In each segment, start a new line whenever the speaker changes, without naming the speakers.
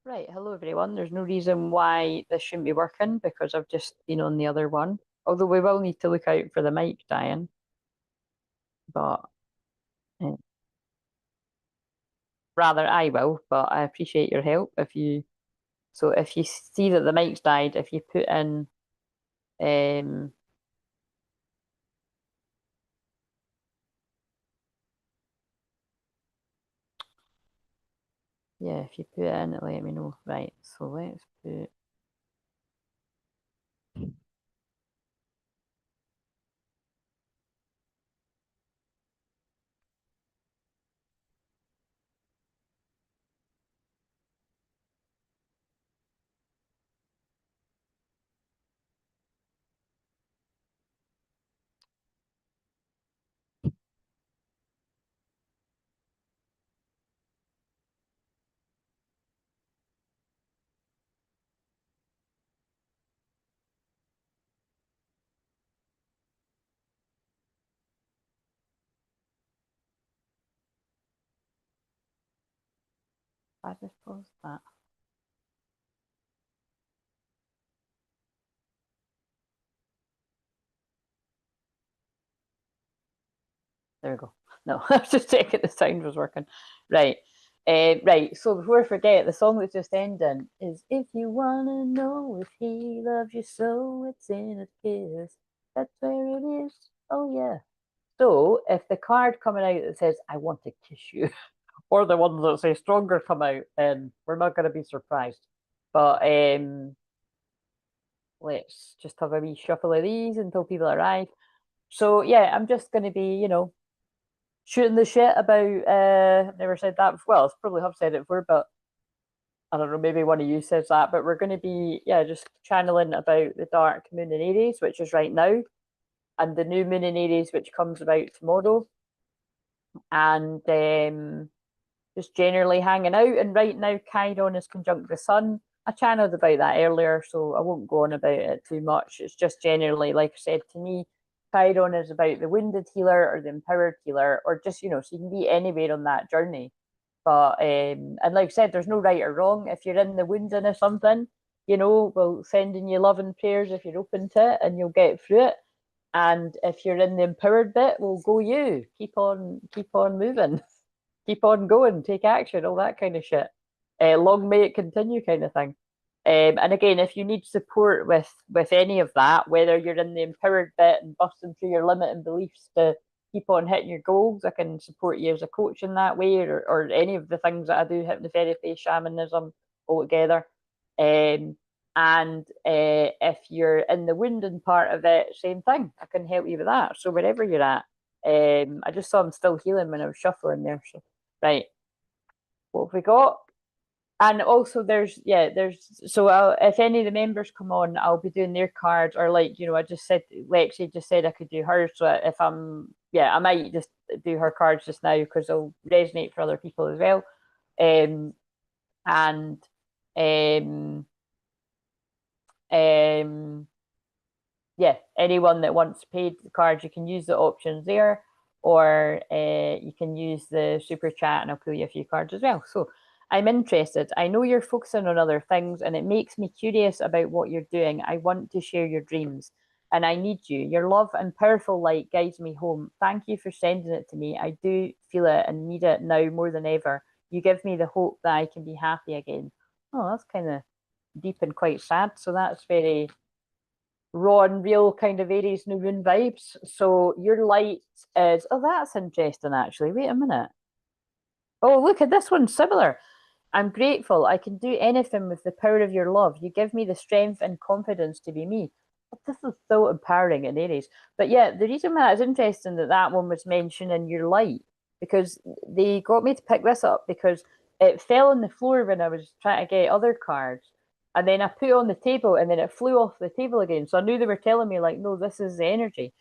Right, hello everyone. There's no reason why this shouldn't be working because I've just been on the other one. Although we will need to look out for the mic dying, but uh, rather I will. But I appreciate your help if you. So if you see that the mic's died, if you put in, um, yeah, if you put it in, let me know. Right. So let's put. I just paused that. There we go. No, I was just checking the sound was working. Right. Right. So before I forget, the song that's just ending is "If you wanna know if he loves you so, it's in a kiss. That's where it is. Oh yeah." So if the card coming out that says "I want to kiss you," or the ones that say "stronger" come out, then we're not going to be surprised. But let's just have a wee shuffle of these until people arrive. So yeah, I'm just going to be, shooting the shit about. I've never said that. Well, I probably have said it before, but I don't know. Maybe one of you says that. But we're going to be, yeah, just channeling about the dark moon in Aries, which is right now, and the new moon in Aries, which comes about tomorrow, and just generally hanging out. And right now, Chiron is conjunct the Sun. I channeled about that earlier, so I won't go on about it too much. It's just generally, like I said, to me, Chiron is about the wounded healer or the empowered healer, or just, so you can be anywhere on that journey. But, and like I said, there's no right or wrong. If you're in the wounding of something, we'll sending you love and prayers if you're open to it and you'll get through it. And if you're in the empowered bit, we'll go you. Keep on moving. Keep on going, take action, all that kind of shit. Long may it continue, kind of thing. And again, if you need support with any of that, whether you're in the empowered bit and busting through your limiting beliefs to keep on hitting your goals, I can support you as a coach in that way, or any of the things that I do, hypnotherapy, shamanism, all together. And if you're in the wounding part of it, same thing. I can help you with that. So wherever you're at, I just saw I'm still healing when I was shuffling there. So right, what have we got? And also so if any of the members come on, I'll be doing their cards, or like, I just said, Lexi just said I could do hers. So if I might just do her cards just now because they'll resonate for other people as well. Um, and um, um, yeah, anyone that wants paid cards, you can use the options there, or you can use the super chat and I'll pull you a few cards as well. So I'm interested. I know you're focusing on other things and it makes me curious about what you're doing. I want to share your dreams and I need you. Your love and powerful light guides me home. Thank you for sending it to me. I do feel it and need it now more than ever. You give me the hope that I can be happy again. Oh, that's kind of deep and quite sad. So that's very raw and real kind of Aries new moon vibes. So your light is, oh, that's interesting actually. Wait a minute. Oh, look at this one, similar. I'm grateful. I can do anything with the power of your love. You give me the strength and confidence to be me. This is so empowering in Aries. But yeah, the reason why it's interesting that that one was mentioned in your light, because they got me to pick this up because it fell on the floor when I was trying to get other cards. And then I put it on the table and then it flew off the table again. So I knew they were telling me, like, no, this is the energy.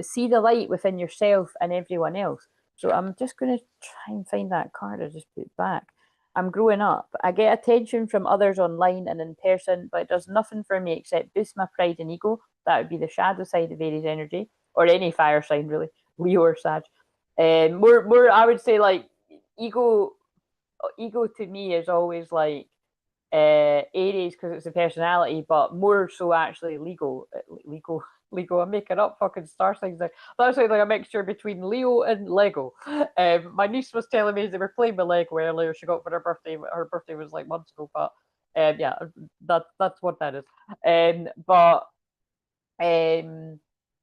See the light within yourself and everyone else. So I'm just going to try and find that card I just put back. I'm growing up. I get attention from others online and in person, but it does nothing for me except boost my pride and ego. That would be the shadow side of Aries energy, or any fire sign really, Leo or Sag. More, I would say like ego. Ego to me is always like Aries because it's a personality, but more so actually legal. I'm making up fucking star signs there. That's like a mixture between Leo and Lego. My niece was telling me they were playing with Lego earlier. She got for her birthday. Her birthday was like months ago, but yeah, that's what that is. But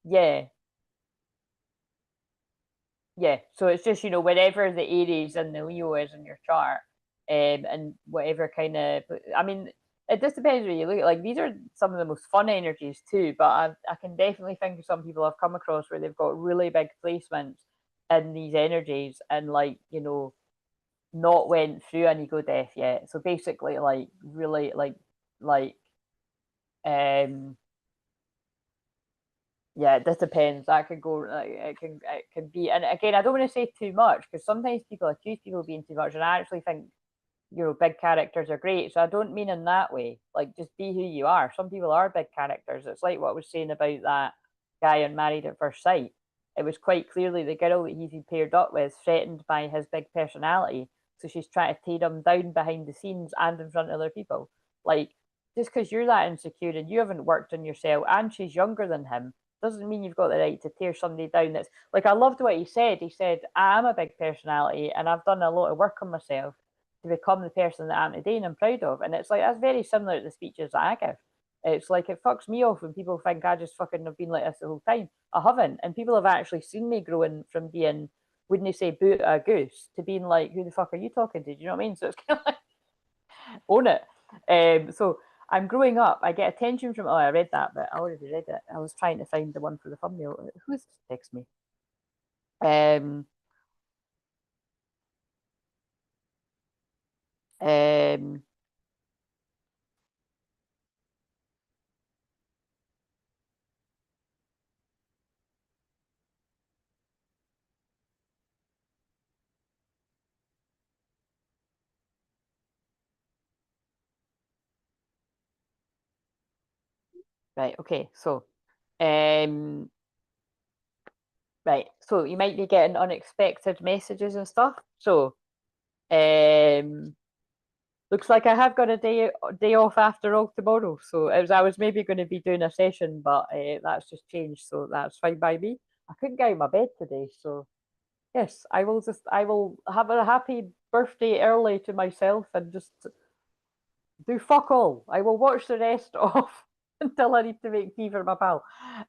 yeah, yeah. So it's just wherever the Aries and the Leo is in your chart, and whatever kind of. I mean, it just depends where you look at. Like these are some of the most fun energies too, but I can definitely think of some people I've come across where they've got really big placements in these energies, and not went through an ego death yet. So basically, like really like um yeah, it just depends. That could go like it can be, and again, I don't want to say too much because sometimes people accuse people of being too much, and I actually think big characters are great. So I don't mean in that way. Like just be who you are. Some people are big characters. It's like what I was saying about that guy on Married at First Sight. It was quite clearly the girl that he's been paired up with, threatened by his big personality. So she's trying to tear him down behind the scenes and in front of other people. Like just because you're that insecure and you haven't worked on yourself, and she's younger than him, doesn't mean you've got the right to tear somebody down. That's like I loved what he said. He said, "I am a big personality, and I've done a lot of work on myself to become the person that I am today and I'm proud of." And it's like that's very similar to the speeches that I give. It's like it fucks me off when people think I just fucking have been like this the whole time. I haven't. And people have actually seen me growing from being, wouldn't they say, boot a goose to being like, who the fuck are you talking to? Do you know what I mean? So it's kind of like, own it. So I'm growing up. I get attention from, oh, I read that, but I already read it. I was trying to find the one for the thumbnail. Who's text me? Um, um, right, okay. So, um, right. So you might be getting unexpected messages and stuff. So, um, looks like I have got a day off after all tomorrow. So I was maybe going to be doing a session, but that's just changed. So that's fine by me. I couldn't get out of my bed today, so yes, I will have a happy birthday early to myself and just do fuck all. I will watch the rest of until I need to make tea for my pal.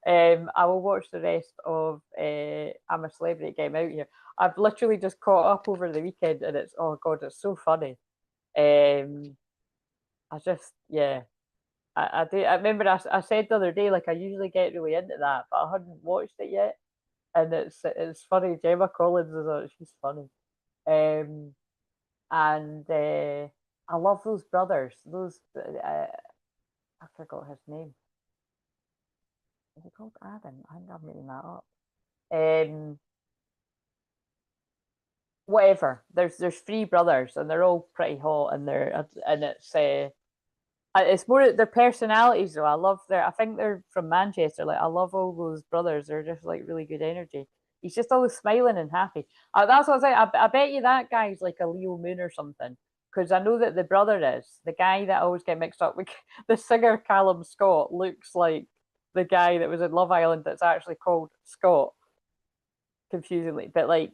I will watch the rest of I'm a Celebrity Game Out Here. I've literally just caught up over the weekend, and it's oh god, it's so funny. Um, I just yeah, I do. I remember I said the other day like I usually get really into that, but I hadn't watched it yet, and it's funny. Gemma Collins is on it. She's funny. Um, and I love those brothers. Those I forgot his name. Is he called Adam? I think I'm making that up. Um, Whatever. There's three brothers, and they're all pretty hot, and it's more their personalities though. I love their. I think they're from Manchester. Like I love all those brothers. They're just like really good energy. He's just always smiling and happy. That's what I was like. I bet you that guy's like a Leo Moon or something. Because I know that the brother is the guy that I always get mixed up with. The singer Callum Scott looks like the guy that was in Love Island that's actually called Scott, confusingly. But like,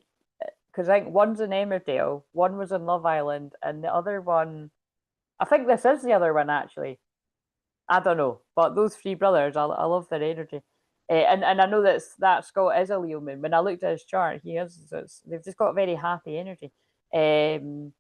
because I think one's in Emmerdale, one was in Love Island, and the other one, I think this is the other one actually. I don't know, but those three brothers, I love their energy. And I know that Scott is a Leo moon. When I looked at his chart, he is. They've just got very happy energy. Um,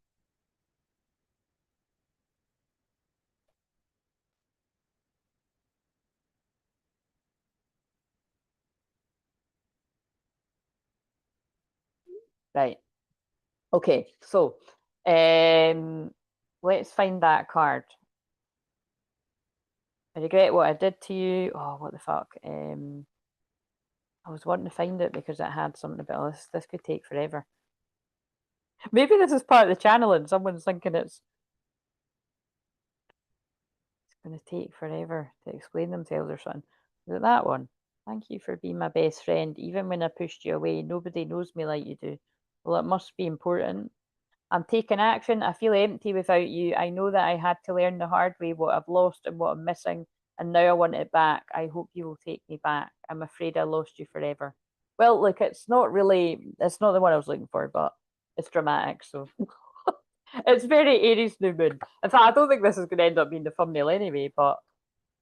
right. Okay. So, um, let's find that card. I regret what I did to you. Oh, what the fuck? I was wanting to find it because it had something about this. This could take forever. Maybe this is part of the channel and someone's thinking it's going to take forever to explain themselves or something. Is it that one? Thank you for being my best friend. Even when I pushed you away, nobody knows me like you do. Well, it must be important. I'm taking action. I feel empty without you. I know that I had to learn the hard way what I've lost and what I'm missing, and now I want it back. I hope you will take me back. I'm afraid I lost you forever. Well, look, it's not the one I was looking for, but it's dramatic, so it's very Aries new moon. In fact, I don't think this is going to end up being the thumbnail anyway, but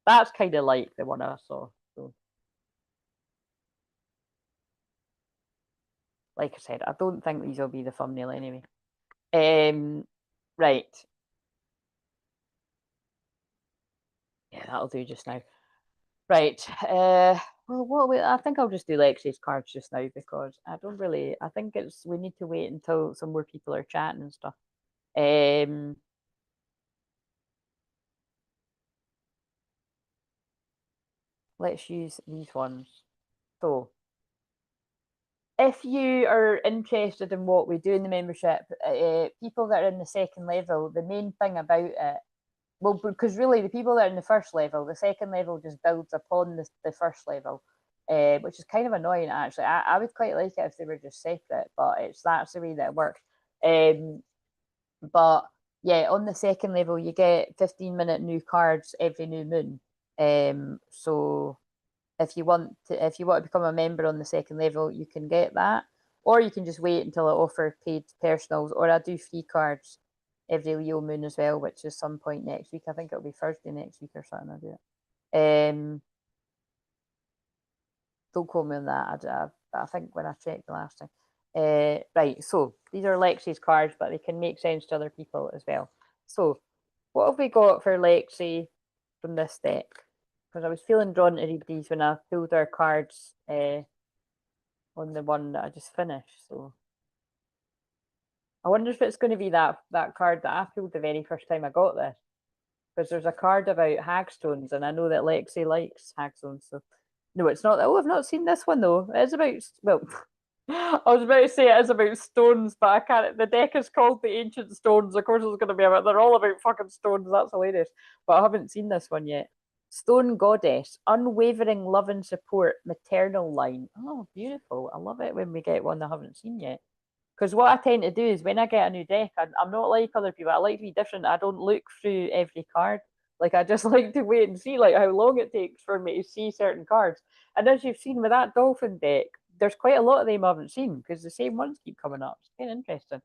that's kind of like the one I saw. So, like I said, I don't think these will be the thumbnail anyway. Right. Yeah, that'll do just now. Right. Well, I think I'll just do Lexi's cards just now because I don't really. I think we need to wait until some more people are chatting and stuff. Let's use these ones. So, if you are interested in what we do in the membership, people that are in the second level, the main thing about it, well, because really the people that are in the first level, the second level just builds upon the first level, which is kind of annoying actually. I would quite like it if they were just separate, but that's the way that it works. But yeah, on the second level, you get 15-minute new cards every new moon. So if you want to become a member on the second level, you can get that, or you can just wait until I offer paid personals, or I do free cards every Leo moon as well, which is some point next week. I think it'll be Thursday next week or something. I do it. Don't quote me on that. I think when I checked the last time. Right, so these are Lexi's cards, but they can make sense to other people as well. So, what have we got for Lexi from this deck? Because I was feeling drawn to read these when I pulled our cards on the one that I just finished. So, I wonder if it's going to be that card that I pulled the very first time I got this. Because there's a card about hagstones, and I know that Lexi likes hagstones. So, no, it's not. Oh, I've not seen this one though. It's about, well, I was about to say it is about stones, but I can't. The deck is called the Ancient Stones. Of course, it's going to be about. They're all about fucking stones. That's hilarious. But I haven't seen this one yet. Stone Goddess, unwavering love and support, maternal line. Oh, beautiful. I love it when we get one I haven't seen yet. Because what I tend to do is when I get a new deck, I'm not like other people. I like to be different. I don't look through every card. Like I just like to wait and see like how long it takes for me to see certain cards. And as you've seen with that dolphin deck, there's quite a lot of them I haven't seen because the same ones keep coming up. It's kind of interesting.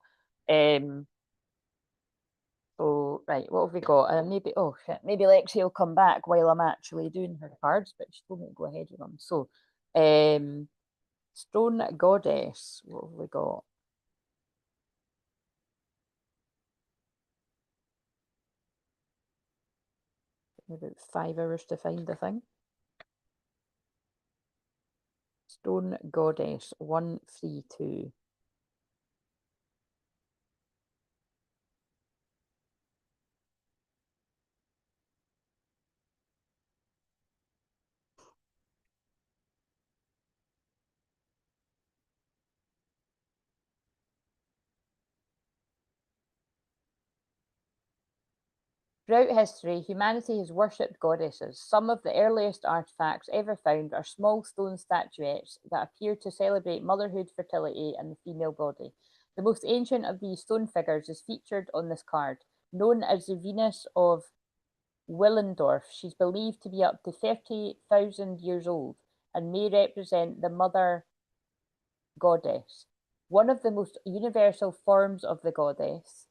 So right, what have we got? Maybe oh shit, maybe Lexi will come back while I'm actually doing her cards, but she told me to go ahead with them. So, Stone Goddess, what have we got? About 5 hours to find the thing. Stone Goddess 132. Throughout history, humanity has worshipped goddesses. Some of the earliest artifacts ever found are small stone statuettes that appear to celebrate motherhood, fertility, and the female body. The most ancient of these stone figures is featured on this card. Known as the Venus of Willendorf, she's believed to be up to 30,000 years old and may represent the mother goddess. One of the most universal forms of the goddess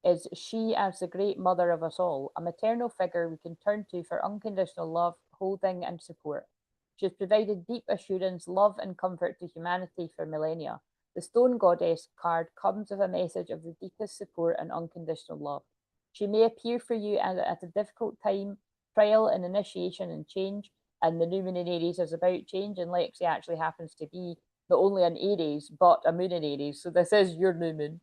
is she as the great mother of us all, a maternal figure we can turn to for unconditional love, holding, and support. She has provided deep assurance, love, and comfort to humanity for millennia. The Stone Goddess card comes with a message of the deepest support and unconditional love. She may appear for you at a difficult time, trial and initiation and change, and the new moon in Aries is about change, and Lexi actually happens to be not only an Aries, but a moon in Aries. So this is your new moon.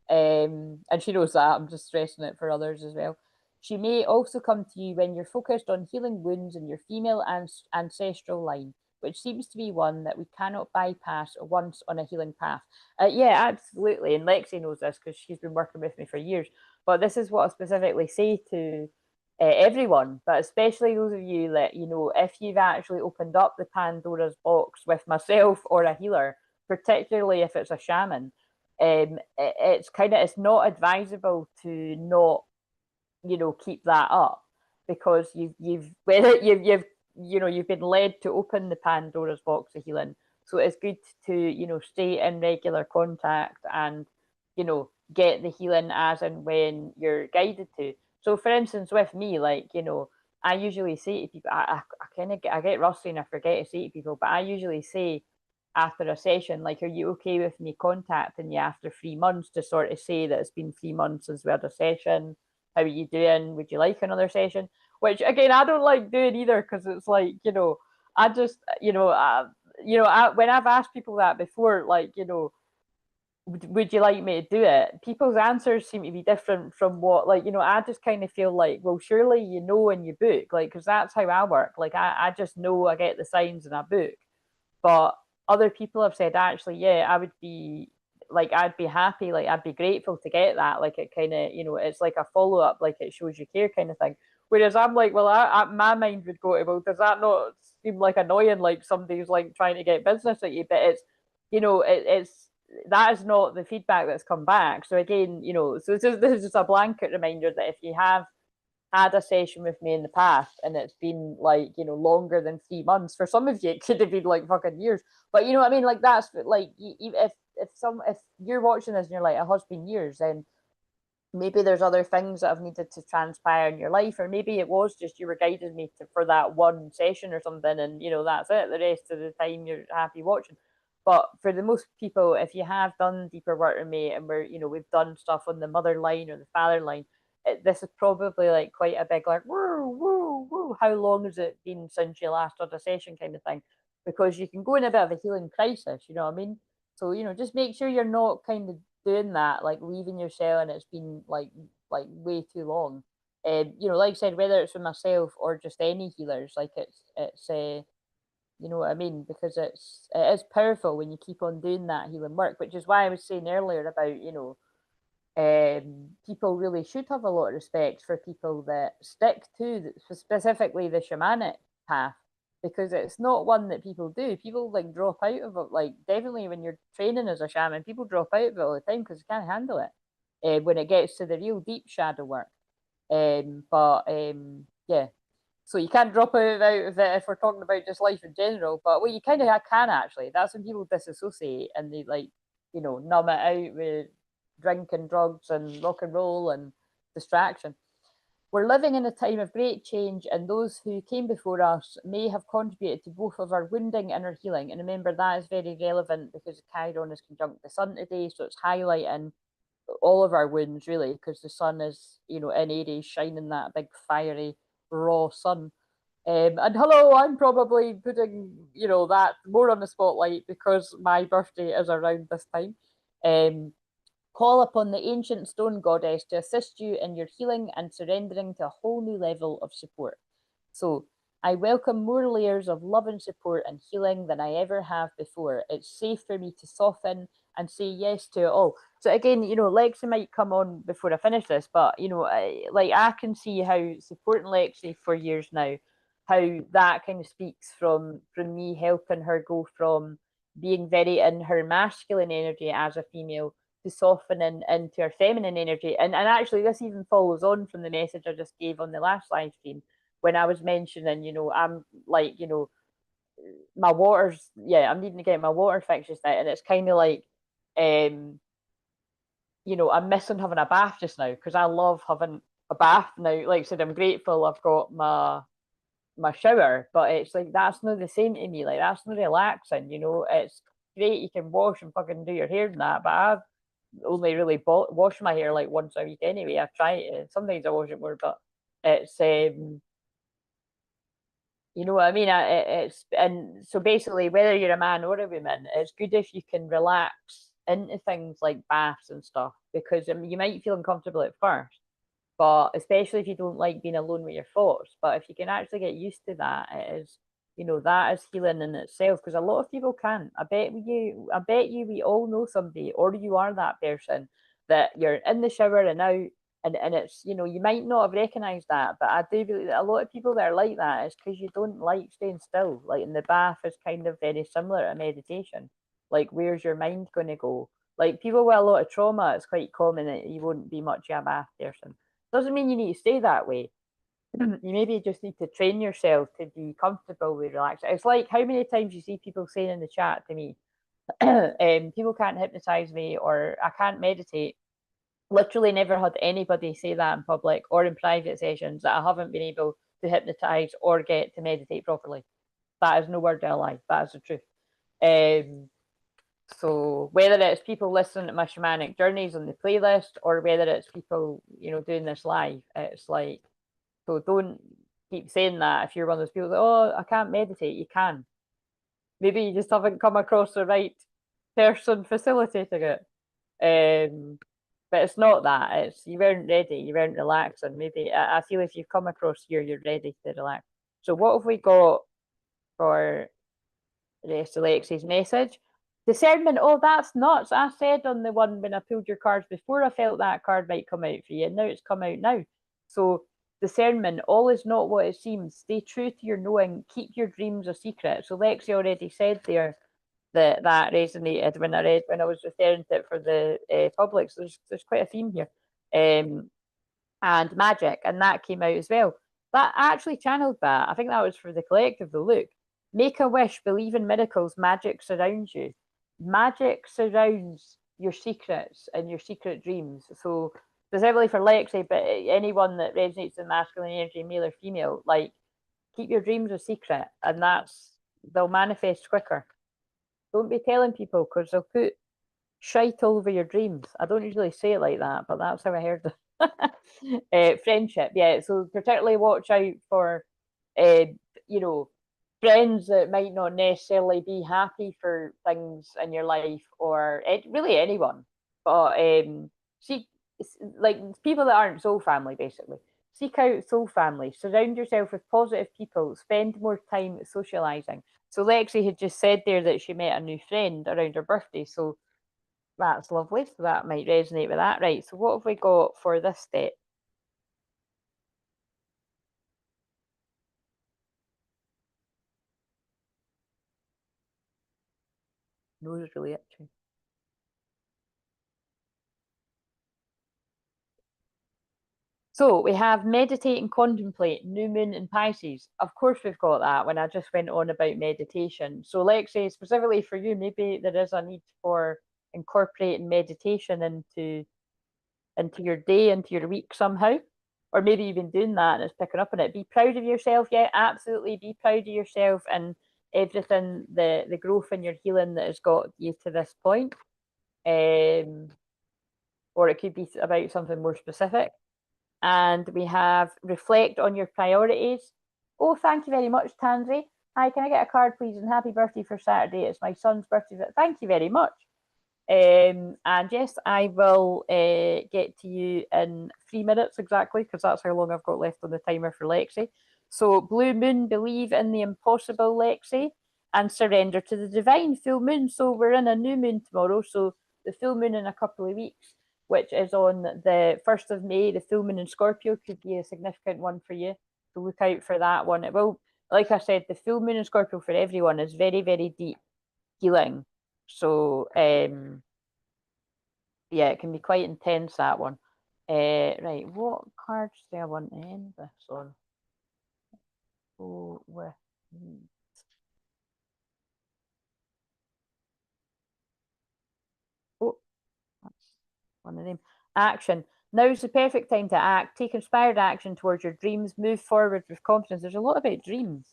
And she knows that. I'm just stressing it for others as well. She may also come to you when you're focused on healing wounds in your female ancestral line, which seems to be one that we cannot bypass once on a healing path. Yeah, absolutely. And Lexi knows this because she's been working with me for years. But this is what I specifically say to everyone, but especially those of you that, you know, if you've actually opened up the Pandora's box with myself or a healer, particularly if it's a shaman, it's not advisable to not, keep that up, because you've whether you've been led to open the Pandora's box of healing. So it's good to, stay in regular contact and, get the healing as and when you're guided to. So for instance, with me, like, I usually say to people, I kind of get rusty and I forget to say to people, but I usually say after a session, like, are you okay with me contacting you after 3 months to sort of say that it's been 3 months since we had a session? How are you doing? Would you like another session? Which again, I don't like doing either, because it's like, I just, when I've asked people that before, like, would you like me to do it? People's answers seem to be different from what, like, I just kind of feel like, well, surely in your book, like, because that's how I work. Like, I just know, I get the signs in a book. But other people have said, actually, yeah, I would be like, I'd be happy, like, I'd be grateful to get that. Like, it kind of, it's like a follow up, like, it shows you care kind of thing. Whereas I'm like, well, my mind would go to, well, does that not seem like annoying? Like, somebody's like trying to get business at you, but it's, it's that is not the feedback that's come back. So again, so this is just a blanket reminder that if you have had a session with me in the past and it's been like, longer than 3 months, for some of you it could have been like fucking years, but you know what I mean, like, that's like, if you're watching this and you're like, it has been years, then maybe there's other things that have needed to transpire in your life, or maybe it was just you were guiding me for that one session or something, and that's it, the rest of the time you're happy watching. But for the most people, if you have done deeper work with me and we've done stuff on the mother line or the father line, this is probably like quite a big, like, whoa, whoa, whoa, how long has it been since you last had a session kind of thing, because you can go in a bit of a healing crisis, you know what I mean? So, just make sure you're not kind of doing that, like leaving your cell and it's been like way too long. Like I said, whether it's with myself or just any healers, like, it's you know what I mean? Because it is powerful when you keep on doing that healing work, which is why I was saying earlier about, people really should have a lot of respect for people that stick to specifically the shamanic path, because it's not one that people do. People like drop out of it, like, definitely when you're training as a shaman, people drop out of it all the time because they can't handle it when it gets to the real deep shadow work. Yeah, so you can't drop out of it if we're talking about just life in general. But well, you kind of can actually. That's when people disassociate and they, like, numb it out with drink and drugs and rock and roll and distraction. We're living in a time of great change, and those who came before us may have contributed to both of our wounding and our healing. And remember, that is very relevant because Chiron is conjunct the sun today, so it's highlighting all of our wounds, really, because the sun is, in Aries, shining that big fiery raw sun. And hello, I'm probably putting, that more on the spotlight because my birthday is around this time. Call upon the ancient stone goddess to assist you in your healing and surrendering to a whole new level of support. So I welcome more layers of love and support and healing than I ever have before. It's safe for me to soften and say yes to it all. So again, Lexi might come on before I finish this, but I can see how supporting Lexi for years now, how that kind of speaks from me helping her go from being very in her masculine energy as a female to softening into her feminine energy. And actually, this even follows on from the message I just gave on the last live stream when I was mentioning, I'm like, my water's, yeah, I'm needing to get my water fixed just now. And it's kind of like, I'm missing having a bath just now because I love having a bath now. Like I said, I'm grateful I've got my shower, but it's like, that's not the same to me. Like, that's not relaxing, it's great you can wash and fucking do your hair and that, but I've only really wash my hair like once a week anyway. I try it. Sometimes I wash it more, but it's you know what I mean. It's, and so basically, whether you're a man or a woman, it's good if you can relax into things like baths and stuff, because you might feel uncomfortable at first, but especially if you don't like being alone with your thoughts. But if you can actually get used to that, it is, that is healing in itself, because a lot of people can't. I bet you we all know somebody, or you are that person, that you're in the shower and out, and it's, you might not have recognized that, but I do believe that a lot of people that are like that is because you don't like staying still. Like, in the bath is kind of very similar to meditation. Like, where's your mind going to go? Like people with a lot of trauma, it's quite common that you won't be much of a math person. Doesn't mean you need to stay that way. You maybe just need to train yourself to be comfortable with relaxing. It's like how many times you see people saying in the chat to me, people can't hypnotize me or I can't meditate. Literally never had anybody say that in public or in private sessions that I haven't been able to hypnotize or get to meditate properly. That is no word of a lie. That is the truth. So whether it's people listening to my shamanic journeys on the playlist or whether it's people, doing this live, it's like, so don't keep saying that if you're one of those people that, oh, I can't meditate. You can. Maybe you just haven't come across the right person facilitating it. But it's not that. It's you weren't ready. You weren't relaxing. Maybe I feel if you've come across here, you're ready to relax. So what have we got for the rest of Lexi's message? Discernment. Oh, that's nuts. I said on the one when I pulled your cards before, I felt that card might come out for you, and now it's come out now. So discernment. All is not what it seems. Stay true to your knowing. Keep your dreams a secret. So Lexi already said there that resonated when I was referring to it for the public. So there's quite a theme here, and magic, and that came out as well. That actually channeled that. I think that was for the collective. The look, make a wish, believe in miracles. Magic surrounds you. Magic surrounds your secrets and your secret dreams. So specifically for Lexi, but anyone that resonates in masculine energy, male or female, like keep your dreams a secret, and they'll manifest quicker. Don't be telling people because they'll put shite all over your dreams. I don't usually say it like that, but that's how I heard it. Friendship, yeah. So particularly watch out for, uh, friends that might not necessarily be happy for things in your life or really anyone. But see, like people that aren't soul family, basically. Seek out soul family. Surround yourself with positive people. Spend more time socializing. So Lexi had just said there that she met a new friend around her birthday. So that's lovely. So that might resonate with that. Right. So what have we got for this step? Nose is really itchy. So we have meditate and contemplate, new moon and Pisces. Of course, we've got that when I just went on about meditation. So, Lexi, specifically for you, maybe there is a need for incorporating meditation into your day, into your week somehow. Or maybe you've been doing that and it's picking up on it. Be proud of yourself. Yeah, absolutely. Be proud of yourself and everything, the growth and your healing that has got you to this point. Or it could be about something more specific. And we have reflect on your priorities. Oh, thank you very much, Tansy. Hi, can I get a card, please? And happy birthday for Saturday. It's my son's birthday. Thank you very much. And yes, I will get to you in 3 minutes exactly, because that's how long I've got left on the timer for Lexi. So, Blue Moon, believe in the impossible, Lexi, and surrender to the divine. Full moon. So, we're in a new moon tomorrow. So, the full moon in a couple of weeks, which is on the 1st of May. The full moon in Scorpio could be a significant one for you. So, look out for that one. It will, like I said, the full moon in Scorpio for everyone is very, very deep healing. So, yeah, it can be quite intense, that one. Right, what cards do I want to end this on? Go with oh, that's one of them. Action. Now's the perfect time to act. Take inspired action towards your dreams. Move forward with confidence. There's a lot about dreams.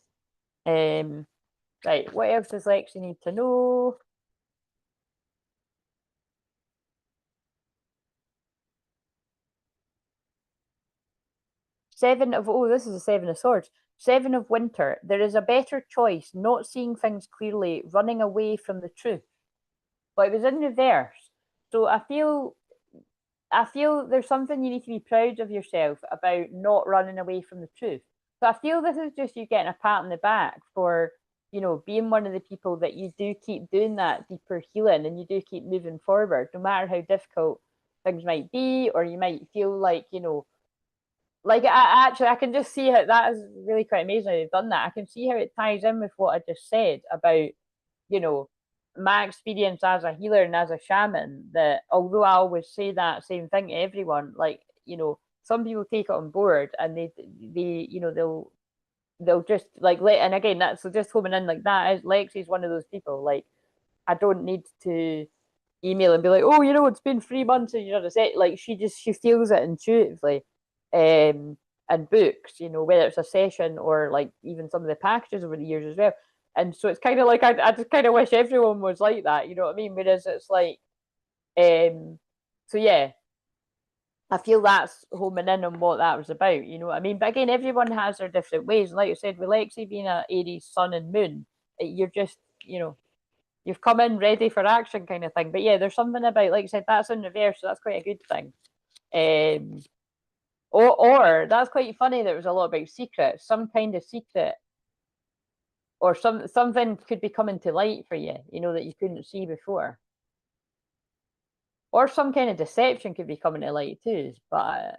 Right, what else does Lexi need to know? This is a Seven of Swords. Seven of Winter. There is a better choice, not seeing things clearly, running away from the truth. But it was in reverse. So I feel there's something you need to be proud of yourself about not running away from the truth. So I feel this is just you getting a pat on the back for, being one of the people that you do keep doing that deeper healing and you do keep moving forward, no matter how difficult things might be, or you might feel like, like I can just see how that is really quite amazing how they've done that. I can see how it ties in with what I just said about, you know, my experience as a healer and as a shaman, that although I always say that same thing to everyone, like, you know, some people take it on board and they you know, they'll just like let, and again, that's so just homing in like that is Lexi's one of those people. Like, I don't need to email and be like, oh, you know, it's been 3 months and you're not set. Like, she feels it intuitively, and books, you know, whether it's a session or like even some of the packages over the years as well. And so it's kind of like I just kind of wish everyone was like that, you know what I mean? Whereas it's like, so yeah, I feel that's homing in on what that was about, you know what I mean? But again, everyone has their different ways. Like I said, with Lexi being a Aries sun and moon, you're just, you know, you've come in ready for action kind of thing. But yeah, there's something about, like I said, that's in reverse, so that's quite a good thing. Or that's quite funny. There was a lot about secrets, some kind of secret, or something could be coming to light for you, you know, that you couldn't see before, or some kind of deception could be coming to light too. But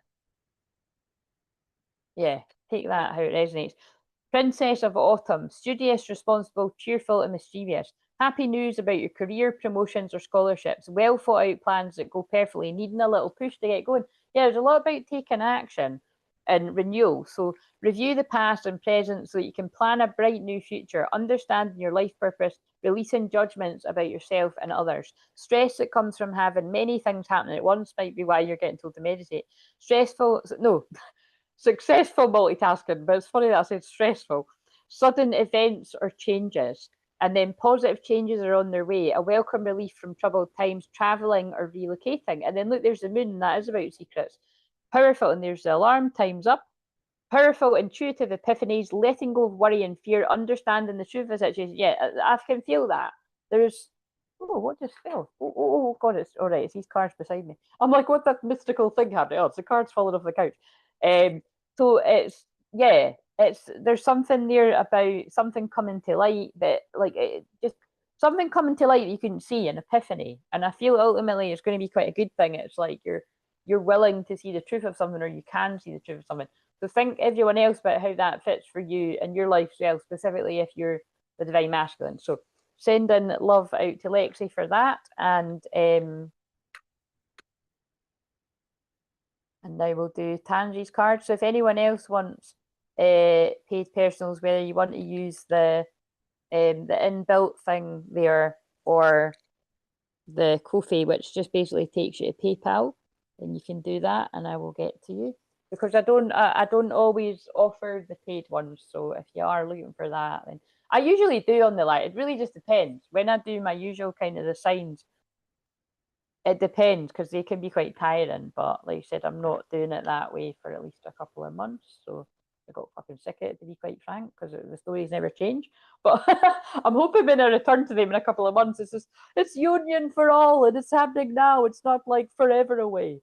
yeah, take that how it resonates. Princess of Autumn, studious, responsible, cheerful, and mischievous. Happy news about your career, promotions, or scholarships. Well thought out plans that go perfectly, needing a little push to get going. Yeah, there's a lot about taking action and renewal. So review the past and present so that you can plan a bright new future, understanding your life purpose, releasing judgments about yourself and others. Stress that comes from having many things happening at once might be why you're getting told to meditate. Stressful, no, successful multitasking, but it's funny that I said stressful. Sudden events or changes, and then positive changes are on their way. A welcome relief from troubled times, traveling or relocating. And then look, there's the moon, that is about secrets. Powerful, and there's the alarm, time's up. Powerful, intuitive epiphanies, letting go of worry and fear, understanding the truth of the situation. Yeah, I can feel that. There's, oh, what just fell? Oh, God, it's all right. It's these cards beside me. I'm like, what that mystical thing happened? Oh, it's the cards falling off the couch. Um, so it's, yeah, it's, there's something there about something coming to light that, like, it just something coming to light that you couldn't see, an epiphany. And I feel ultimately it's going to be quite a good thing. It's like you're willing to see the truth of something, or you can see the truth of something. So think everyone else about how that fits for you and your lifestyle, specifically if you're the divine masculine. So sending love out to Lexi for that, and now we'll do Tangi's card. So if anyone else wants paid personals, whether you want to use the inbuilt thing there or the Ko-fi, which just basically takes you to PayPal, then you can do that, and I will get to you, because I don't always offer the paid ones. So if you are looking for that, then I usually do on the light. It really just depends. When I do my usual kind of the signs, it depends, because they can be quite tiring. But like I said, I'm not doing it that way for at least a couple of months. So I got fucking sick of it, to be quite frank, because the stories never change. But I'm hoping when I return to them in a couple of months, it's union for all, and it's happening now. It's not like forever away.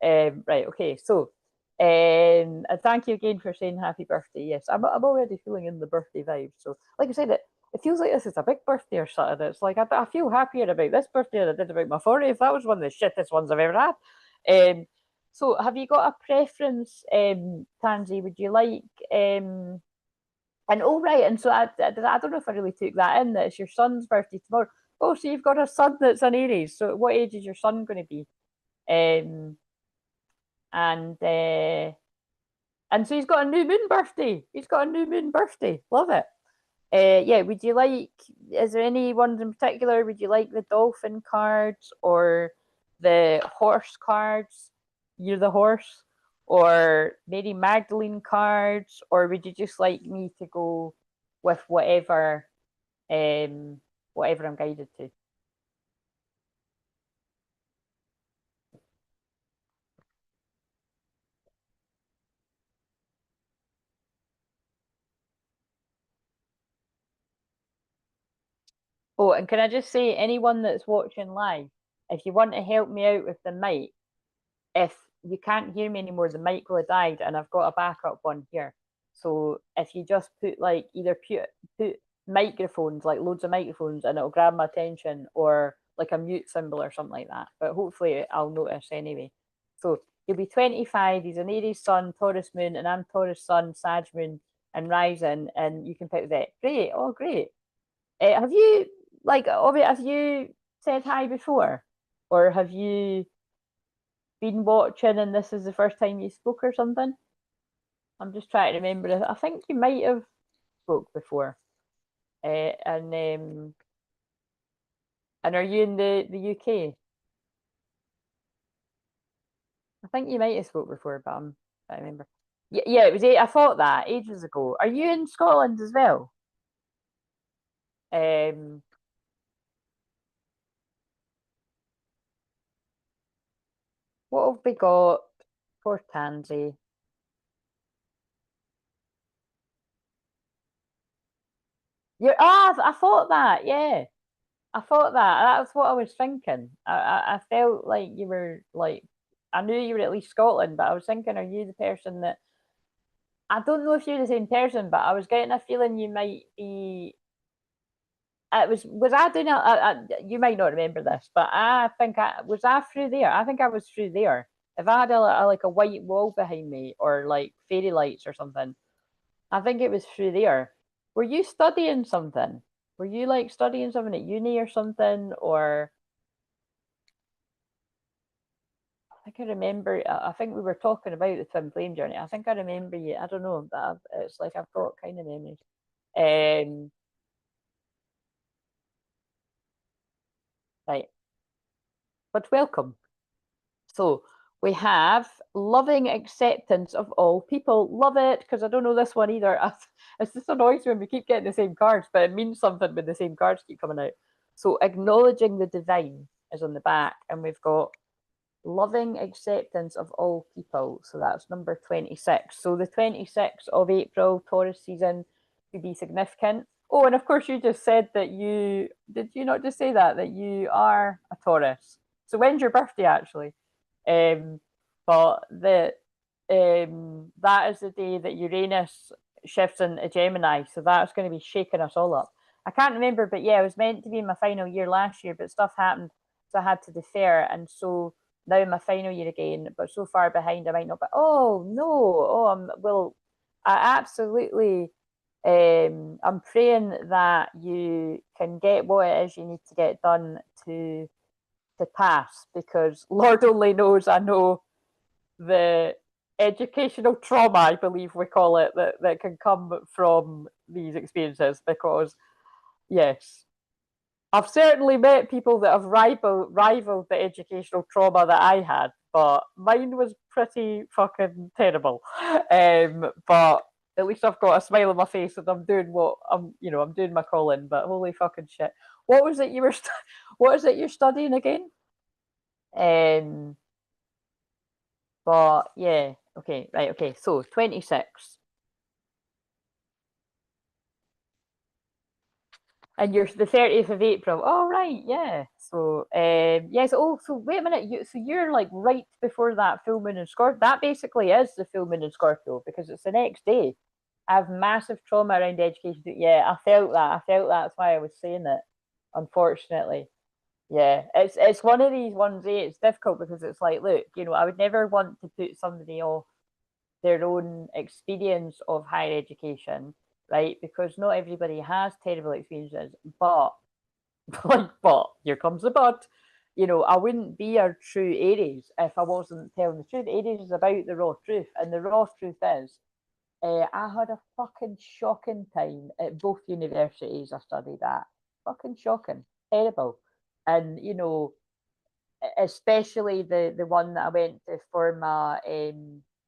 Right, okay, so and thank you again for saying happy birthday. Yes, I'm already feeling in the birthday vibes. So like I said, it feels like this is a big birthday or something. It's like I feel happier about this birthday than I did about my 40th. That was one of the shittest ones I've ever had. So have you got a preference, Tansy? Would you like and oh right, and so I don't know if I really took that in, that it's your son's birthday tomorrow. Oh, so you've got a son that's an Aries. So what age is your son going to be? Um, and so he's got a new moon birthday. He's got a new moon birthday. Love it. Yeah, would you like, is there any ones in particular? Would you like the dolphin cards or the horse cards? You're the horse, or Mary Magdalene cards, or would you just like me to go with whatever I'm guided to? Oh, and can I just say, anyone that's watching live, if you want to help me out with the mic, if you can't hear me anymore, the mic will have died, and I've got a backup one here. So if you just put like either put microphones, like loads of microphones, and it'll grab my attention, or like a mute symbol or something like that. But hopefully I'll notice anyway. So he'll be 25. He's an Aries sun, Taurus moon, and I'm Taurus sun, Sag moon, and rising. And you can pick that. Great. Oh, great. Have you like, have you said hi before? Or have you been watching and this is the first time you spoke or something? I'm just trying to remember. I think you might have spoke before. And are you in the UK? I think you might have spoke before, but I remember. Yeah, yeah, it was. I thought that ages ago. Are you in Scotland as well? Um, what have we got for Tansy? I thought that. Yeah, I thought that. That was what I was thinking. I felt like you were like. I knew you were at least Scotland, but I was thinking, are you the person that? I don't know if you're the same person, but I was getting a feeling you might be. It was I doing you might not remember this, but I think I through there. I think I was through there. If I had like a white wall behind me or like fairy lights or something, I think it was through there. Were you studying something? Were you like studying something at uni or something? Or I think I remember. I think we were talking about the Twinflame journey. I think I remember you. I don't know. It's like I've got kind of memories. Um, right, but welcome. So we have loving acceptance of all people. Love it, because I don't know this one either. It's just annoys me when we keep getting the same cards, but it means something when the same cards keep coming out. So acknowledging the divine is on the back, and we've got loving acceptance of all people. So that's number 26. So the 26th of April, Taurus season, to be significant. Oh, and of course, you just said that did you not just say that you are a Taurus? So when's your birthday actually? Um, but that is the day that Uranus shifts into Gemini, so that's going to be shaking us all up. I can't remember, but yeah, it was meant to be my final year last year, but stuff happened, so I had to defer, and so now in my final year again, but so far behind I might not. But oh no, I absolutely. I'm praying that you can get what it is you need to get done to pass, because Lord only knows I know the educational trauma, I believe we call it, that can come from these experiences. Because yes, I've certainly met people that have rivaled the educational trauma that I had, but mine was pretty fucking terrible. But at least I've got a smile on my face and I'm doing I'm doing my calling. But holy fucking shit, what was it you were? What is it you're studying again? Um, but yeah, okay, right, okay. So 26. And you're the 30th of April. Oh right, yeah. So yes, so wait a minute, you're like right before that full moon in Scorpio. That basically is the full moon in Scorpio because it's the next day. I have massive trauma around education. Yeah, I felt that. I felt that. That's why I was saying it. Unfortunately. Yeah. It's one of these ones, it's difficult because it's like, look, I would never want to put somebody off their own experience of higher education, right? Because not everybody has terrible experiences, but but here comes the but. I wouldn't be a true Aries if I wasn't telling the truth. Aries is about the raw truth, and the raw truth is, I had a fucking shocking time at both universities I studied at. Fucking shocking, terrible, and especially the one that I went to for my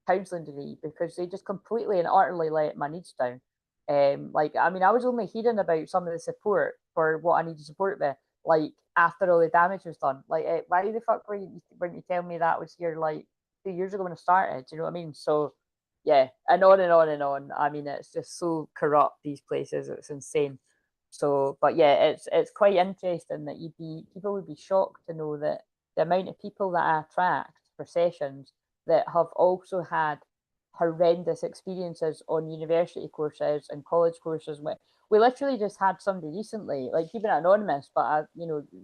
counselling degree, because they just completely and utterly let my needs down. Like, I mean, I was only hearing about some of the support for what I needed support with, like after all the damage was done. Like, why the fuck weren't you telling me that was here like 2 years ago when I started? Do you know what I mean? So, yeah, and on and on and on. I mean, it's just so corrupt, these places. It's insane. So, but yeah, it's quite interesting that people would be shocked to know that the amount of people that I attract for sessions that have also had horrendous experiences on university courses and college courses. We literally just had somebody recently, like keeping it anonymous, but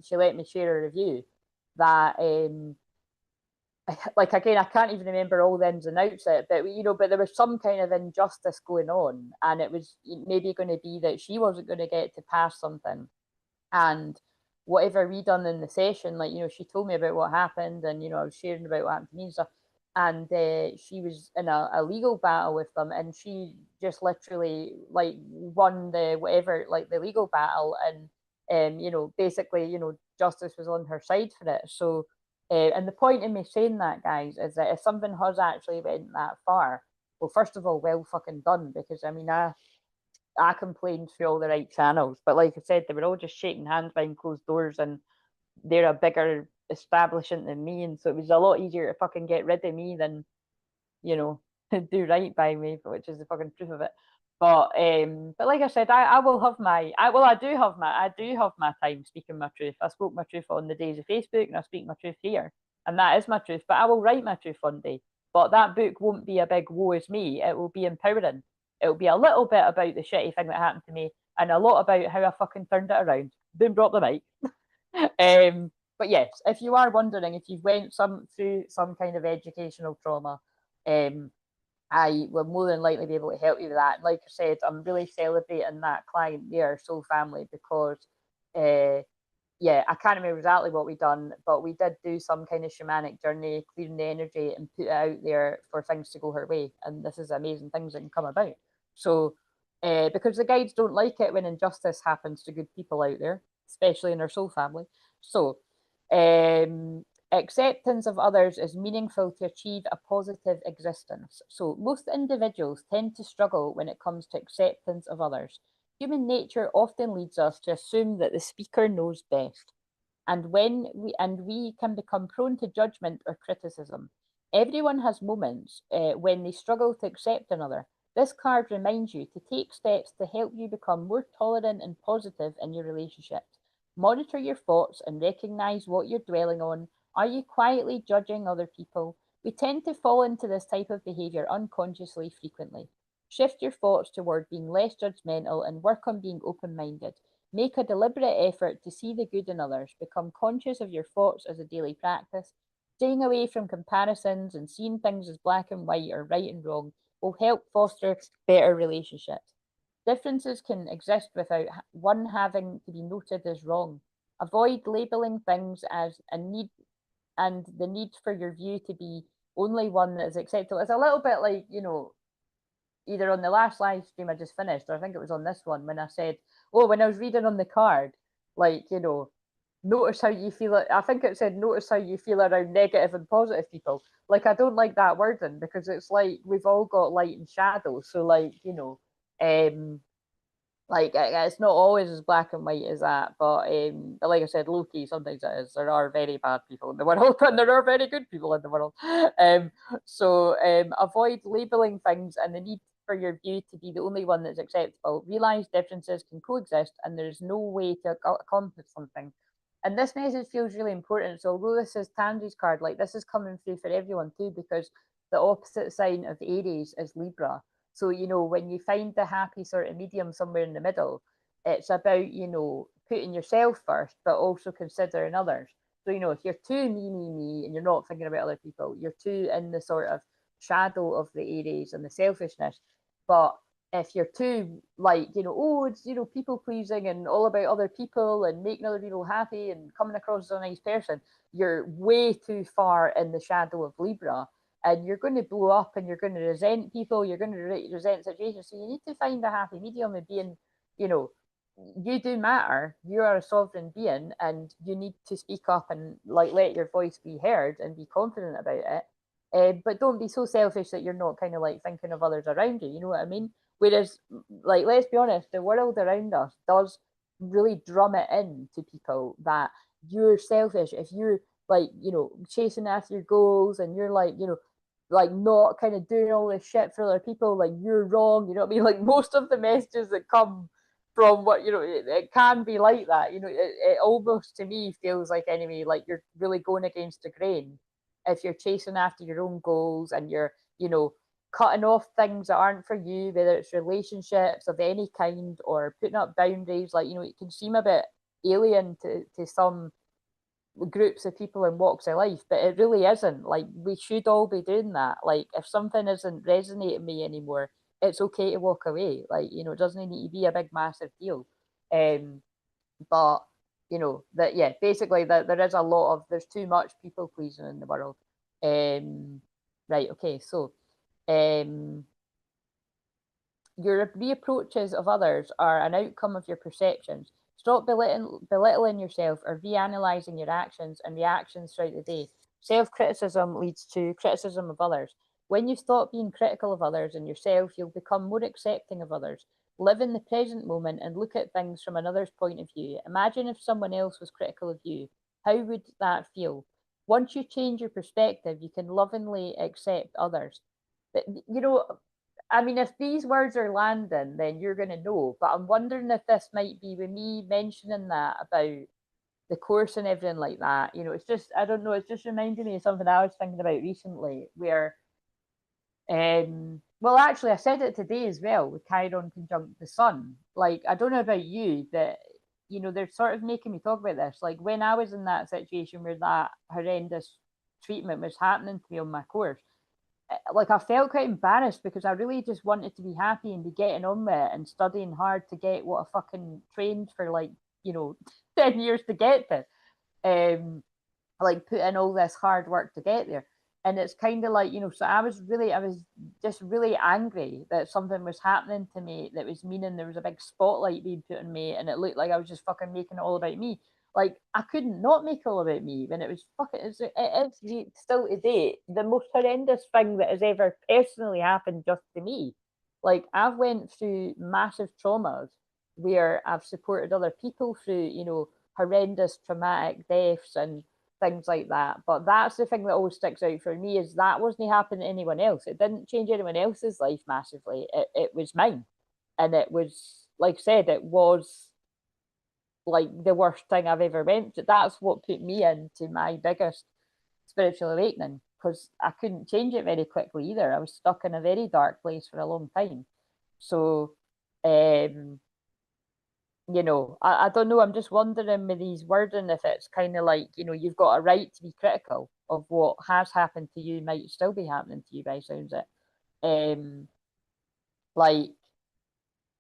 she let me share a review that like, again, I can't even remember all the ins and outs of it, but there was some kind of injustice going on, and it was maybe going to be that she wasn't going to get to pass something, And whatever we done in the session, like, you know, she told me about what happened, and, you know, I was sharing about what happened to me and stuff. And she was in a legal battle with them, and she just literally like won the whatever, like the legal battle, and you know, basically, you know, justice was on her side for it. So and the point in me saying that, guys, is that if something has actually went that far, well, first of all, well fucking done, because I mean, I complained through all the right channels, but like I said, they were all just shaking hands behind closed doors, and they're a bigger establishment than me, and so it was a lot easier to fucking get rid of me than, you know, do right by me, which is the fucking truth of it. But like I said, I will have my I do have my time speaking my truth. I spoke my truth on the days of Facebook, and I speak my truth here, and that is my truth. But I will write my truth one day. But that book won't be a big woe is me. It will be empowering. It will be a little bit about the shitty thing that happened to me, and a lot about how I fucking turned it around. Boom, drop the mic. But yes, if you are wondering if you've went through some kind of educational trauma, I will more than likely be able to help you with that. And like I said, I'm really celebrating that client there, Soul Family, because yeah, I can't remember exactly what we done, but we did do some kind of shamanic journey, clearing the energy and put it out there for things to go her way. And this is amazing things that can come about. So, because the guides don't like it when injustice happens to good people out there, especially in our soul family. So, acceptance of others is meaningful to achieve a positive existence. So, most individuals tend to struggle when it comes to acceptance of others. Human nature often leads us to assume that the speaker knows best, and we can become prone to judgment or criticism. Everyone has moments when they struggle to accept another. This card reminds you to take steps to help you become more tolerant and positive in your relationships. Monitor your thoughts and recognize what you're dwelling on. Are you quietly judging other people? We tend to fall into this type of behavior unconsciously frequently. Shift your thoughts toward being less judgmental and work on being open minded. Make a deliberate effort to see the good in others. Become conscious of your thoughts as a daily practice. Staying away from comparisons and seeing things as black and white or right and wrong will help foster better relationships. Differences can exist without one having to be noted as wrong. Avoid labeling things as a need and the need for your view to be only one that is acceptable. It's a little bit like, you know, either on the last live stream I just finished, or I think it was on this one when I said, oh, when I was reading on the card, like, you know, notice how you feel. I think it said, notice how you feel around negative and positive people. Like, I don't like that wording, because it's like we've all got light and shadow. So, like, you know, like it's not always as black and white as that, but like I said, low key sometimes it is. There are very bad people in the world, and there are very good people in the world. Avoid labeling things and the need for your view to be the only one that's acceptable. Realize differences can coexist, and there's no way to accomplish something. And this message feels really important. So although this is Tanji's card, like this is coming through for everyone too, because the opposite sign of Aries is Libra. So, you know, when you find the happy sort of medium somewhere in the middle, it's about, you know, putting yourself first, but also considering others. So, you know, if you're too me, and you're not thinking about other people, you're too in the sort of shadow of the Aries and the selfishness. But if you're too, like, you know, oh, it's, you know, people pleasing and all about other people and making other people happy and coming across as a nice person, you're way too far in the shadow of Libra, and you're going to blow up and you're going to resent people, you're going to resent situations. So you need to find a happy medium of being, you know, you do matter. You are a sovereign being, and you need to speak up and like let your voice be heard and be confident about it. But don't be so selfish that you're not kind of like thinking of others around you. You know what I mean? Whereas, like, let's be honest, the world around us does really drum it in to people that you're selfish if you're like, you know, chasing after your goals and you're like, you know, like not kind of doing all this shit for other people, like you're wrong. You know what I mean? Like most of the messages that come from what, you know, it can be like that. You know, it almost to me feels like, anyway, like you're really going against the grain if you're chasing after your own goals and you're, you know, cutting off things that aren't for you, whether it's relationships of any kind or putting up boundaries. Like, you know, it can seem a bit alien to some groups of people in walks of life, but it really isn't. Like, we should all be doing that. Like, if something isn't resonating me anymore, it's okay to walk away. Like, you know, it doesn't need to be a big massive deal. But you know, that, yeah, basically that there is a lot of, there's too much people pleasing in the world. Right, okay, so your reapproaches of others are an outcome of your perceptions. Stop belittling yourself or reanalyzing your actions and reactions throughout the day. Self-criticism leads to criticism of others. When you stop being critical of others and yourself, you'll become more accepting of others. Live in the present moment and look at things from another's point of view. Imagine if someone else was critical of you. How would that feel? Once you change your perspective, you can lovingly accept others. But, you know, I mean, if these words are landing, then you're going to know. But I'm wondering if this might be with me mentioning that about the course and everything like that. You know, it's just, I don't know, it's just reminding me of something I was thinking about recently where, well, actually, I said it today as well with Chiron conjunct the sun. Like, I don't know about you, but, you know, they're sort of making me talk about this. Like, when I was in that situation where that horrendous treatment was happening to me on my course, like I felt quite embarrassed because I really just wanted to be happy and be getting on with it and studying hard to get what I fucking trained for, like, you know, 10 years to get to. Um, like put in all this hard work to get there. And it's kind of like, you know, so I was just really angry that something was happening to me that was meaning there was a big spotlight being put on me and it looked like I was just fucking making it all about me. Like, I couldn't not make it all about me when it was fucking, it's still today the most horrendous thing that has ever personally happened just to me. Like, I've went through massive traumas where I've supported other people through, you know, horrendous traumatic deaths and things like that. But that's the thing that always sticks out for me is that wasn't happening to anyone else. It didn't change anyone else's life massively. It was mine. And it was, like I said, it was like the worst thing I've ever went through. That's what put me into my biggest spiritual awakening because I couldn't change it very quickly either. I was stuck in a very dark place for a long time. So, you know, I don't know. I'm just wondering with these wording if it's kind of like, you know, you've got a right to be critical of what has happened to you, might still be happening to you by sounds it. Um, like,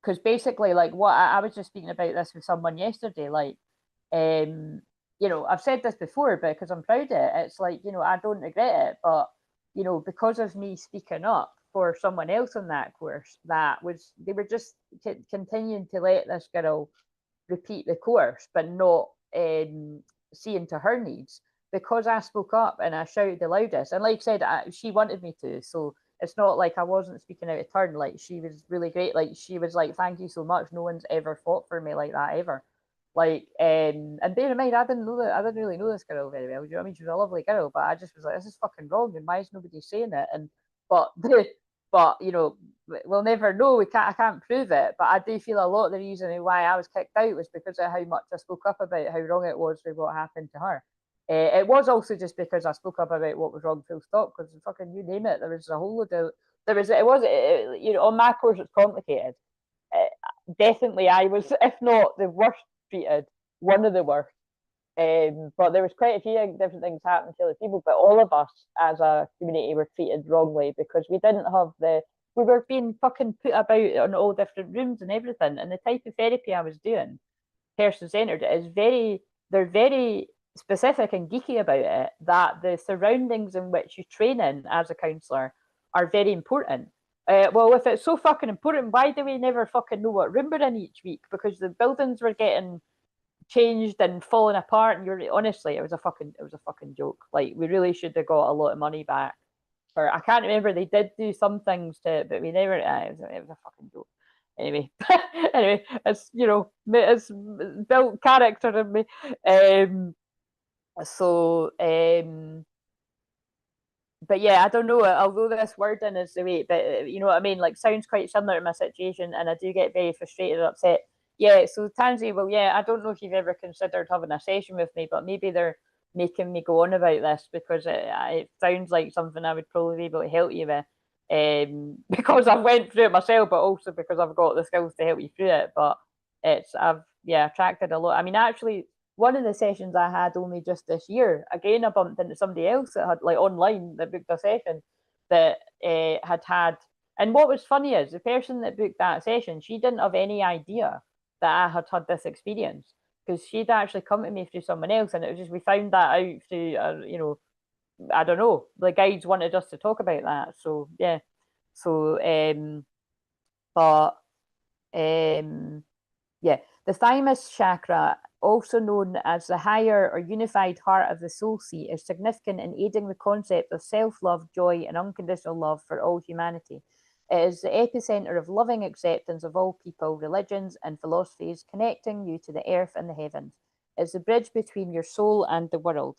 because basically, like, what I was just speaking about this with someone yesterday, like, um, you know, I've said this before, but because I'm proud of it, it's like, you know, I don't regret it, but, you know, because of me speaking up for someone else on that course, that was, they were just continuing to let this girl repeat the course, but not seeing to her needs because I spoke up and I shouted the loudest. And like I said, she wanted me to, so it's not like I wasn't speaking out of turn. Like, she was really great. Like, she was like, "Thank you so much. No one's ever fought for me like that ever." Like, and bear in mind, I didn't know that. I didn't really know this girl very well. Do you know what I mean? She was a lovely girl, but I just was like, "This is fucking wrong, and why is nobody saying it?" And but but you know, we'll never know. I can't prove it, but I do feel a lot of the reason why I was kicked out was because of how much I spoke up about how wrong it was with what happened to her. It was also just because I spoke up about what was wrong, full stop. Because fucking you name it, there was a whole load of you know, on my course it's complicated. Definitely, I was, if not the worst treated, one of the worst. But there was quite a few different things happening to other people, but all of us as a community were treated wrongly because we didn't have we were being fucking put about in all different rooms and everything. And the type of therapy I was doing, person centered, is they're very specific and geeky about it, that the surroundings in which you train in as a counsellor are very important. Well, if it's so fucking important, why do we never fucking know what room we're in each week? Because the buildings were getting changed and falling apart, and you're honestly, it was a fucking joke. Like, we really should have got a lot of money back. Or I can't remember. They did do some things to it, but we never. It was a fucking joke. Anyway, anyway, it's, you know, it's built character in me. So but yeah, I don't know. Although this wording is the way, but you know what I mean. Like, sounds quite similar to my situation, and I do get very frustrated and upset. Yeah. So Tansy, well, yeah, I don't know if you've ever considered having a session with me, but maybe they're making me go on about this because it sounds like something I would probably be able to help you with. Because I've went through it myself, but also because I've got the skills to help you through it. But I've, yeah, attracted a lot. I mean, actually, one of the sessions I had only just this year, again, I bumped into somebody else that had, like, online, that booked a session that had. And what was funny is the person that booked that session, she didn't have any idea that I had had this experience. because she'd actually come to me through someone else, and it was just we found that out through, I don't know, the guides wanted us to talk about that. So yeah, so but yeah, the thymus chakra, also known as the higher or unified heart of the soul seat, is significant in aiding the concept of self-love, joy, and unconditional love for all humanity. It is the epicenter of loving acceptance of all people, religions, and philosophies, connecting you to the earth and the heavens. It's the bridge between your soul and the world.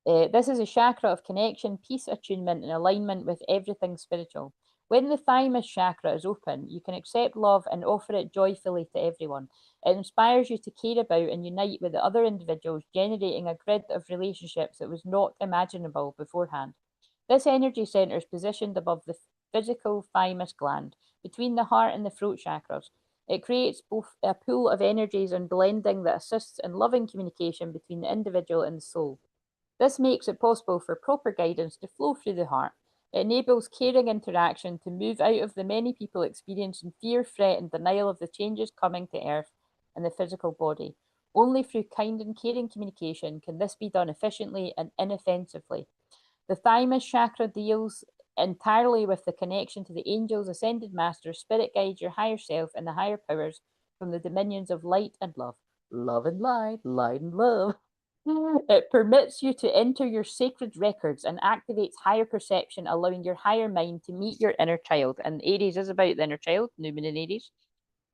This is a chakra of connection, peace, attunement, and alignment with everything spiritual. When the thymus chakra is open, you can accept love and offer it joyfully to everyone. It inspires you to care about and unite with the other individuals, generating a grid of relationships that was not imaginable beforehand. This energy center is positioned above the physical thymus gland, between the heart and the throat chakras. It creates both a pool of energies and blending that assists in loving communication between the individual and the soul. This makes it possible for proper guidance to flow through the heart. It enables caring interaction to move out of the many people experiencing fear, fret, and denial of the changes coming to Earth and the physical body. Only through kind and caring communication can this be done efficiently and inoffensively. The thymus chakra deals entirely with the connection to the angels, ascended masters, spirit guides, your higher self, and the higher powers from the dominions of light and love. Love and light, light and love. It permits you to enter your sacred records and activates higher perception, allowing your higher mind to meet your inner child. And Aries is about the inner child, New Moon in Aries.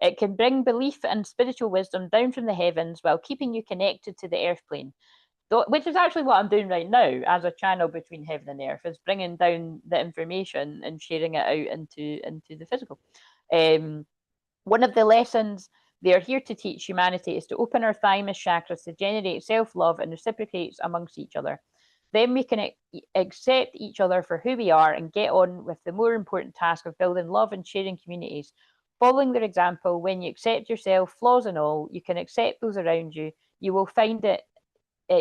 It can bring belief and spiritual wisdom down from the heavens while keeping you connected to the earth plane, which is actually what I'm doing right now as a channel between heaven and earth, is bringing down the information and sharing it out into the physical. One of the lessons they are here to teach humanity is to open our thymus chakras to generate self-love and reciprocate amongst each other. Then we can accept each other for who we are and get on with the more important task of building love and sharing communities. Following their example, when you accept yourself, flaws and all, you can accept those around you. You will find it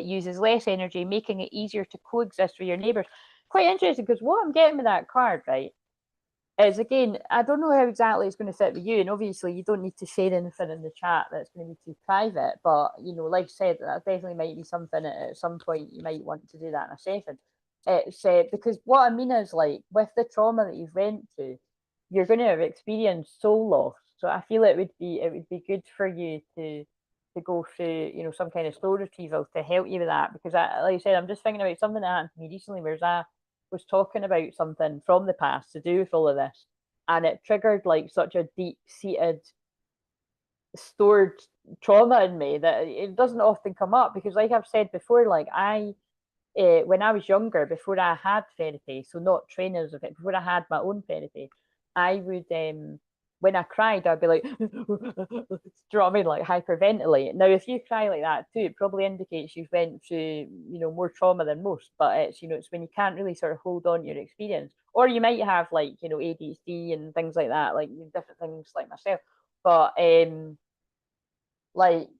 uses less energy, making it easier to coexist with your neighbours. Quite interesting, because what I'm getting with that card, right, is, again, I don't know how exactly it's going to fit with you, and obviously you don't need to share anything in the chat that's going to be too private, but, like I said, that definitely might be something at some point you might want to do that in a session. It's because what I mean is, like, with the trauma that you've went through, you're going to have experienced soul loss. So I feel it would be good for you to go through, some kind of soul retrieval to help you with that, because like I said, I'm just thinking about something that happened to me recently, where I was talking about something from the past to do with all of this, and it triggered like such a deep-seated stored trauma in me that it doesn't often come up, because, like I've said before, like when I was younger, before I had therapy, so not trainers of it, before I had my own therapy, I would when I cried, I'd be like, do you know what I mean? Like hyperventilate. Now, if you cry like that too, it probably indicates you've went through, more trauma than most. But it's when you can't really sort of hold on to your experience, or you might have like, ADHD and things like that, like different things like myself. But like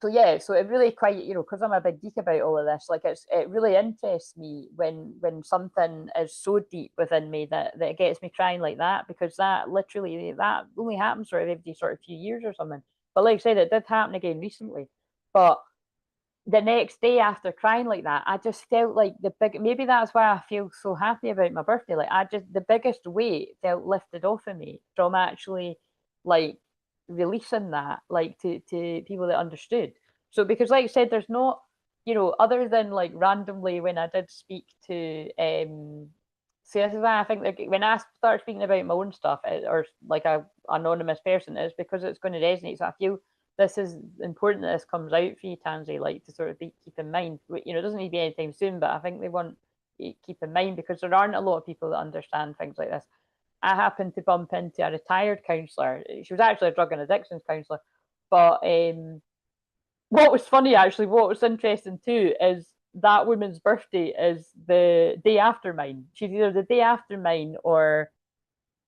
so yeah, so it really quite, because I'm a big geek about all of this, like it really interests me when something is so deep within me that it gets me crying like that, because that only happens sort of every sort of few years or something. But like I said, it did happen again recently. But the next day after crying like that, I just felt like maybe that's why I feel so happy about my birthday. Like the biggest weight felt lifted off of me from actually like releasing that, like to people that understood. So because like I said, there's not, other than like randomly when I did speak to see, this is why I think like when I start speaking about my own stuff, or like a anonymous person, is because it's going to resonate. So I feel this is important that this comes out for you, Tansy, like to sort of keep in mind. It doesn't need to be anytime soon, but I think they want you to keep in mind, because there aren't a lot of people that understand things like this. I happened to bump into a retired counsellor. She was actually a drug and addictions counsellor. But what was funny, actually, what was interesting too, is that woman's birthday is the day after mine. She's either the day after mine or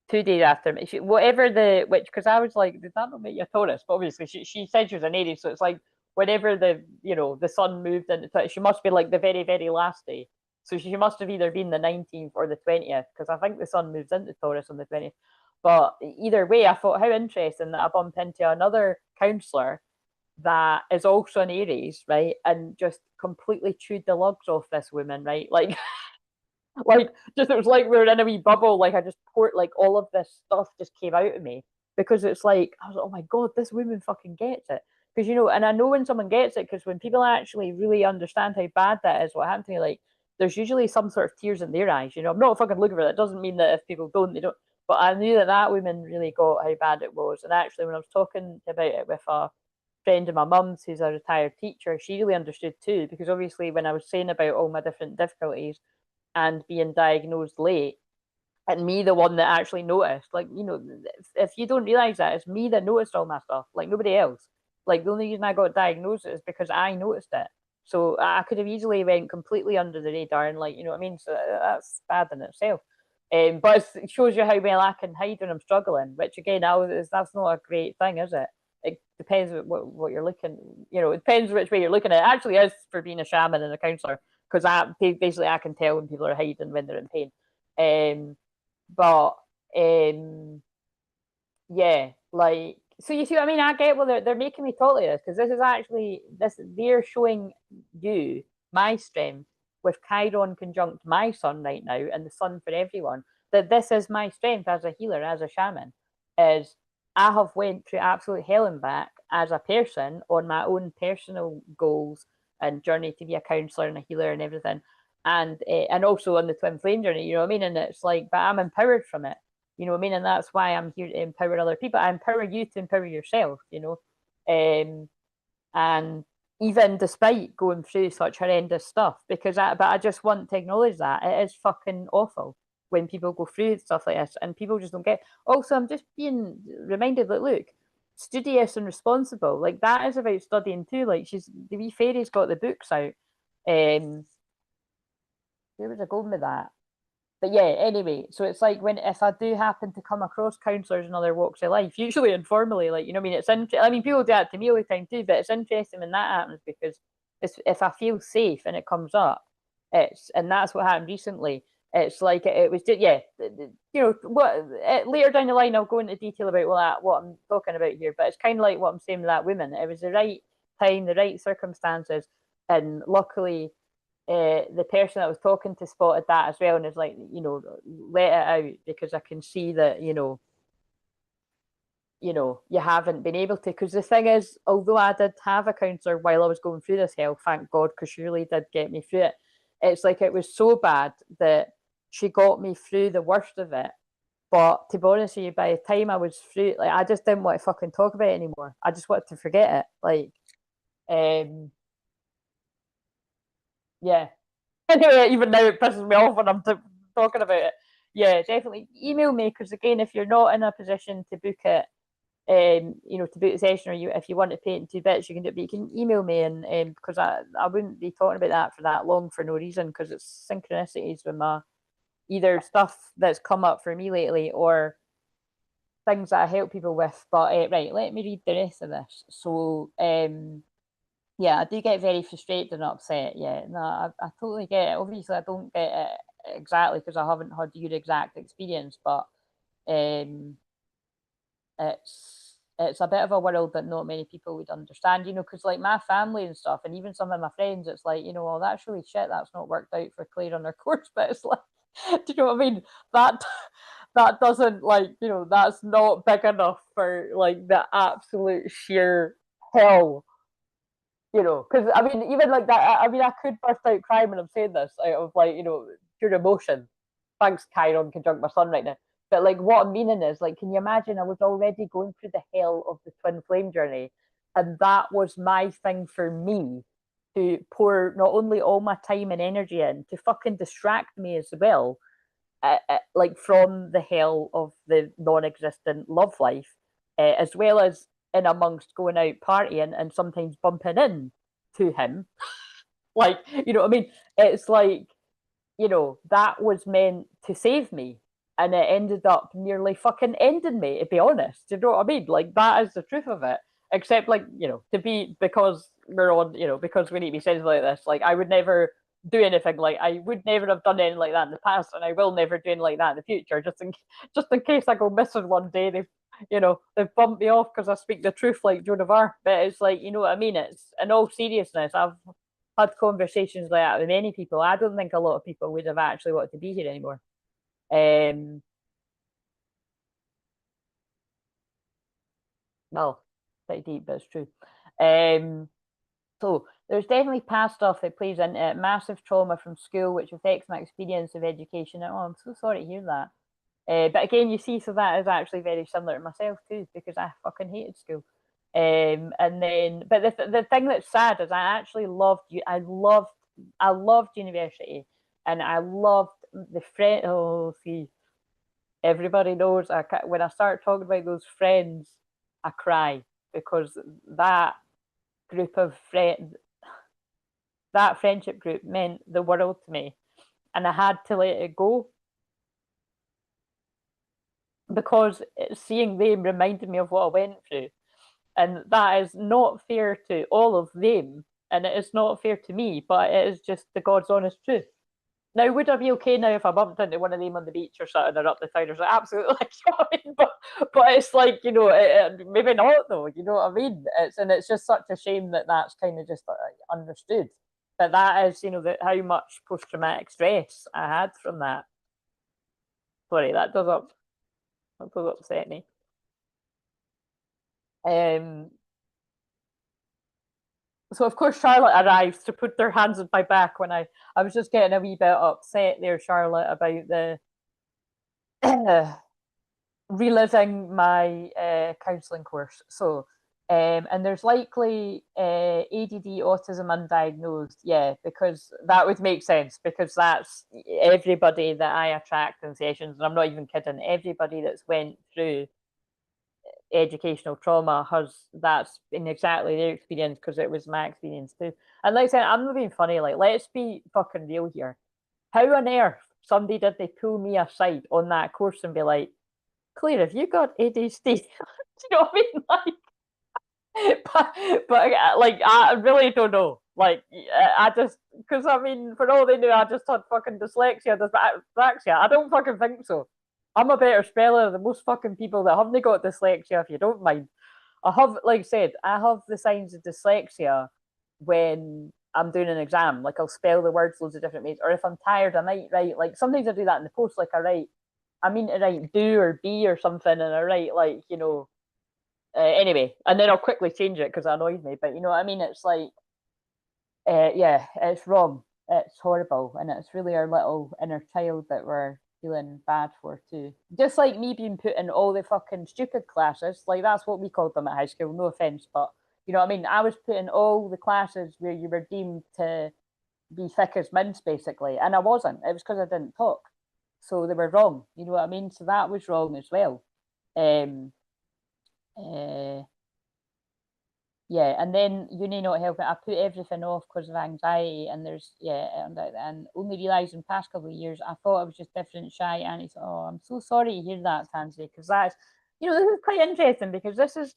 2 days after me. Because I was like, did that not make you a Taurus? But obviously she said she was an Aries, so it's like whenever the sun moved into she must be like the very, very last day. So she must have either been the 19th or the 20th, because I think the sun moves into Taurus on the 20th. But either way, I thought how interesting that I bumped into another counsellor that is also an Aries, right? And just completely chewed the lugs off this woman, right? Like, like just it was like we were in a wee bubble. Like I just poured like all of this stuff just came out of me because it's like I was like, oh my god, this woman fucking gets it. Because and I know when someone gets it, because when people actually really understand how bad that is, what happened to me, like there's usually some sort of tears in their eyes. I'm not fucking looking for that. It doesn't mean that if people don't, they don't. But I knew that that woman really got how bad it was. And actually, when I was talking about it with a friend of my mum's who's a retired teacher, she really understood too. Because obviously, when I was saying about all my different difficulties and being diagnosed late, and me the one that actually noticed, like if you don't realize that, it's me that noticed all my stuff, like nobody else. Like the only reason I got diagnosed is because I noticed it. So I could have easily went completely under the radar, and like what I mean. So that's bad in itself. But it shows you how well I can hide when I'm struggling, which again, that's not a great thing, is it? It depends what you're looking. It depends which way you're looking at it. Actually, is for being a shaman and a counselor, because basically I can tell when people are hiding when they're in pain. But yeah, like so you see what I mean? I get well they're making me talk like this because this is actually this they're showing you my strength with Chiron conjunct my sun right now and the sun for everyone, that this is my strength as a healer, as a shaman, is I have went through absolute hell and back as a person on my own personal goals and journey to be a counselor and a healer and everything, and also on the twin flame journey, you know what I mean? And it's like, but I'm empowered from it, you know what I mean? And that's why I'm here to empower other people. I empower you to empower yourself, and even despite going through such horrendous stuff, but I just want to acknowledge that it is fucking awful when people go through stuff like this and people just don't get. Also, I'm just being reminded that look, studious and responsible, like that is about studying too. Like the wee fairy's got the books out. Where was I going with that? But yeah, anyway, so it's like when if I do happen to come across counsellors in other walks of life, usually informally, like I mean, I mean, people do that to me all the time too, but it's interesting when that happens because if I feel safe and it comes up, and that's what happened recently. It's like it was just yeah, what later down the line I'll go into detail about what I'm talking about here, but it's kind of like what I'm saying with that woman. It was the right time, the right circumstances, and luckily the person that I was talking to spotted that as well and is like, let it out because I can see that, you haven't been able to. Because the thing is, although I did have a counsellor while I was going through this hell, thank God, because she really did get me through it. It's like it was so bad that she got me through the worst of it. But to be honest with you, by the time I was through, like I just didn't want to fucking talk about it anymore. I just wanted to forget it. Like, yeah. Anyway, even now it pisses me off when I'm talking about it. Yeah, definitely email me because again, if you're not in a position to book it, to book the session, or if you want to pay it in 2 bits, you can do it. But you can email me, and because I wouldn't be talking about that for that long for no reason because it's synchronicities with my either stuff that's come up for me lately or things that I help people with. But right, let me read the rest of this. So yeah, I do get very frustrated and upset. Yeah, no, I totally get it. Obviously, I don't get it exactly because I haven't had your exact experience, but um, it's a bit of a world that not many people would understand. Because like my family and stuff, and even some of my friends, it's like, well, that's really shit. That's not worked out for Claire on her course, but it's like, do you know what I mean? That doesn't like, that's not big enough for like the absolute sheer hell, because I mean, even like that, I mean, I could burst out crying when I'm saying this out of like, pure emotion. Thanks, Chiron conjunct my sun right now. But like, what I'm meaning is, like, can you imagine? I was already going through the hell of the twin flame journey, and that was my thing for me to pour not only all my time and energy in to fucking distract me as well, like from the hell of the non-existent love life, as well as in amongst going out partying and sometimes bumping in to him. Like, you know what I mean? It's like, that was meant to save me. And it ended up nearly fucking ending me, to be honest. You know what I mean? Like, that is the truth of it. Except, like, because we're on, because we need to be sensitive like this, like, I would never do anything like, I would never have done anything like that in the past, and I will never do anything like that in the future, just in case I go missing one day, they you know, they've bumped me off because I speak the truth like Joan of Arc. But it's like, you know what I mean? It's in all seriousness, I've had conversations like that with many people. I don't think a lot of people would have actually wanted to be here anymore. Um, well, pretty deep, but it's true. Um, so there's definitely past stuff that plays into it. Massive trauma from school, which affects my experience of education. Oh, I'm so sorry to hear that. But again, you see, so that is actually very similar to myself too, because I fucking hated school. And then, but the thing that's sad is I actually loved you. I loved university, and I loved the friend. Oh, see, everybody knows when I start talking about those friends, I cry because that group of friends, that friendship group meant the world to me, and I had to let it go because seeing them reminded me of what I went through. And that is not fair to all of them. And it is not fair to me, but it is just the God's honest truth. Now, would I be okay now if I bumped into one of them on the beach or something or up the town or something? Absolutely. You know what I mean? But it's like, you know, maybe not though. You know what I mean? It's just such a shame that that's kind of just understood. But that is, you know, how much post traumatic stress I had from that. Sorry, that does upset me. Um, so of course Charlotte arrives to put their hands on my back when I was just getting a wee bit upset there, Charlotte, about the reliving my counselling course. So and there's likely ADD, autism undiagnosed, yeah, because that would make sense because that's everybody that I attract in sessions, and I'm not even kidding. Everybody that's went through educational trauma has that's been exactly their experience because it was my experience too. And like I said, I'm not being funny. Like, let's be fucking real here. How on earth somebody did they pull me aside on that course and be like, Claire, have you got ADHD? Do you know what I mean? But like I really don't know. Like I just because I mean, for all they knew, I just had fucking dyslexia, dyspraxia. I don't fucking think so. I'm a better speller than most fucking people that haven't got dyslexia. If you don't mind, I have, like I said, I have the signs of dyslexia when I'm doing an exam. Like I'll spell the words loads of different ways, or if I'm tired, I might write. Like sometimes I do that in the post. Like I mean to write do or be or something, and I write like anyway, and then I'll quickly change it because it annoys me. But you know what I mean? It's like, yeah, it's wrong. It's horrible, and it's really our little inner child that we're feeling bad for too. Just like me being put in all the fucking stupid classes, like that's what we called them at high school. No offense, but you know what I mean. I was put in all the classes where you were deemed to be thick as mince, basically, and I wasn't. It was because I didn't talk, so they were wrong. You know what I mean? So that was wrong as well. Um, uh, yeah, and then uni not helping. I put everything off because of anxiety, and there's and only realised in past couple of years I thought I was just different, shy. And it's I'm so sorry to hear that, Tansy, because that's this is quite interesting because this is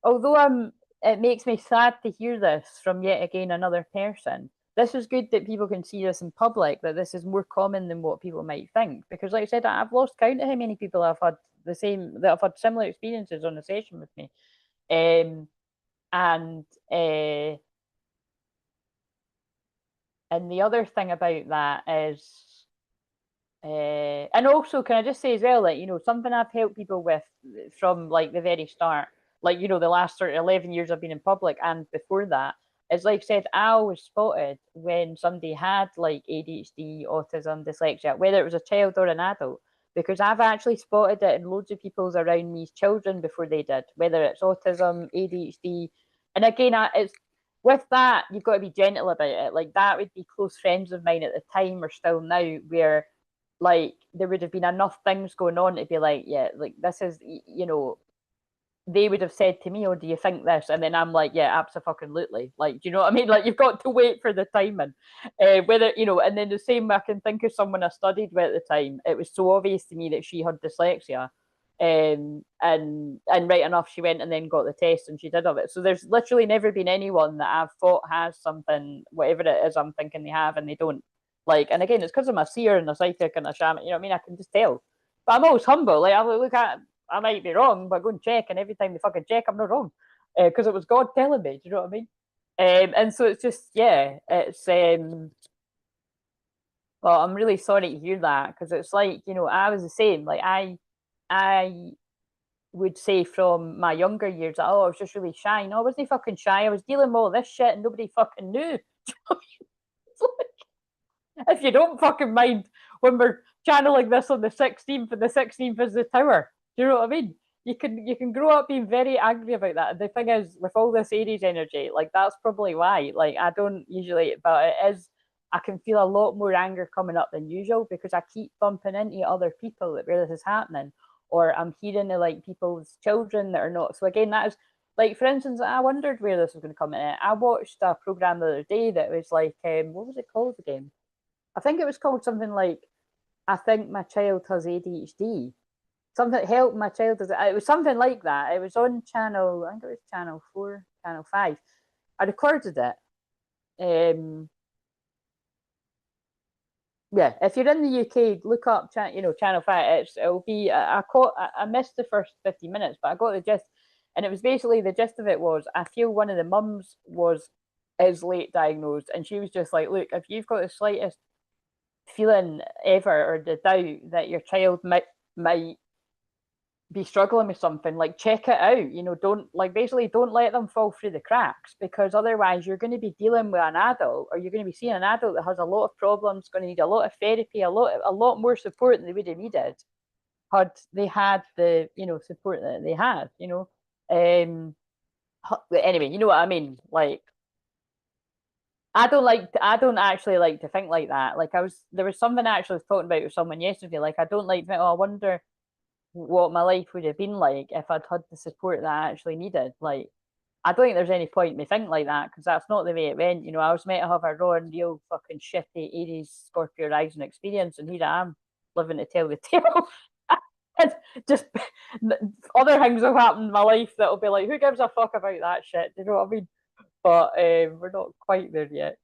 although it makes me sad to hear this from yet again another person. This is good that people can see this in public, that this is more common than what people might think. Because like I said, I've lost count of how many people I've had that have had similar experiences on a session with me. Um, and uh, and the other thing about that is, and also, can I just say as well that something I've helped people with from like the very start, like the last sort of 11 years I've been in public, and before that, is like I said, I always spotted when somebody had like ADHD, autism, dyslexia, whether it was a child or an adult, because I've actually spotted it in loads of people's around me's children before they did, whether it's autism, ADHD, and again, it's with that you've got to be gentle about it. Like that would be close friends of mine at the time, or still now, where like there would have been enough things going on to be like, yeah, like this is, they would have said to me, "Oh, do you think this?" And then I'm like, "Yeah, absolutely." Like, do you know what I mean? Like, you've got to wait for the timing. Whether and then the same, I can think of someone I studied with at the time. It was so obvious to me that she had dyslexia, and right enough, she went and then got the test, and she did have it. So there's literally never been anyone that I've thought has something, whatever it is, I'm thinking they have, and they don't. Like, and again, it's because I'm a seer and a psychic and a shaman. You know what I mean? I can just tell. But I'm always humble. Like I look at I might be wrong, but go and check, and every time they fucking check, I'm not wrong, because it was God telling me. Do you know what I mean? And so it's just, yeah, it's well, I'm really sorry to hear that, because it's like, you know, I was the same. Like I would say from my younger years, that, oh, I was just really shy. No, I wasn't fucking shy. I was dealing with all this shit and nobody fucking knew. If you don't fucking mind when we're channeling this on the 16th, and the 16th is the tower. Do you know what I mean? You can grow up being very angry about that. The thing is, with all this Aries energy, like that's probably why. Like I don't usually, but it is. I can feel a lot more anger coming up than usual because I keep bumping into other people that where this is happening, or I'm hearing of like people's children that are not. So again, that is like, for instance, I wondered where this was going to come in. I watched a program the other day that was like, what was it called again? I think it was called something like, I think my child has ADHD. Something, help my child does it. It was something like that. It was on channel, I think it was channel 4, channel 5. I recorded it. Yeah, if you're in the UK, look up channel 5. It'll be I missed the first 50 minutes, but I got the gist, and it was basically, the gist of it was, I feel one of the mums is late diagnosed, and she was just like, look, if you've got the slightest feeling ever, or the doubt that your child might be struggling with something, like check it out. Don't, like, basically don't let them fall through the cracks, because otherwise you're going to be dealing with an adult, or you're going to be seeing an adult that has a lot of problems, going to need a lot of therapy, a lot more support than they would have needed had they had the support that they had. Anyway, you know what I mean. Like, I don't actually like to think like that. Like, there was something I actually was talking about with someone yesterday. Like, I don't like to think, oh, I wonder what my life would have been like if I'd had the support that I actually needed. Like, I don't think there's any point in me thinking like that, because that's not the way it went. I was meant to have a raw and real fucking shitty Aries Scorpio rising experience, and here I am living to tell the tale. And just other things have happened in my life that'll be like, who gives a fuck about that shit? Do you know what I mean? But we're not quite there yet.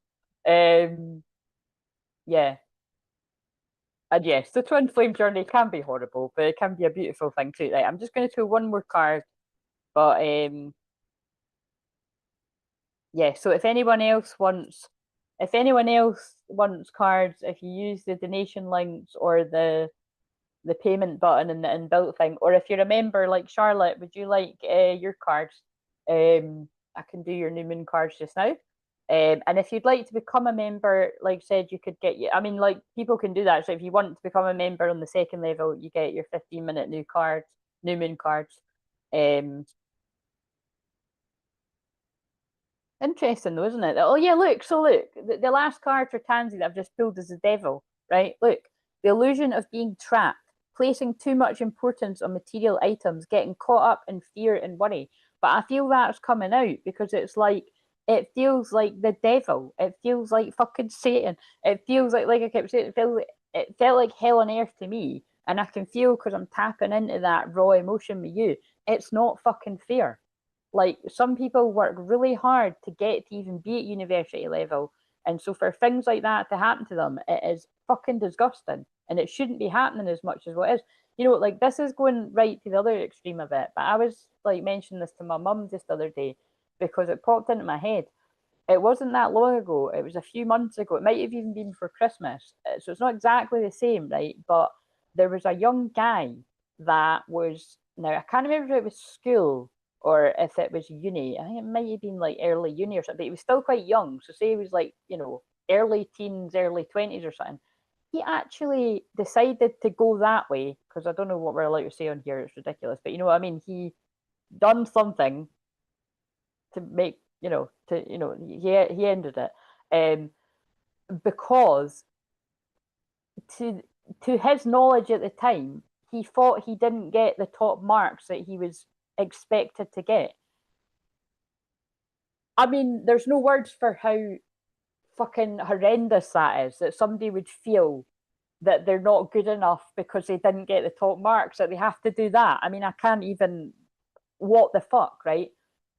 Yeah. And yes, the twin flame journey can be horrible, but it can be a beautiful thing too. Right, I'm just going to do one more card, but yeah. So if anyone else wants cards, if you use the donation links or the payment button in the inbuilt thing, or if you're a member like Charlotte, would you like your cards? I can do your new moon cards just now. And if you'd like to become a member, like I said, you could get you. I mean, like, people can do that. So if you want to become a member on the second level, you get your 15-minute new moon cards. Um, Interesting though, isn't it? Oh yeah, look. So look, the last card for Tansy that I've just pulled is the Devil, right? Look, the illusion of being trapped, placing too much importance on material items, getting caught up in fear and worry. But I feel that's coming out because it's like, it feels like the devil. It feels like fucking Satan. It feels like I kept saying, it felt like hell on earth to me. And I can feel, because I'm tapping into that raw emotion with you. It's not fucking fair. Like, some people work really hard to get to even be at university level, and so for things like that to happen to them, it is fucking disgusting, and it shouldn't be happening as much as what is. Like, this is going right to the other extreme of it, but I was like mentioning this to my mum just the other day because it popped into my head. It wasn't that long ago, it was a few months ago, it might have even been for Christmas, so it's not exactly the same, right? But there was a young guy that was, now I can't remember if it was school or if it was uni. I think it might have been like early uni or something, but he was still quite young. So say he was like, early teens, early 20s or something. He actually decided to go that way, because I don't know what we're allowed to say on here. It's ridiculous. But you know what I mean? He done something to make, he ended it. Because to his knowledge at the time, he thought he didn't get the top marks that he was expected to get. I mean, there's no words for how fucking horrendous that is, that somebody would feel that they're not good enough because they didn't get the top marks, that they have to do that. I mean, I can't even, what the fuck, right?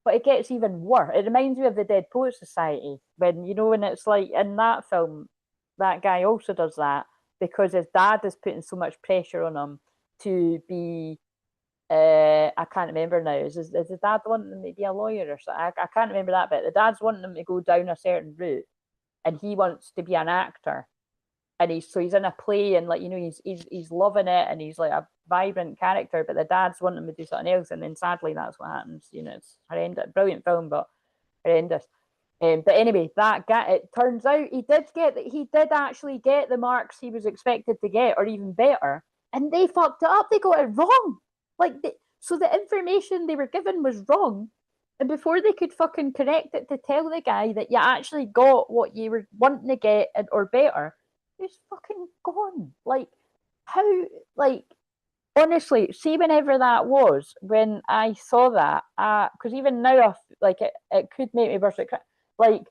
But it gets even worse. It reminds me of the Dead Poets Society, when it's like in that film, that guy also does that because his dad is putting so much pressure on him to be I can't remember now. Is the dad wanting him to be a lawyer or something? I can't remember that bit. The dad's wanting him to go down a certain route, and he wants to be an actor. And he's in a play, and like, you know, he's loving it, and he's like a vibrant character. But the dad's wanting him to do something else, and then sadly that's what happens. You know, it's horrendous. Brilliant film, but horrendous. But anyway, that guy, it turns out he did actually get the marks he was expected to get, or even better, and they fucked it up. They got it wrong. Like, so the information they were given was wrong, and before they could fucking correct it to tell the guy that you actually got what you were wanting to get or better, it's fucking gone. Like, how? Like, honestly, see, whenever that was, when I saw that, because even now, like, it could make me burst. Like,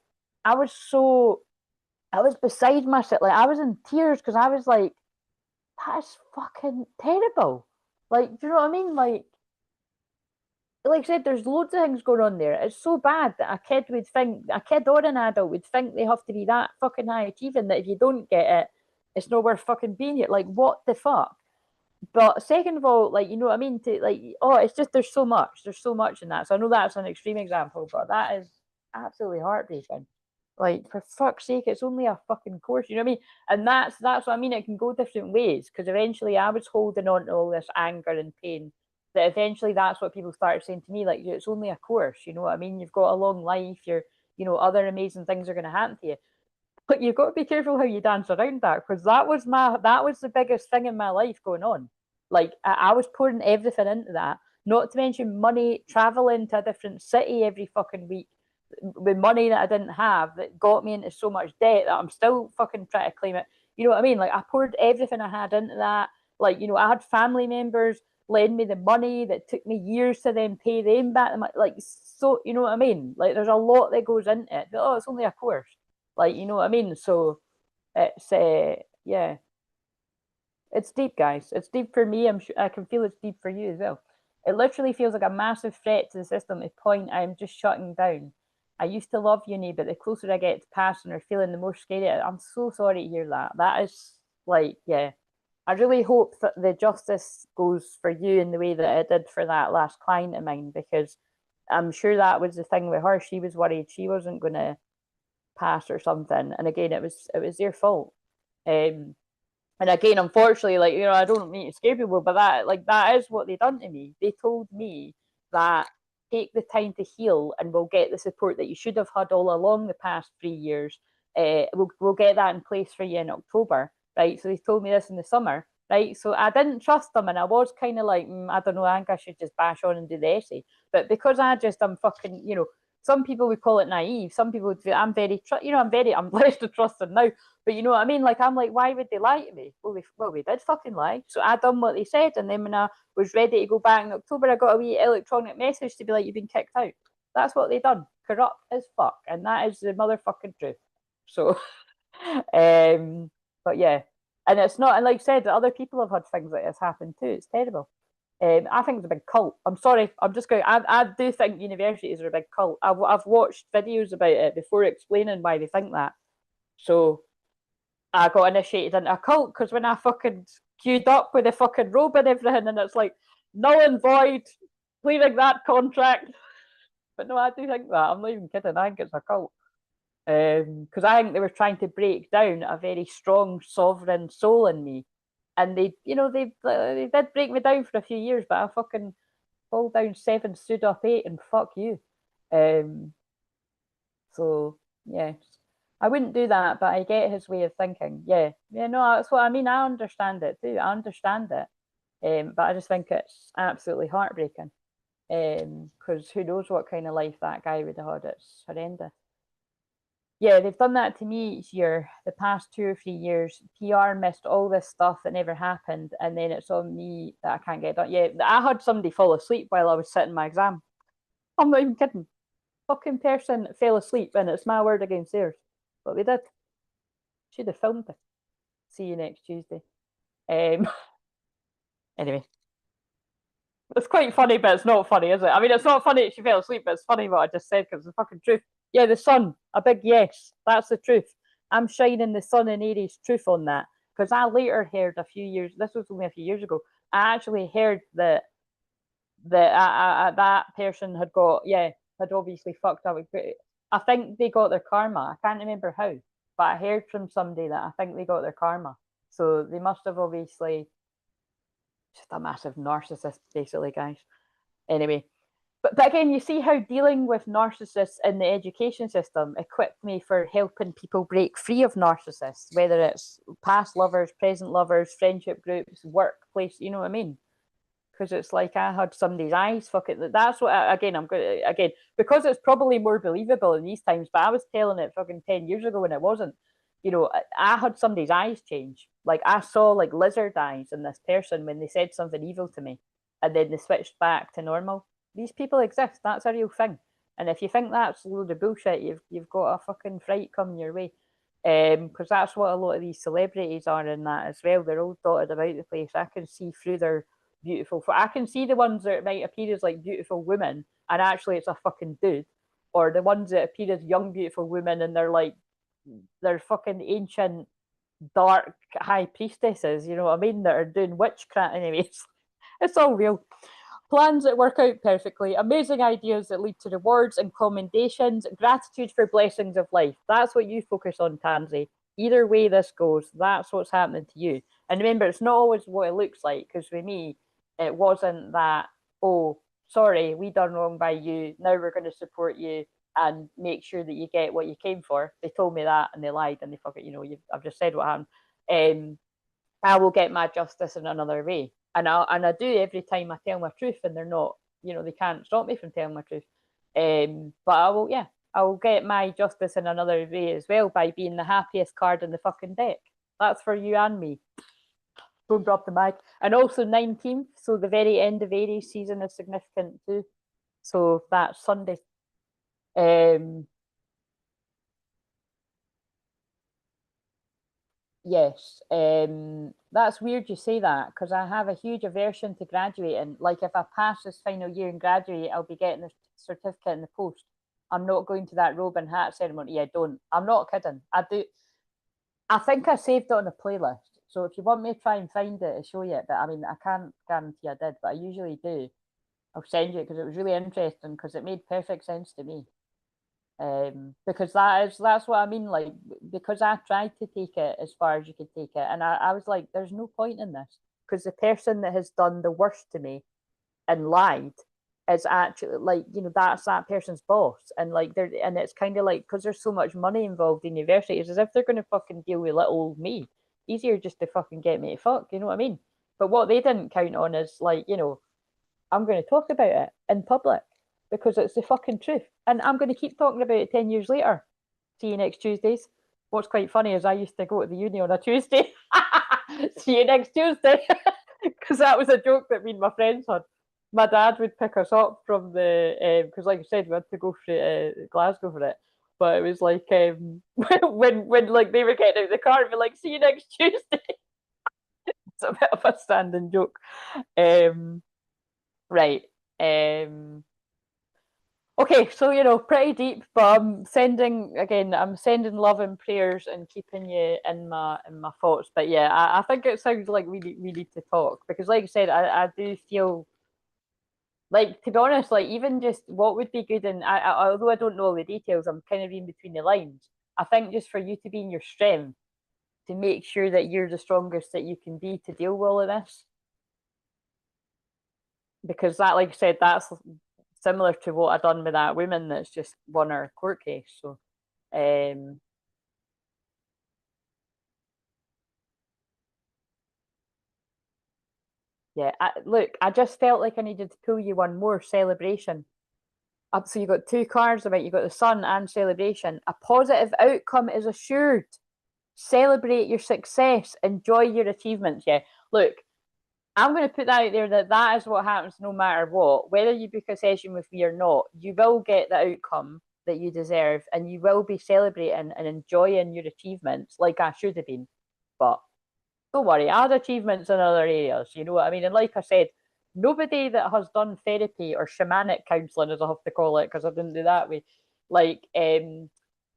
I was beside myself. Like, I was in tears because I was like, that is fucking terrible. Like, do you know what I mean? Like I said, there's loads of things going on there. It's so bad that a kid or an adult would think they have to be that fucking high achieving that if you don't get it, it's not worth fucking being here. Like, what the fuck? But second of all, like, you know what I mean? It's just there's so much in that. So I know that's an extreme example, but that is absolutely heartbreaking. Like, for fuck's sake, it's only a fucking course, you know what I mean? And that's what I mean. It can go different ways, because eventually I was holding on to all this anger and pain. That eventually that's what people started saying to me, like, it's only a course, you know what I mean? You've got a long life, other amazing things are going to happen to you. But you've got to be careful how you dance around that, because that was the biggest thing in my life going on. Like, I was pouring everything into that, not to mention money, traveling to a different city every fucking week with money that I didn't have, that got me into so much debt that I'm still fucking trying to claim it. You know what I mean? Like, I poured everything I had into that. Like, I had family members lend me the money that took me years to then pay them back. Like, so, you know what I mean? Like, there's a lot that goes into it. But, it's only a course. Like, you know what I mean? So it's yeah, it's deep, guys. It's deep for me. I'm sure I can feel it's deep for you as well. It literally feels like a massive threat to the system to point I'm just shutting down. I used to love uni, but the closer I get to passing or feeling, the more scary. I'm so sorry to hear that. That is, like, yeah. I really hope that the justice goes for you in the way that it did for that last client of mine, because I'm sure that was the thing with her. She was worried she wasn't going to pass or something, and again, it was their fault. And again, unfortunately, like, I don't mean to scare people, but that is what they done to me. They told me that take the time to heal, and we'll get the support that you should have had all along the past 3 years. We'll get that in place for you in October, right? So they told me this in the summer, right? So I didn't trust them, and I was kind of like, I don't know, I think I should just bash on and do the essay. But because I'm fucking, some people would call it naive. Some people would feel I'm I'm blessed to trust them now. But you know what I mean? Like, I'm like, why would they lie to me? Well, they did fucking lie. So I done what they said, and then when I was ready to go back in October, I got a wee electronic message to be like, you've been kicked out. That's what they done. Corrupt as fuck, and that is the motherfucking truth. So, but yeah, and it's not. And like I said, other people have had things like this happen too. It's terrible. I think it's a big cult. I'm sorry. I'm just going. I do think universities are a big cult. I've watched videos about it before explaining why they think that. So I got initiated into a cult because when I fucking queued up with the fucking robe and everything, and it's like null and void, leaving that contract. But no, I do think that. I'm not even kidding. I think it's a cult. Because I think they were trying to break down a very strong sovereign soul in me, and they did break me down for a few years, but I fucking fall down 7, stood up 8, and fuck you. So yeah, I wouldn't do that, but I get his way of thinking. Yeah, no, that's what I mean. I understand it too. I understand it, but I just think it's absolutely heartbreaking. Because who knows what kind of life that guy would have had? It's horrendous. Yeah, they've done that to me here the past 2 or 3 years. PR missed all this stuff that never happened, and then it's on me that I can't get done. Yeah, I had somebody fall asleep while I was sitting my exam. I'm not even kidding. Fucking person fell asleep, and it's my word against theirs. But they did. Should have filmed it. See you next Tuesday. Anyway, it's quite funny, but it's not funny, is it? I mean, it's not funny that she fell asleep, but it's funny what I just said because it's the fucking truth. Yeah, the sun, a big yes. That's the truth. I'm shining the sun in Aries truth on that, because I later heard this was only a few years ago, I actually heard that that person had obviously fucked up. I think they got their karma. I can't remember how, but I heard from somebody that I think they got their karma. So they must have obviously just a massive narcissist, basically, guys. Anyway, but again, you see how dealing with narcissists in the education system equipped me for helping people break free of narcissists, whether it's past lovers, present lovers, friendship groups, workplace. You know what I mean? Because it's like I had somebody's eyes. Fuck it. That's what again. I'm going to again because it's probably more believable in these times. But I was telling it fucking 10 years ago when it wasn't. You know, I had somebody's eyes change. Like I saw like lizard eyes in this person when they said something evil to me, and then they switched back to normal. These people exist. That's a real thing. And if you think that's a load of bullshit, you've got a fucking fright coming your way. Because that's what a lot of these celebrities are in that as well. They're all dotted about the place. I can see through their beautiful. I can see the ones that might appear as like beautiful women, and actually it's a fucking dude, or the ones that appear as young beautiful women, and they're fucking ancient dark high priestesses. You know what I mean? That are doing witchcraft. Anyways, it's all real. Plans that work out perfectly, amazing ideas that lead to rewards and commendations, gratitude for blessings of life. That's what you focus on, Tansy. Either way this goes, that's what's happening to you. And remember, it's not always what it looks like, because for me, it wasn't that, oh, sorry, we done wrong by you, now we're going to support you and make sure that you get what you came for. They told me that and they lied and they fucking, I've just said what happened. I will get my justice in another way. And I do every time I tell my truth, and they're not, they can't stop me from telling my truth. But I will get my justice in another way as well by being the happiest card in the fucking deck. That's for you and me. Don't drop the mic. And also 19th, so the very end of Aries season is significant too. So that's Sunday. Yes, that's weird you say that, because I have a huge aversion to graduating. Like if I pass this final year and graduate, I'll be getting a certificate in the post. I'm not going to that robe and hat ceremony. Yeah, don't. I'm not kidding. I do. I think I saved it on a playlist. So if you want me to try and find it, I'll show you it. But I mean, I can't guarantee I did, but I usually do. I'll send you it because it was really interesting because it made perfect sense to me. Because that's what I mean. Like, because I tried to take it as far as you could take it, and I was like, there's no point in this, because the person that has done the worst to me and lied is actually like, that's that person's boss, and like and it's kind of like, because there's so much money involved in universities, as if they're going to fucking deal with little old me. Easier just to fucking get me to fuck, you know what I mean? But what they didn't count on is like, I'm going to talk about it in public because it's the fucking truth. And I'm going to keep talking about it 10 years later. See you next Tuesdays. What's quite funny is I used to go to the uni on a Tuesday. See you next Tuesday. Because that was a joke that me and my friends had. My dad would pick us up from because like I said, we had to go through Glasgow for it. But it was like when like they were getting out of the car and be like, see you next Tuesday. It's a bit of a standing joke. Right. Okay, so pretty deep, but I'm sending love and prayers and keeping you in my thoughts. But yeah, I think it sounds like we need to talk, because like I said, I do feel like, to be honest, like even just what would be good, and although I don't know all the details, I'm kind of reading between the lines. I think just for you to be in your strength, to make sure that you're the strongest that you can be to deal with all of this, because that, like I said, that's similar to what I done with that woman that's just won her court case. So, yeah. Look, I just felt like I needed to pull you one more celebration. Up, so you got two cards about you got the sun and celebration. A positive outcome is assured. Celebrate your success. Enjoy your achievements. Yeah. Look, I'm going to put that out there that is what happens no matter what. Whether you book a session with me or not, you will get the outcome that you deserve, and you will be celebrating and enjoying your achievements like I should have been. But don't worry, I had achievements in other areas. You know what I mean? And like I said, nobody that has done therapy or shamanic counselling, as I have to call it, because I didn't do that way, like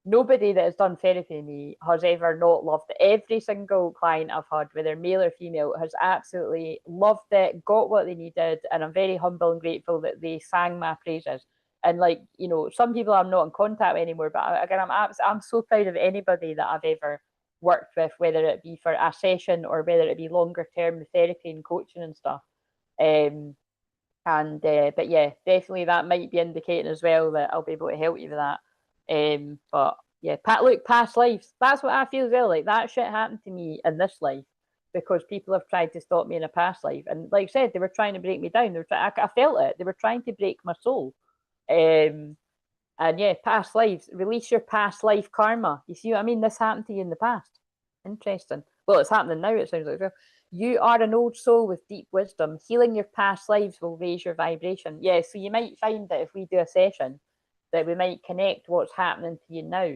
nobody that has done therapy with me has ever not loved it. Every single client I've had, whether male or female, has absolutely loved it, got what they needed, and I'm very humble and grateful that they sang my praises. And like, you know, some people I'm not in contact with anymore, but again, I'm so proud of anybody that I've ever worked with, whether it be for a session or whether it be longer term therapy and coaching and stuff. Um, and but yeah, definitely that might be indicating as well that I'll be able to help you with that. But yeah, look, past lives. That's what I feel as well. Like that shit happened to me in this life because people have tried to stop me in a past life, and like I said, they were trying to break me down. I felt it. They were trying to break my soul. Um, and yeah, past lives. Release your past life karma. You see what I mean? This happened to you in the past. Interesting. Well, it's happening now. It sounds like well. You are an old soul with deep wisdom. Healing your past lives will raise your vibration. Yeah, so you might find that if we do a session, that we might connect what's happening to you now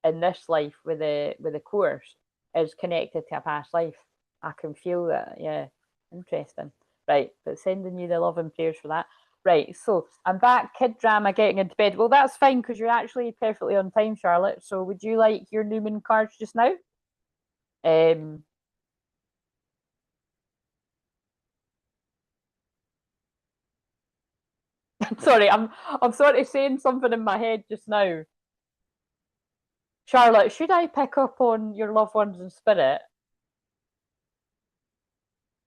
in this life with the course is connected to a past life. I can feel that. Yeah, interesting. Right, but sending you the love and prayers for that. Right, so I'm back. Kid drama, getting into bed. Well, that's fine because you're actually perfectly on time, Charlotte. So, would you like your Newman cards just now? Um, sorry, I'm sort of saying something in my head just now. Charlotte, should I pick up on your loved ones in spirit?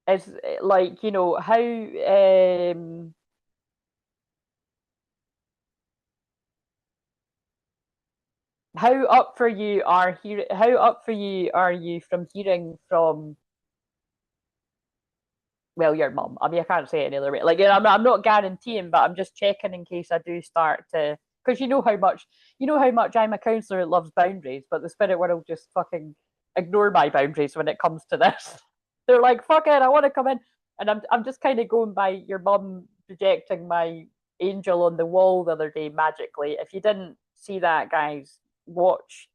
Is like you know how up for you are here? How up for you are you from hearing from well your mum? I mean, I can't say it any other way. Like I'm not guaranteeing, but I'm just checking in case I do start to because you know how much I'm a counselor that loves boundaries, but the spirit world just fucking ignore my boundaries when it comes to this. They're like, fuck it, I want to come in. And I'm just kind of going by your mum projecting my angel on the wall the other day magically. If you didn't see that, guys, watch.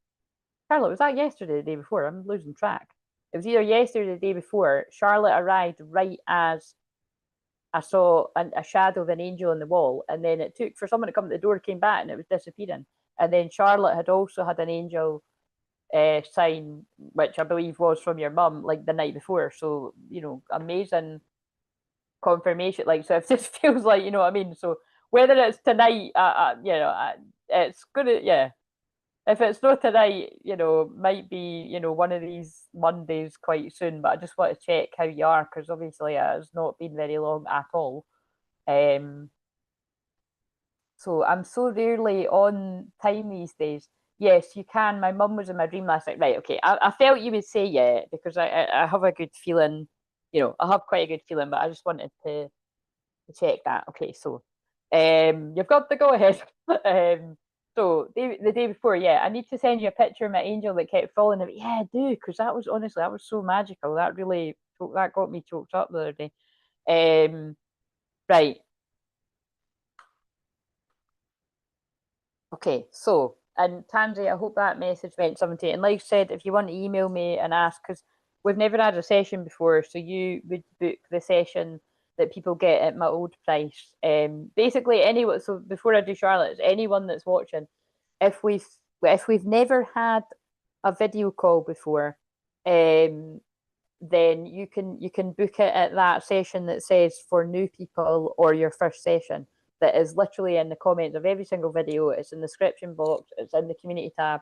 Charlotte, was that yesterday, the day before? I'm losing track. It was either yesterday or the day before. Charlotte arrived right as I saw a shadow of an angel on the wall, and then it took for someone to come to the door, came back, and it was disappearing. And then Charlotte had also had an angel sign, which I believe was from your mum, like the night before. So you know, amazing confirmation. Like, so it just feels like you know what I mean. So whether it's tonight, you know, it's gonna yeah. If it's not tonight, you know, might be you know one of these Mondays quite soon. But I just want to check how you are because obviously it has not been very long at all. Um, so I'm so rarely on time these days. Yes, you can. My mum was in my dream last night. Right, okay. I felt you would say yeah because I have a good feeling. You know, I have quite a good feeling, but I just wanted to check that. Okay, so you've got the go ahead. So the day before, yeah, I need to send you a picture of my angel that kept falling. Yeah, I do, because that was honestly that was so magical. That really that got me choked up the other day. Right. Okay, so and Tansy, I hope that message meant something to you. And like I said, if you want to email me and ask, because we've never had a session before, so you would book the session that people get at my old price. Basically, anyone. So before I do Charlotte's, anyone that's watching, if we've never had a video call before, um, then you can book it at that session that says for new people or your first session that is literally in the comments of every single video. It's in the description box, it's in the community tab.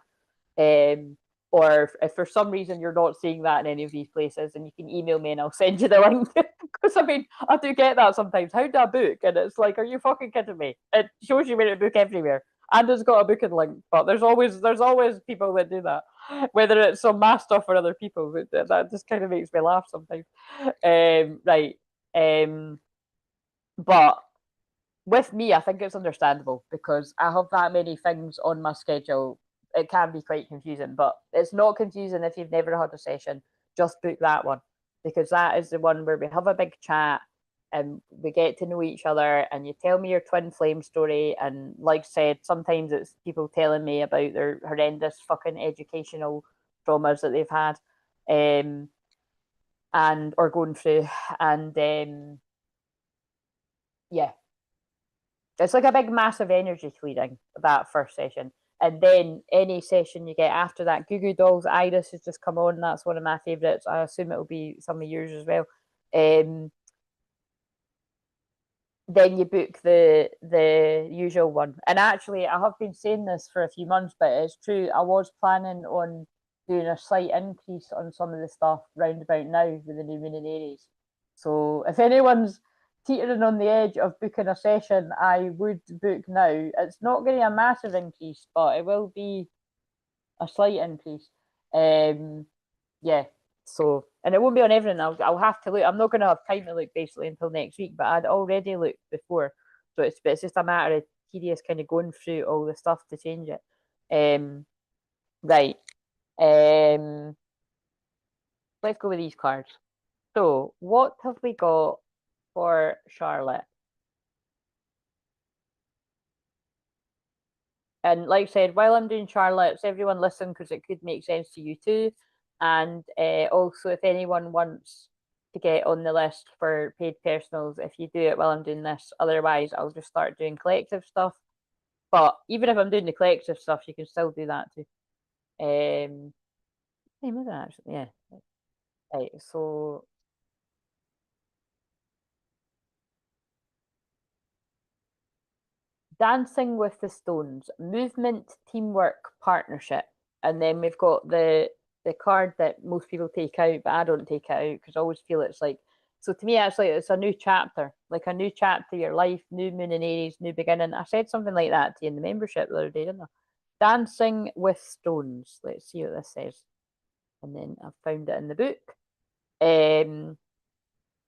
Or if for some reason you're not seeing that in any of these places, and you can email me and I'll send you the link. Because I mean, I do get that sometimes. How do I book? And it's like, are you fucking kidding me? It shows you where to book everywhere. And it's got a booking link, but there's always people that do that. Whether it's some mass stuff or other people, that just kind of makes me laugh sometimes. Right. Um, but with me, I think it's understandable because I have that many things on my schedule. It can be quite confusing, but it's not confusing if you've never had a session. Just book that one because that is the one where we have a big chat and we get to know each other and you tell me your twin flame story. And like I said, sometimes it's people telling me about their horrendous fucking educational traumas that they've had and or going through. And yeah, it's like a big, massive energy clearing that first session. And then any session you get after that, Goo Goo Dolls, Iris has just come on. That's one of my favourites. I assume it'll be some of yours as well. Then you book the usual one. And actually, I have been saying this for a few months, but it's true. I was planning on doing a slight increase on some of the stuff round about now with the new moon in Aries. So if anyone's teetering on the edge of booking a session, I would book now. It's not going to be a massive increase, but it will be a slight increase. Yeah. So, and it won't be on everything. I'll have to look. I'm not going to have time to look basically until next week, but I'd already looked before. So it's just a matter of tedious kind of going through all the stuff to change it. Right. Let's go with these cards. So, what have we got for Charlotte? And like I said, while I'm doing Charlotte's, everyone listen because it could make sense to you too. And also, if anyone wants to get on the list for paid personals, if you do it while I'm doing this, otherwise I'll just start doing collective stuff. But even if I'm doing the collective stuff, you can still do that too. Same as that, actually, yeah. Right, so Dancing with the Stones, movement, teamwork, partnership. And then we've got the card that most people take out, but I don't take it out because I always feel it's like, so to me, actually, it's a new chapter, like a new chapter of your life, new moon in Aries, new beginning. I said something like that to you in the membership the other day, didn't I? Dancing with Stones. Let's see what this says. And then I found it in the book.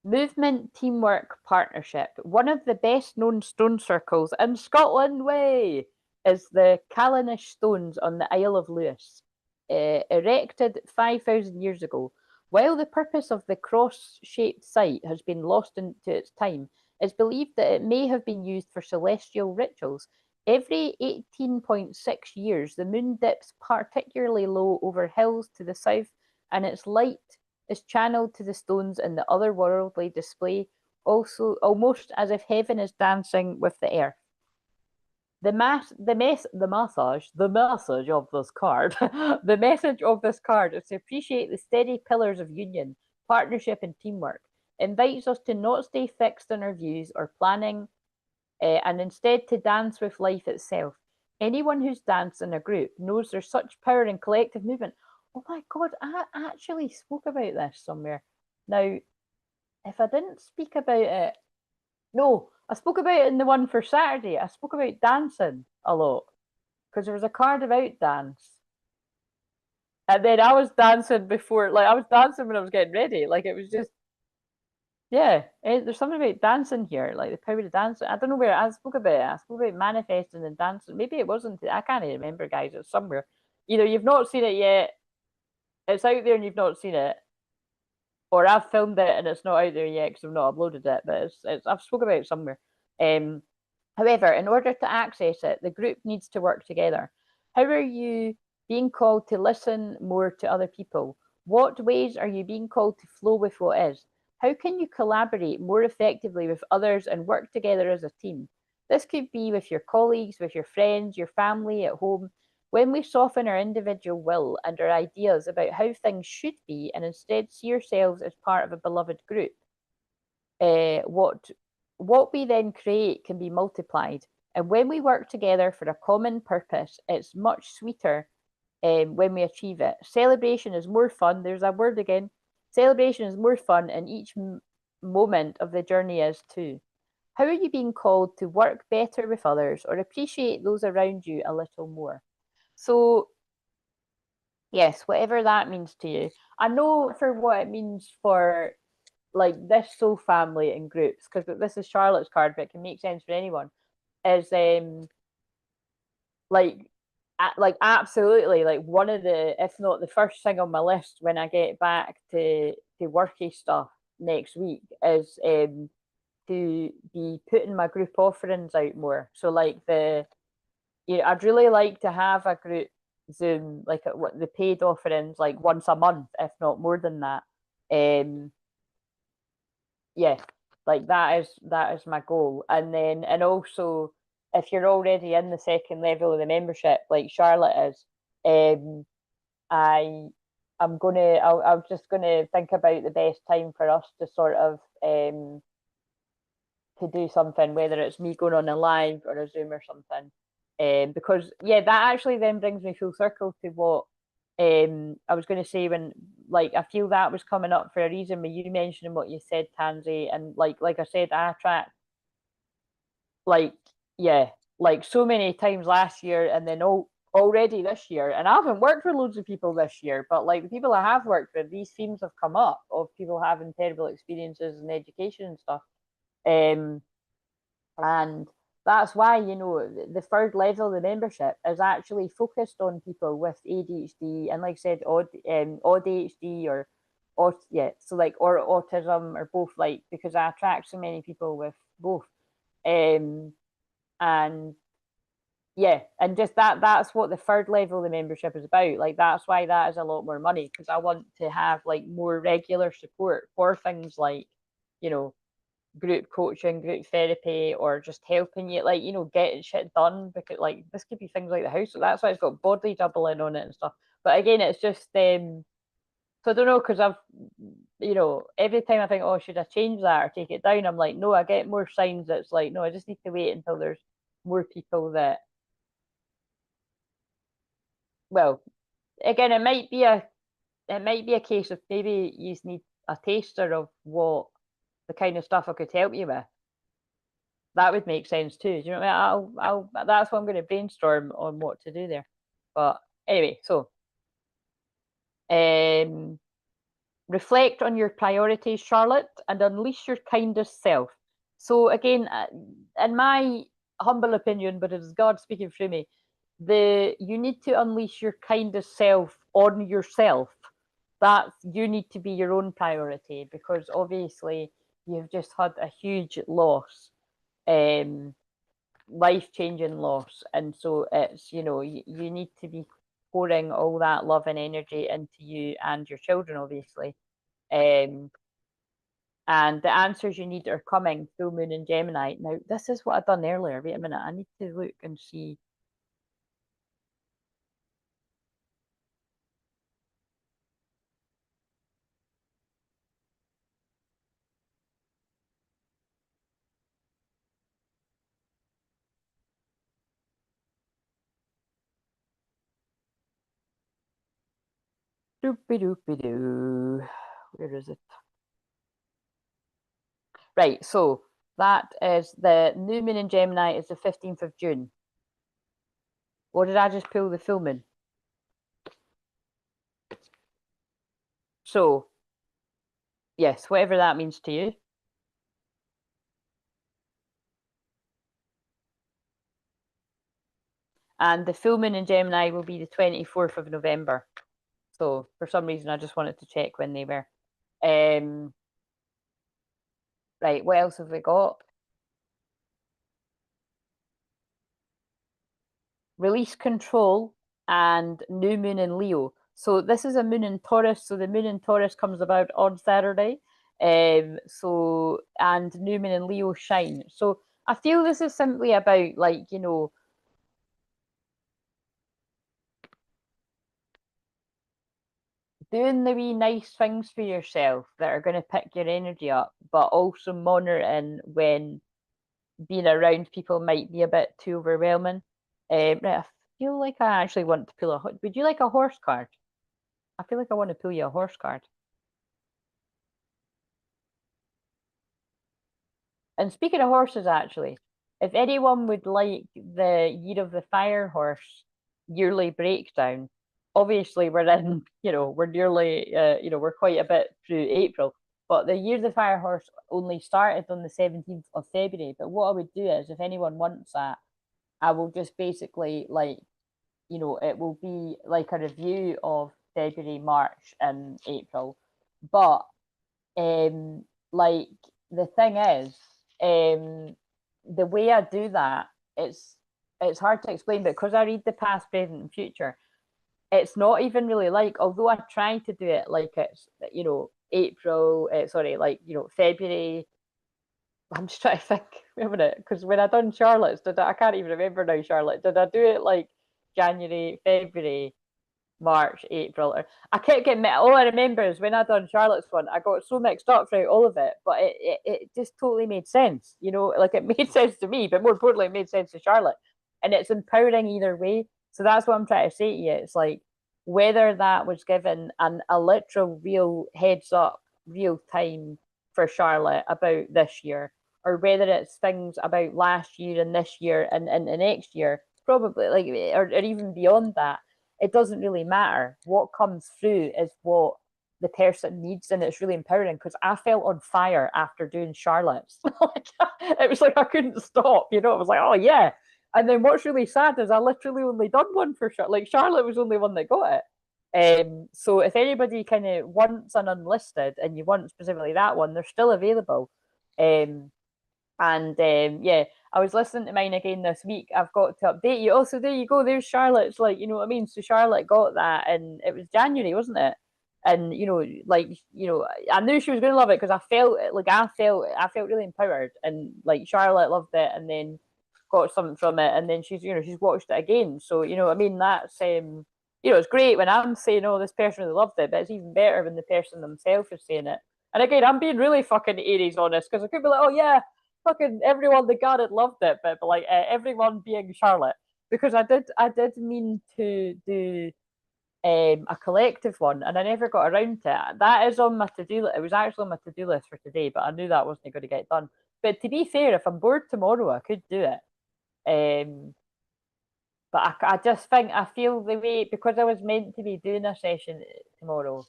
Movement, teamwork, partnership. One of the best known stone circles in Scotland way is the Callanish stones on the Isle of Lewis, erected 5,000 years ago. While the purpose of the cross-shaped site has been lost into its time, it's believed that it may have been used for celestial rituals. Every 18.6 years, the moon dips particularly low over hills to the south, and its light is channeled to the stones in the otherworldly display, also almost as if heaven is dancing with the earth. The message of this card, the message of this card is to appreciate the steady pillars of union, partnership, and teamwork. It invites us to not stay fixed on our views or planning, and instead to dance with life itself. Anyone who's danced in a group knows there's such power in collective movement. Oh my God, I actually spoke about this somewhere. Now, if I didn't speak about it, no, I spoke about it in the one for Saturday. I spoke about dancing a lot because there was a card about dance. And then I was dancing before, like I was dancing when I was getting ready. Like it was just, yeah, there's something about dancing here, like the power of dancing. I don't know where I spoke about it. I spoke about manifesting and dancing. Maybe it wasn't. I can't even remember, guys. It's somewhere. Either you've not seen it yet, it's out there and you've not seen it, or I've filmed it and it's not out there yet because I've not uploaded it. But it's I've spoke about it somewhere. However, in order to access it, the group needs to work together. How are you being called to listen more to other people? What ways are you being called to flow with what is? How can you collaborate more effectively with others and work together as a team? This could be with your colleagues, with your friends, your family, at home. When we soften our individual will and our ideas about how things should be and instead see ourselves as part of a beloved group, what we then create can be multiplied. And when we work together for a common purpose, it's much sweeter when we achieve it. Celebration is more fun. There's a word again. Celebration is more fun, and each moment of the journey is too. How are you being called to work better with others or appreciate those around you a little more? So, yes, whatever that means to you. I know for what it means for like this soul family in groups, because this is Charlotte's card, but it can make sense for anyone, is like like absolutely like one of the, if not the first thing on my list when I get back to worky stuff next week is to be putting my group offerings out more. So like I'd really like to have a group Zoom, like what the paid offerings like once a month, if not more than that. Yeah, like that is my goal. And then and also if you're already in the second level of the membership, like Charlotte is, I I'm just gonna think about the best time for us to sort of to do something, whether it's me going on a live or a Zoom or something. Because yeah, that actually then brings me full circle to what I was going to say when like I feel that was coming up for a reason with you mentioning what you said, Tansy, and like I said, I attract like yeah, like so many times last year and then already this year. And I haven't worked with loads of people this year, but like the people I have worked with, these themes have come up of people having terrible experiences in education and stuff. Um and that's why, you know, the third level of the membership is actually focused on people with ADHD and, like I said, odd ADHD or yeah, so like or autism or both, like because I attract so many people with both. Um, and yeah, and just that's what the third level of the membership is about. Like that's why that is a lot more money because I want to have like more regular support for things like, you know, group coaching, group therapy, or just helping you, like, you know, getting shit done. Because like this could be things like the house, so that's why it's got body doubling on it and stuff. But again, it's just so I don't know, because I've, you know, every time I think, oh, should I change that or take it down, I'm like, no, I get more signs that's like, no, I just need to wait until there's more people that, well, again, it might be a case of maybe you just need a taster of what the kind of stuff I could help you with. That would make sense too. Do you know what I mean? That's what I'm going to brainstorm on what to do there. But anyway, so um, reflect on your priorities, Charlotte, and unleash your kindest self. So again, in my humble opinion, but it is God speaking through me, you need to unleash your kindest self on yourself. That you need to be your own priority because obviously you've just had a huge loss. Um, Life changing loss, and so it's, you know, you need to be pouring all that love and energy into you and your children, obviously. um and the answers you need are coming full moon and Gemini. Now this is what I've done earlier. Wait a minute, I need to look and see. Doopy doopy doo, where is it? Right, so that is the new moon in Gemini is the 15th of June. Or did I just pull the full moon? So yes, whatever that means to you. And the full moon in Gemini will be the 24th of November. So for some reason, I just wanted to check when they were. Um, right, what else have we got? Release control and new moon in Leo. So this is a moon in Taurus. So the moon in Taurus comes about on Saturday. So and new moon in Leo shine. So I feel this is simply about, like, you know, doing the wee nice things for yourself that are going to pick your energy up, but also monitoring when being around people might be a bit too overwhelming. Right, I feel like I actually want to pull a. Would you like a horse card? I feel like I want to pull you a horse card. And speaking of horses, actually, if anyone would like the Year of the Fire Horse yearly breakdown, obviously we're in, you know, we're nearly, you know, we're quite a bit through April, but the Year of the Fire Horse only started on the 17th of February. But what I would do is, if anyone wants that, I will just basically, like, you know, it will be like a review of February, March, and April. But like the thing is, the way I do that, it's hard to explain, but because I read the past, present, and future, it's not even really like, although I try to do it like it's, you know, April, sorry, like, you know, February, I'm just trying to think. Wait a minute, because when I done Charlotte's, I can't even remember now. Charlotte, did I do it like January, February, March, April? Or I kept getting all I remember is when I done Charlotte's one, I got so mixed up throughout all of it, but it just totally made sense. Like it made sense to me, but more importantly, it made sense to Charlotte, and it's empowering either way. So that's what I'm trying to say to you. It's like whether that was given a literal, real heads up, real time for Charlotte about this year, or whether it's things about last year and this year and next year, probably like or even beyond that. It doesn't really matter. What comes through is what the person needs, and it's really empowering because I felt on fire after doing Charlotte's. It was like I couldn't stop, It was like, oh yeah. And then what's really sad is I literally only done one for Charlotte. Like Charlotte was the only one that got it. So if anybody kind of wants an unlisted and you want specifically that one, they're still available. Yeah, I was listening to mine again this week. I've got to update you. Also, there you go. There's Charlotte's, like, you know what I mean? So Charlotte got that, and it was January, wasn't it? And I knew she was going to love it because I felt really empowered, and like Charlotte loved it, and then got something from it, and then she's watched it again. So you know what I mean? That's it's great when I'm saying, oh, this person really loved it, but it's even better when the person themselves is saying it. And again, I'm being really fucking Aries honest because I could be like, oh yeah, fucking everyone that got it loved it, but like everyone being Charlotte, because I did mean to do a collective one, and I never got around to it. That is on my to-do list. It was actually on my to-do list for today, but I knew that wasn't going to get done. But to be fair, if I'm bored tomorrow, I could do it. But I just think I feel the way because I was meant to be doing a session tomorrow,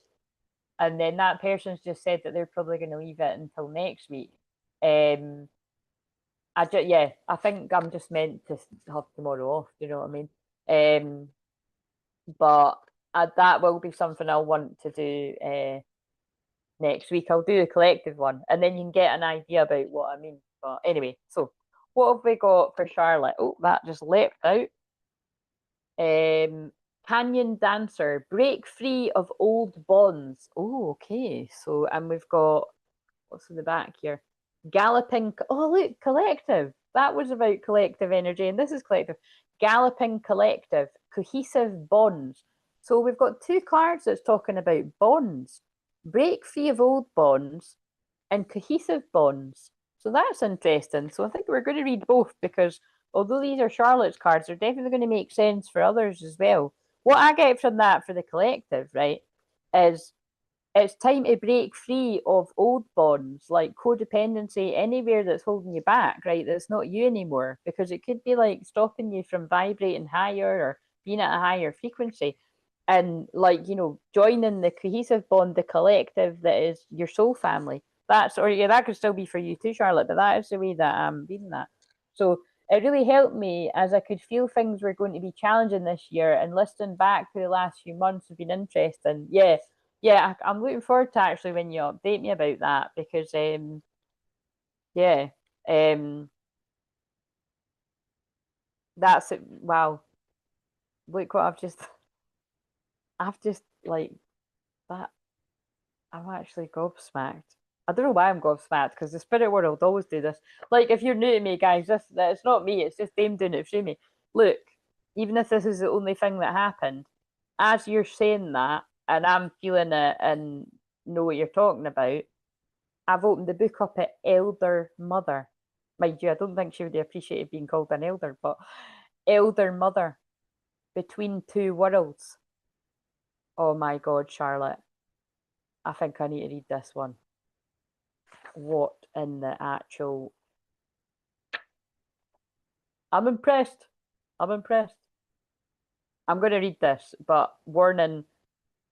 and then that person's just said that they're probably going to leave it until next week. I think I'm just meant to have tomorrow off. Do you know what I mean? But that will be something I'll want to do next week. I'll do the collective one, and then you can get an idea about what I mean. But anyway, so what have we got for Charlotte? Oh, that just leapt out. Canyon Dancer, break free of old bonds. Oh, okay. So, and we've got what's in the back here? Galloping. Oh, look, collective. That was about collective energy, and this is collective. Galloping collective, cohesive bonds. So we've got two cards that's talking about bonds, break free of old bonds, and cohesive bonds. So that's interesting. So I think we're going to read both because although these are Charlotte's cards, they're definitely going to make sense for others as well. What I get from that for the collective, right, is it's time to break free of old bonds like codependency, anywhere that's holding you back, right? That's not you anymore, because it could be like stopping you from vibrating higher or being at a higher frequency. And like, joining the cohesive bond, the collective that is your soul family. That could still be for you too, Charlotte, but that is the way that I'm reading that. So it really helped me as I could feel things were going to be challenging this year, and listening back to the last few months have been interesting. Yeah, I'm looking forward to actually when you update me about that because yeah, that's it. Wow, look what I've just like that. I'm actually gobsmacked. I don't know why I'm gobsmacked because the spirit world always do this. Like if you're new to me, guys, it's not me. It's just them doing it through me. Look, even if this is the only thing that happened, as you're saying that, and I'm feeling it and know what you're talking about, I've opened the book up at Elder Mother. Mind you, I don't think she would have appreciated being called an elder, but Elder Mother, Between Two Worlds. Oh my God, Charlotte. I think I need to read this one. What in the actual... I'm impressed. I'm impressed. I'm going to read this, but warning,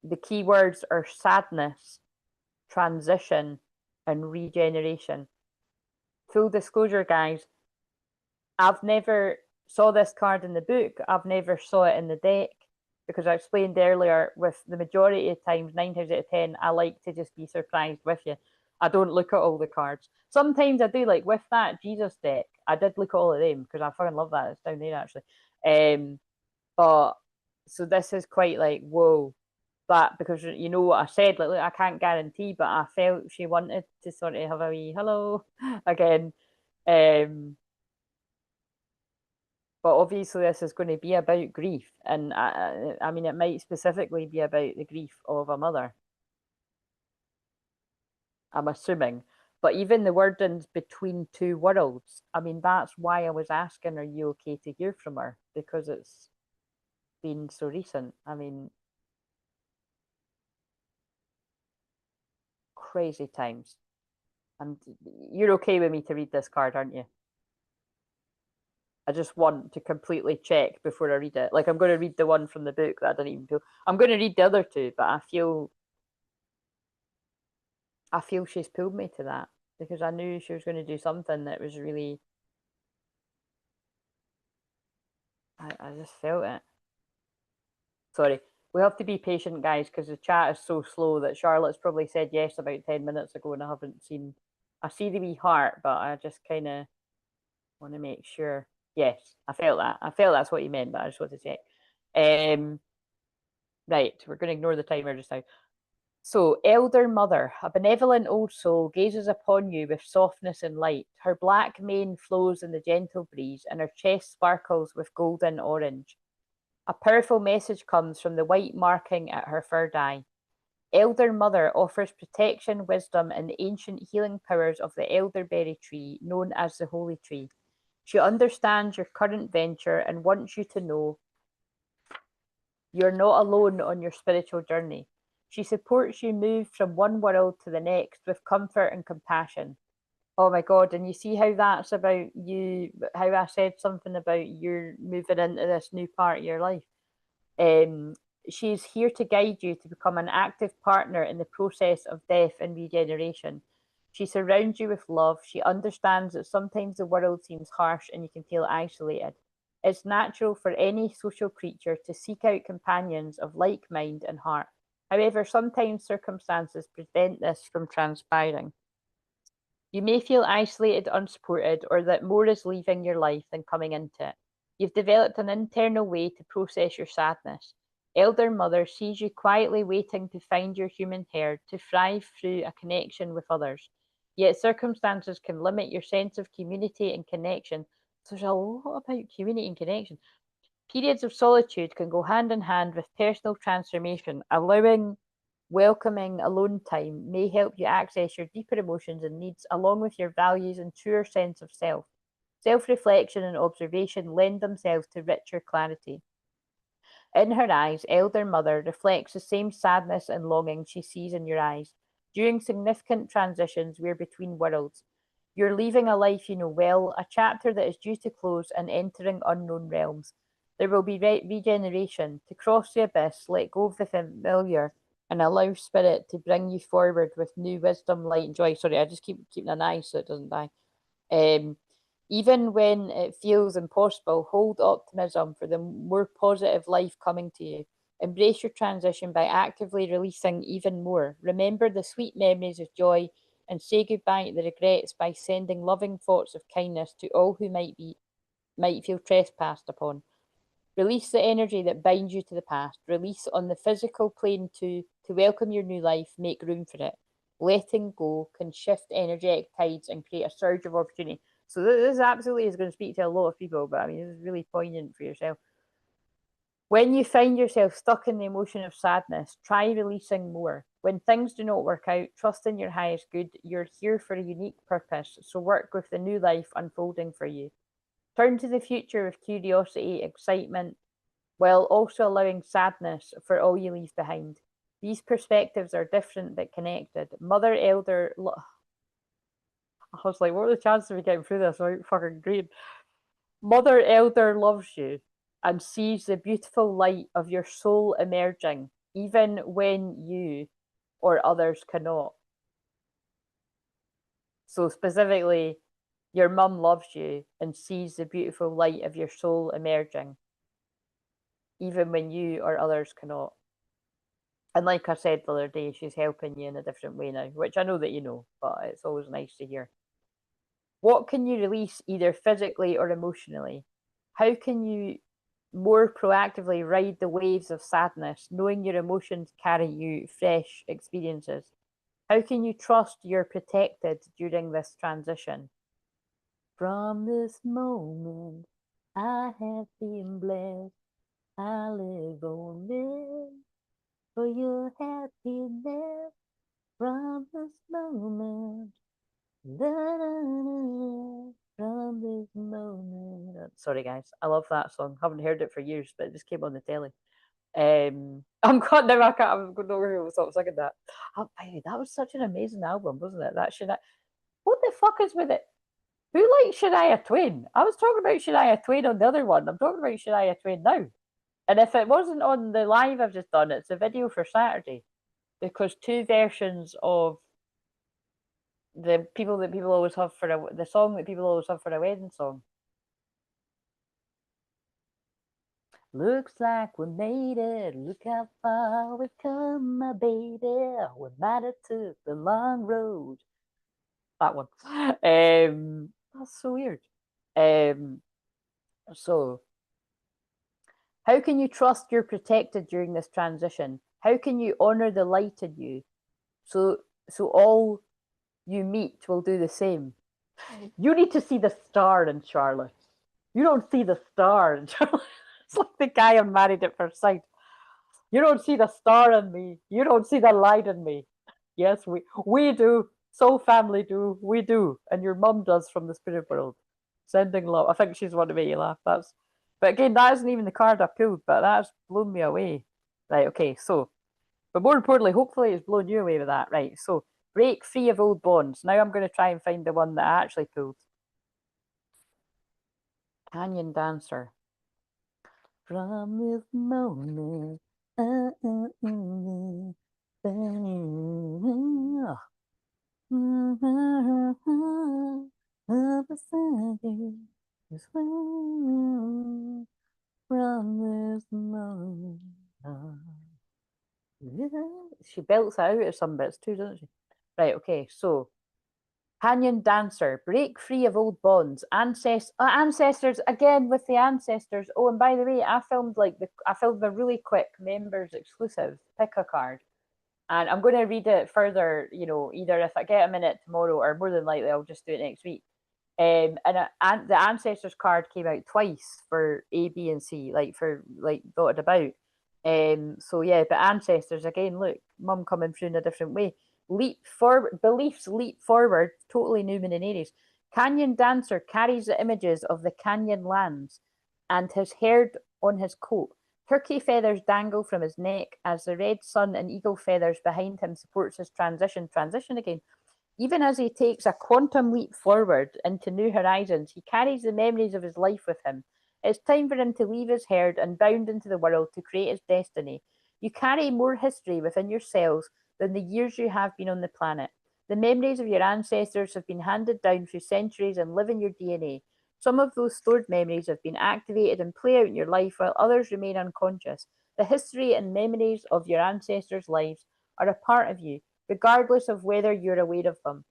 the key words are sadness, transition, and regeneration. Full disclosure, guys, I've never saw this card in the book. I've never saw it in the deck because I explained earlier with the majority of times, 9 times out of 10, I like to just be surprised with you. I don't look at all the cards. Sometimes I do, like with that Jesus deck, I did look at all of them because I fucking love that. It's down there actually. But so this is quite like, whoa. that because you know what I said, like, look, I can't guarantee, but I felt she wanted to sort of have a wee hello again. But obviously this is going to be about grief, and I mean, it might specifically be about the grief of a mother, I'm assuming. But even the wordings between two worlds, I mean, that's why I was asking, are you okay to hear from her? Because it's been so recent. I mean, crazy times. And you're okay with me to read this card, aren't you? I just want to completely check before I read it. Like, I'm going to read the one from the book that I didn't even feel. I'm going to read the other two, but I feel she's pulled me to that because I knew she was going to do something that was really. I just felt it. Sorry. We have to be patient, guys, because the chat is so slow that Charlotte's probably said yes about 10 minutes ago and I haven't seen. I see the wee heart, but I just kind of want to make sure. Yes, I felt that. I felt that's what you meant, but I just want to check. Right, we're going to ignore the timer just now. So, Elder Mother, a benevolent old soul, gazes upon you with softness and light. Her black mane flows in the gentle breeze, and her chest sparkles with golden orange. A powerful message comes from the white marking at her third eye. Elder Mother offers protection, wisdom, and the ancient healing powers of the elderberry tree, known as the Holy Tree. She understands your current venture and wants you to know you're not alone on your spiritual journey. She supports you move from one world to the next with comfort and compassion. Oh my God, and you see how that's about you, how I said something about you're moving into this new part of your life. Um, she's here to guide you to become an active partner in the process of death and regeneration. She surrounds you with love. She understands that sometimes the world seems harsh and you can feel isolated. It's natural for any social creature to seek out companions of like mind and heart. However, sometimes circumstances prevent this from transpiring. You may feel isolated, unsupported, or that more is leaving your life than coming into it. You've developed an internal way to process your sadness. Elder Mother sees you quietly waiting to find your human herd, to thrive through a connection with others. Yet circumstances can limit your sense of community and connection. So there's a lot about community and connection. Periods of solitude can go hand in hand with personal transformation. Allowing welcoming alone time may help you access your deeper emotions and needs, along with your values and truer sense of self. Self reflection and observation lend themselves to richer clarity. In her eyes, Elder Mother reflects the same sadness and longing she sees in your eyes. During significant transitions, we're between worlds. You're leaving a life you know well, a chapter that is due to close, and entering unknown realms. There will be regeneration. To cross the abyss, let go of the familiar, and allow spirit to bring you forward with new wisdom, light, and joy. Sorry, I just keep keeping an eye so it doesn't die. Um, Even when it feels impossible, hold optimism for the more positive life coming to you. Embrace your transition by actively releasing even more. Remember the sweet memories of joy and say goodbye to the regrets by sending loving thoughts of kindness to all who might feel trespassed upon. Release the energy that binds you to the past. Release on the physical plane to welcome your new life. Make room for it. Letting go can shift energetic tides and create a surge of opportunity. So this absolutely is going to speak to a lot of people, but I mean, this is really poignant for yourself. When you find yourself stuck in the emotion of sadness, try releasing more. When things do not work out, trust in your highest good. You're here for a unique purpose, so work with the new life unfolding for you. Turn to the future with curiosity, excitement, while also allowing sadness for all you leave behind. These perspectives are different but connected. Mother, elder, I was like, what are the chances of me getting through this? I'm fucking green. Mother, elder loves you and sees the beautiful light of your soul emerging, even when you or others cannot. So, specifically, your mum loves you and sees the beautiful light of your soul emerging, even when you or others cannot. And like I said the other day, she's helping you in a different way now, which I know that you know, but it's always nice to hear. What can you release either physically or emotionally? How can you more proactively ride the waves of sadness, knowing your emotions carry you fresh experiences? How can you trust you're protected during this transition? From this moment, I have been blessed. I live only for your happiness. From this moment, from this moment. Sorry, guys, I love that song. Haven't heard it for years, but it just came on the telly. I'm glad now I can't. I'm going over here with stop singing that. Oh, baby, that was such an amazing album, wasn't it? That Shania. What the fuck is with it? Who likes Shania Twain? I was talking about Shania Twain on the other one. I'm talking about Shania Twain now. And if it wasn't on the live I've just done, it's a video for Saturday because two versions of the people that people always have for the song that people always have for a wedding song. Looks like we made it. Look how far we've come, my baby. We might have took the long road. That one. That's so weird. So how can you trust you're protected during this transition? How can you honor the light in you? So all you meet will do the same. You need to see the star in Charlotte. You don't see the star in Charlotte. It's like the guy on Married at First Sight. You don't see the star in me. You don't see the light in me. Yes, we do. Soul family do. We do. And your mum does from the spirit world. Sending love. I think she's one to make you laugh. But again, that isn't even the card I pulled, but that's blown me away. Right, okay, so but more importantly, hopefully it's blown you away with that. Right. So break free of old bonds. Now I'm going to try and find the one that I actually pulled. Canyon Dancer. From this moment. From this moment. She belts out of some bits too, doesn't she? Right, okay, so Canyon Dancer, break free of old bonds. Ancestors again with the ancestors. Oh, and by the way, I filmed a really quick members exclusive pick a card, and I'm going to read it further. You know, either if I get a minute tomorrow, or more than likely I'll just do it next week. And the ancestors card came out twice for A, B, and C, like for like dotted about. So yeah, but ancestors again. Look, mum coming through in a different way. Leap forward, beliefs leap forward. Totally Newman and Aries. Canyon Dancer carries the images of the canyon lands, and his hair on his coat. Turkey feathers dangle from his neck as the red sun and eagle feathers behind him supports his transition. Transition again. Even as he takes a quantum leap forward into new horizons, he carries the memories of his life with him. It's time for him to leave his herd and bound into the world to create his destiny. You carry more history within yourselves than the years you have been on the planet. The memories of your ancestors have been handed down through centuries and live in your DNA. Some of those stored memories have been activated and play out in your life while others remain unconscious. The history and memories of your ancestors' lives are a part of you, regardless of whether you're aware of them.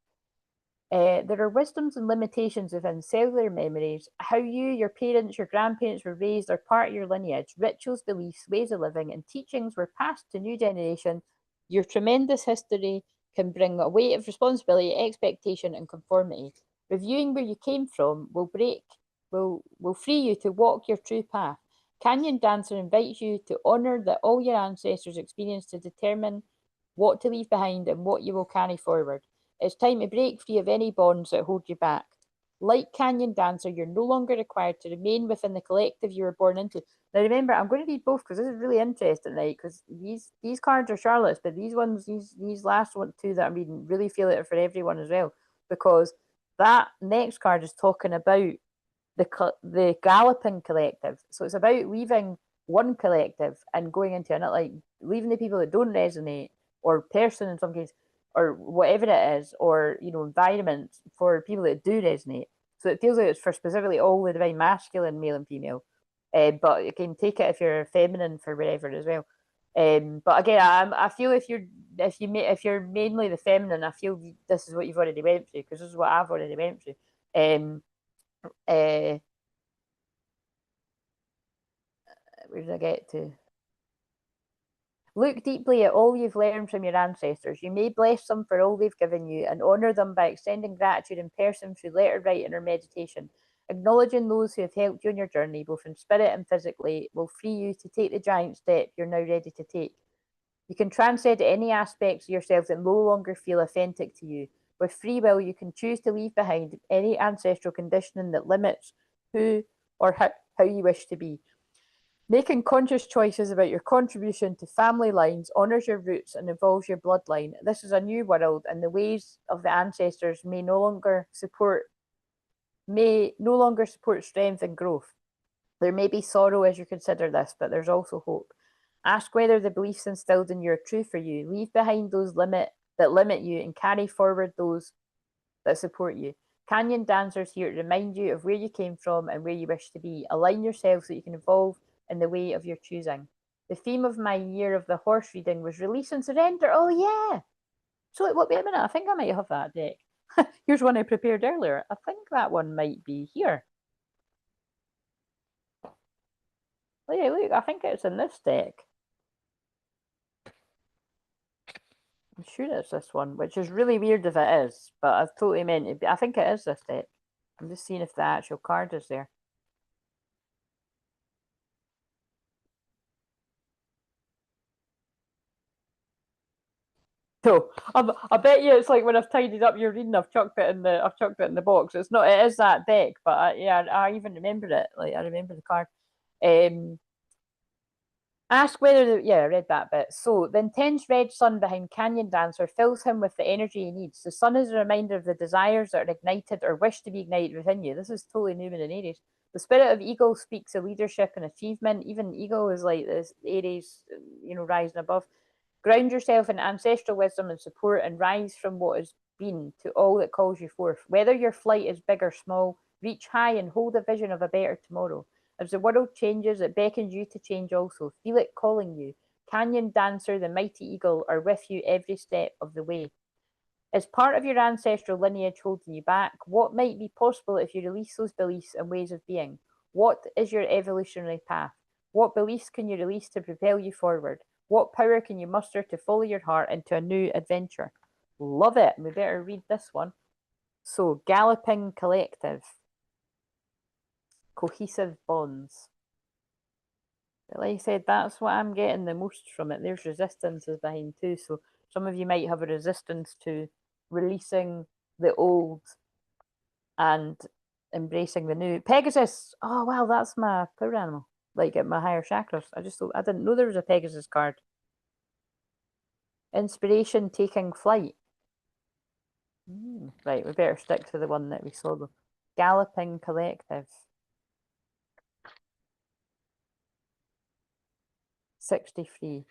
There are wisdoms and limitations within cellular memories. How you, your parents, your grandparents were raised are part of your lineage. Rituals, beliefs, ways of living, and teachings were passed to new generation. Your tremendous history can bring a weight of responsibility, expectation, and conformity. Reviewing where you came from will free you to walk your true path. Canyon Dancer invites you to honor that all your ancestors experienced to determine what to leave behind and what you will carry forward. It's time to break free of any bonds that hold you back. Like Canyon Dancer, you're no longer required to remain within the collective you were born into. Now remember, I'm going to read both because this is really interesting, right? Because these cards are Charlotte's, but these last two that I'm reading really feel it for everyone as well. Because that next card is talking about the galloping collective. So it's about leaving one collective and going into another, like leaving the people that don't resonate, or person in some cases, or whatever it is, or environment for people that do resonate. So it feels like it's for specifically all the divine masculine, male and female. But you can take it if you're feminine for wherever as well. But again, I feel if you're mainly the feminine, I feel this is what you've already went through, because this is what I've already went through. Uh, Where did I get to? Look deeply at all you've learned from your ancestors. You may bless them for all they've given you and honour them by extending gratitude in person through letter writing or meditation. Acknowledging those who have helped you on your journey, both in spirit and physically, will free you to take the giant step you're now ready to take. You can transcend any aspects of yourself that no longer feel authentic to you. With free will, you can choose to leave behind any ancestral conditioning that limits who or how you wish to be. Making conscious choices about your contribution to family lines honours your roots and involves your bloodline. This is a new world, and the ways of the ancestors may no longer support strength and growth. There may be sorrow as you consider this, but there's also hope. Ask whether the beliefs instilled in you are true for you. Leave behind those that limit you and carry forward those that support you. Canyon dancers here to remind you of where you came from and where you wish to be. Align yourself so you can evolve in the way of your choosing. The theme of my year of the horse reading was release and surrender. Oh yeah. So wait a minute, I think I might have that deck. Here's one I prepared earlier. I think that one might be here. Oh, yeah, look, I think it's in this deck. I'm sure it's this one, which is really weird if it is, but I've totally meant it. I think it is this deck. I'm just seeing if the actual card is there. So I bet you it's like when I've tidied up your reading, I've chucked it in the box. It's not. It is that deck, but I even remember it. Like I remember the card. Ask whether I read that bit. So the intense red sun behind Canyon Dancer fills him with the energy he needs. The sun is a reminder of the desires that are ignited or wish to be ignited within you. This is totally Newman and Aries. The spirit of Eagle speaks of leadership and achievement. Even Eagle is like this Aries, rising above. Ground yourself in ancestral wisdom and support and rise from what has been to all that calls you forth. Whether your flight is big or small, reach high and hold a vision of a better tomorrow. As the world changes, it beckons you to change also. Feel it calling you. Canyon Dancer, the mighty eagle, are with you every step of the way. Is part of your ancestral lineage holding you back? What might be possible if you release those beliefs and ways of being? What is your evolutionary path? What beliefs can you release to propel you forward? What power can you muster to follow your heart into a new adventure? Love it. We better read this one. So, Galloping Collective. Cohesive bonds. But like I said, that's what I'm getting the most from it. There's resistances behind too. So some of you might have a resistance to releasing the old and embracing the new. Pegasus. Oh wow, that's my power animal. Like at my higher chakras. I didn't know there was a Pegasus card. Inspiration taking flight. Right, we better stick to the one that we saw though. Galloping Collective. 63.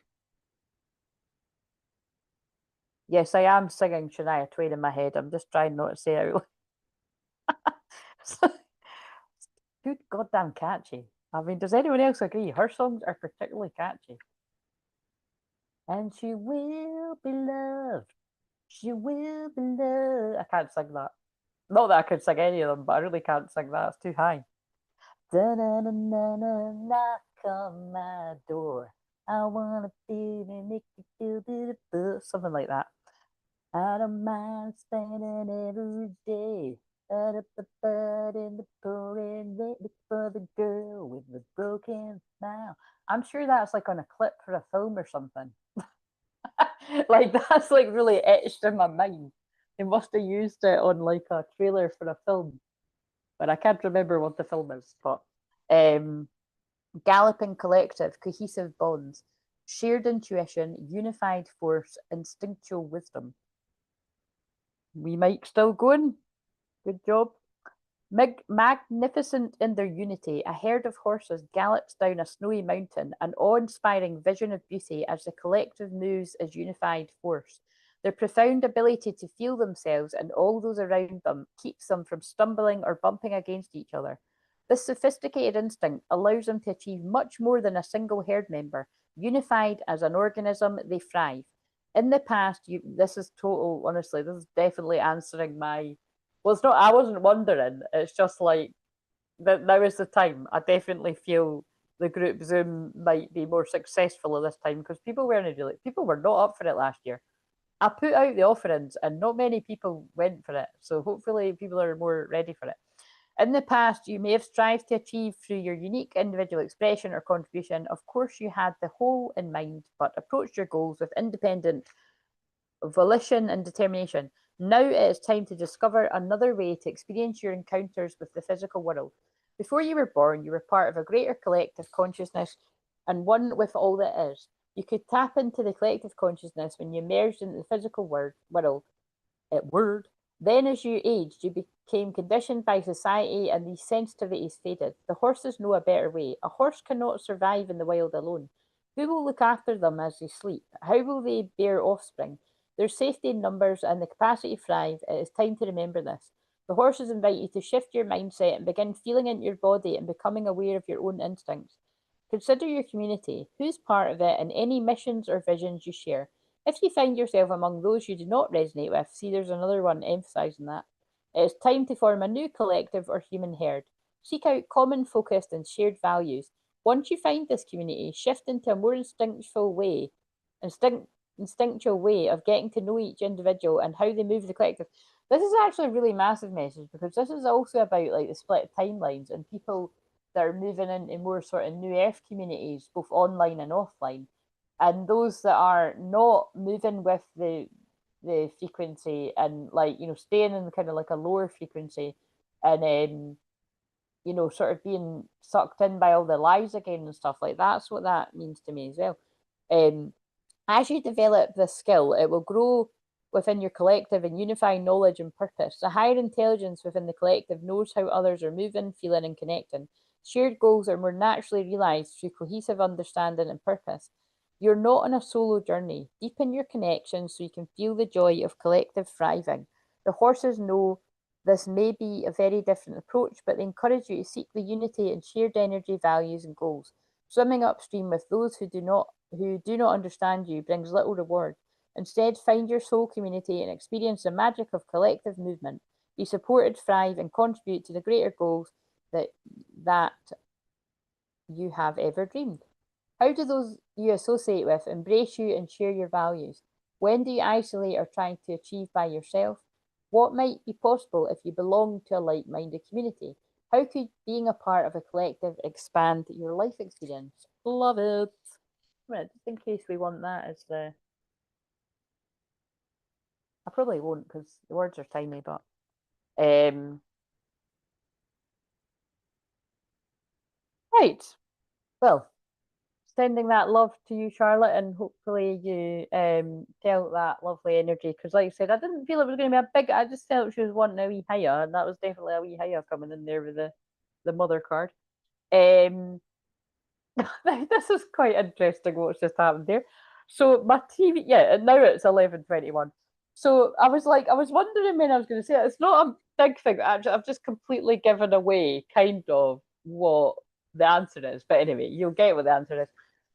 Yes, I am singing Shania Twain in my head. I'm just trying not to say it out loud. Good goddamn catchy. I mean, does anyone else agree? Her songs are particularly catchy. And she will be loved. She will be loved. I can't sing that. Not that I could sing any of them, but I really can't sing that. It's too high. Da-na-na-na-na, knock on my door. I wanna feel and make you feel beautiful. Something like that. I don't mind spending every day out of the bud in the pouring rain for the girl with the broken smile. I'm sure that's like on a clip for a film or something. Like that's like really etched in my mind. They must have used it on like a trailer for a film, but I can't remember what the film is. But Galloping Collective, cohesive bonds, shared intuition, unified force, instinctual wisdom. We might still going. Good job. Magnificent in their unity, a herd of horses gallops down a snowy mountain, an awe-inspiring vision of beauty as the collective moves as unified force. Their profound ability to feel themselves and all those around them keeps them from stumbling or bumping against each other. This sophisticated instinct allows them to achieve much more than a single herd member. Unified as an organism, they thrive. In the past, this is total, honestly, this is definitely answering my. Well, it's not, I wasn't wondering. It's just like that now is the time. I definitely feel the group Zoom might be more successful this time because people were not up for it last year. I put out the offerings and not many people went for it. So hopefully people are more ready for it. In the past, you may have strived to achieve through your unique individual expression or contribution. Of course, you had the whole in mind, but approached your goals with independent volition and determination. Now it is time to discover another way to experience your encounters with the physical world. Before you were born, you were part of a greater collective consciousness and one with all that is. You could tap into the collective consciousness when you emerged into the physical world. Then, as you aged, you became conditioned by society and these sensitivities faded. The horses know a better way. A horse cannot survive in the wild alone. Who will look after them as they sleep? How will they bear offspring? There's safety in numbers and the capacity to thrive. It is time to remember this. The horses invite you to shift your mindset and begin feeling into your body and becoming aware of your own instincts. Consider your community, who's part of it, and any missions or visions you share. If you find yourself among those you do not resonate with, see there's another one emphasising that. It is time to form a new collective or human herd. Seek out common focused and shared values. Once you find this community, shift into a more instinctual way of getting to know each individual and how they move the collective. This is actually a really massive message because this is also about like the split timelines and people that are moving into more sort of new earth communities, both online and offline. And those that are not moving with the frequency and like, you know, staying in kind of like a lower frequency and you know, sort of being sucked in by all the lies again and stuff like that. That's what that means to me as well. Um, as you develop this skill, it will grow within your collective and unify knowledge and purpose. The higher intelligence within the collective knows how others are moving, feeling, and connecting. Shared goals are more naturally realized through cohesive understanding and purpose. You're not on a solo journey. Deepen your connections so you can feel the joy of collective thriving. The horses know this may be a very different approach, but they encourage you to seek the unity and shared energy, values, and goals. Swimming upstream with those who do not understand you brings little reward. Instead, find your soul community and experience the magic of collective movement. Be supported, thrive, and contribute to the greater goals that you have ever dreamed. How do those you associate with embrace you and share your values? When do you isolate or try to achieve by yourself? What might be possible if you belong to a like-minded community? How could being a part of a collective expand your life experience? Love it. Well, just in case we want that as the... I probably won't because the words are tiny, but... Right. Well, sending that love to you, Charlotte, and hopefully you felt that lovely energy. Because, like I said, I didn't feel it was going to be a big. I just felt she was wanting a wee higher, and that was definitely a wee higher coming in there with the mother card. This is quite interesting what's just happened there. So my TV, yeah, and now it's 11:21. So I was wondering when I was going to say it. It's not a big thing. I've just completely given away kind of what the answer is. But anyway, you'll get what the answer is.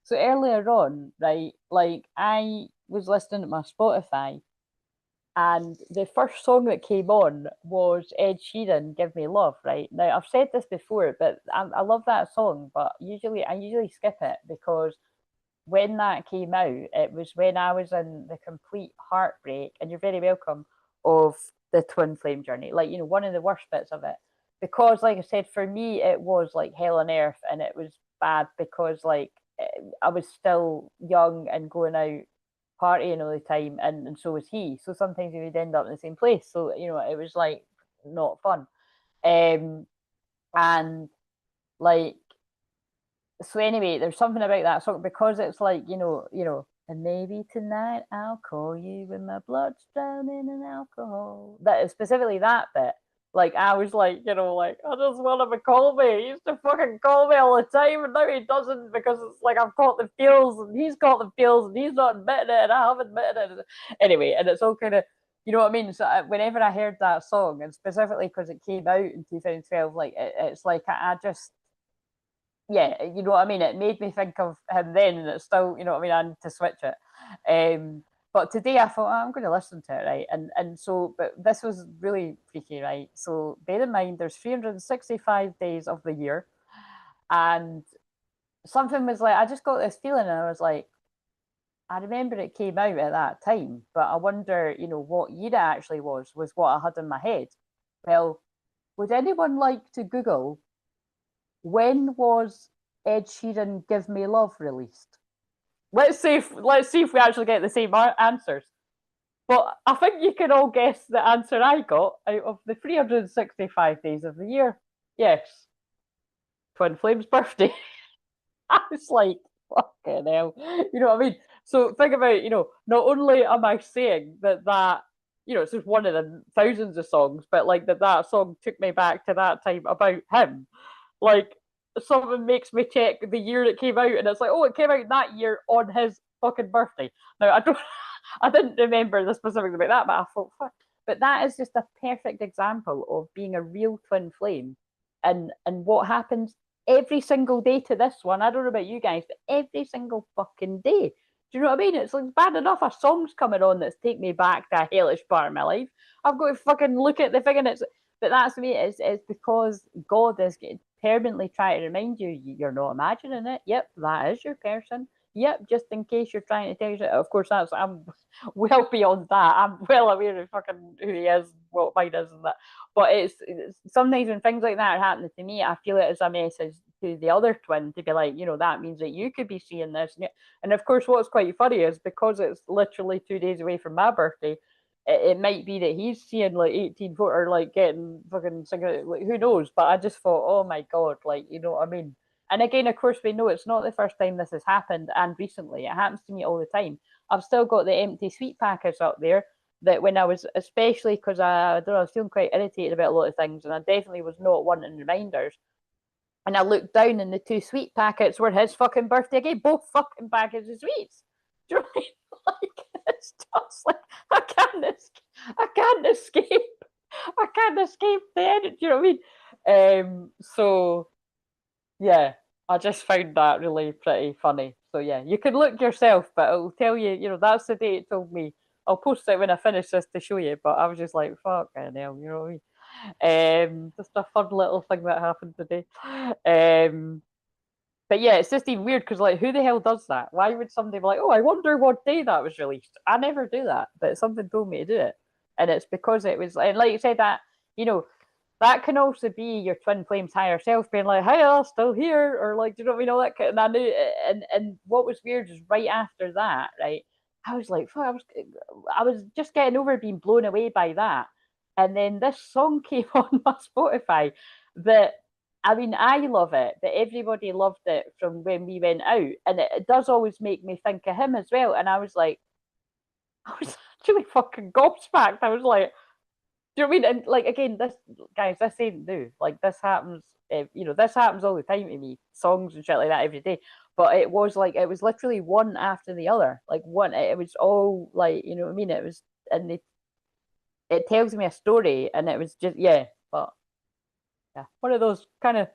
So earlier on, right, like I was listening to my Spotify and the first song that came on was Ed Sheeran, "Give Me Love." Right now, I've said this before, but I love that song. But I usually skip it because when that came out, it was when I was in the complete heartbreak, and you're very welcome, of the Twinflame journey. Like, you know, one of the worst bits of it, because like I said, for me it was like hell on earth, and it was bad because like I was still young and going out partying all the time, and so was he. So sometimes we would end up in the same place. So, you know, it was like not fun. And like, so anyway, there's something about that song because it's like, and maybe tonight I'll call you when my blood's drowning in alcohol. That is specifically that bit. Like I was like, like I just want him to call me. He used to fucking call me all the time, and now he doesn't because it's like I've got the feels, and he's got the feels, and he's not admitting it, and I haven't admitted it. Anyway, and it's all kind of, you know what I mean. So whenever I heard that song, and specifically because it came out in 2012, like it's like I just, yeah, you know what I mean? It made me think of him then, and it's still, you know what I mean? I need to switch it. But today I thought, I'm going to listen to it, right? And so, but this was really freaky, right? So bear in mind, there's 365 days of the year, and something was like, I just got this feeling, and I was like, I remember it came out at that time, but I wonder, what year it actually was what I had in my head. Well, would anyone like to Google when was Ed Sheeran "Give Me Love" released? Let's see if we actually get the same answers. But I think you can all guess the answer I got out of the 365 days of the year. Yes, Twinflame's birthday. I was like, fucking hell. You know what I mean? So think about, not only am I saying that, it's just one of the thousands of songs, but like that song took me back to that time about him. Like, someone makes me check the year it came out, and it's like, oh, it came out that year on his fucking birthday. Now, I don't, I didn't remember the specifics about that, but I thought, fuck. But that is just a perfect example of being a real twin flame, and what happens every single day to this one. I don't know about you guys, but every single fucking day. Do you know what I mean? It's like bad enough a song's coming on that's take me back to a hellish part of my life. I've got to fucking look at the thing, and but that's me. It's because God is permanently trying to remind you you're not imagining it. Yep, that is your person. Yep, just in case you're trying to tell you. Of course, I'm well beyond that. I'm well aware of fucking who he is, what mine is, and that. But it's sometimes when things like that are happening to me, I feel it as a message to the other twin to be like, that means that you could be seeing this. And of course, what's quite funny is because it's literally 2 days away from my birthday, it might be that he's seeing like 18 foot or like getting fucking singing, like who knows. But I just thought, oh my god, like, you know what I mean. And again, of course, we know it's not the first time this has happened, and recently it happens to me all the time. I've still got the empty sweet packets up there that when I was, especially because I don't know, I was feeling quite irritated about a lot of things, and I definitely was not wanting reminders. And I looked down, and the two sweet packets were his fucking birthday again, both fucking packets of sweets. Do you know what I mean? Like, it's just like I can't escape. I can't escape the end. Do you know what I mean? So yeah, I just found that really pretty funny. So yeah, you can look yourself, but it'll tell you, that's the day it told me. I'll post it when I finish this to show you, but I was just like, fuck hell, you know what I mean? Just a fun little thing that happened today. But yeah, it's just even weird because like, who the hell does that? Why would somebody be like, oh, I wonder what day that was released? I never do that, but something told me to do it, and it's because it was, and like you said, that you know that can also be your twin flame's higher self being like, "Hey, I'm still here," or like, do you know what I mean? All that, and I knew, and what was weird is right after that, right? I was like, I was just getting over being blown away by that, and then this song came on my Spotify that. I mean, I love it, but everybody loved it from when we went out, and it does always make me think of him as well. And I was like, I was actually fucking gobsmacked. I was like, do you know what I mean? And like again, this ain't new. Like this happens, this happens all the time to me. Songs and shit like that every day. But it was like it was literally one after the other. Like one, it was all like, you know what I mean. It was, and it tells me a story, and it was just yeah. But yeah, one of those kind of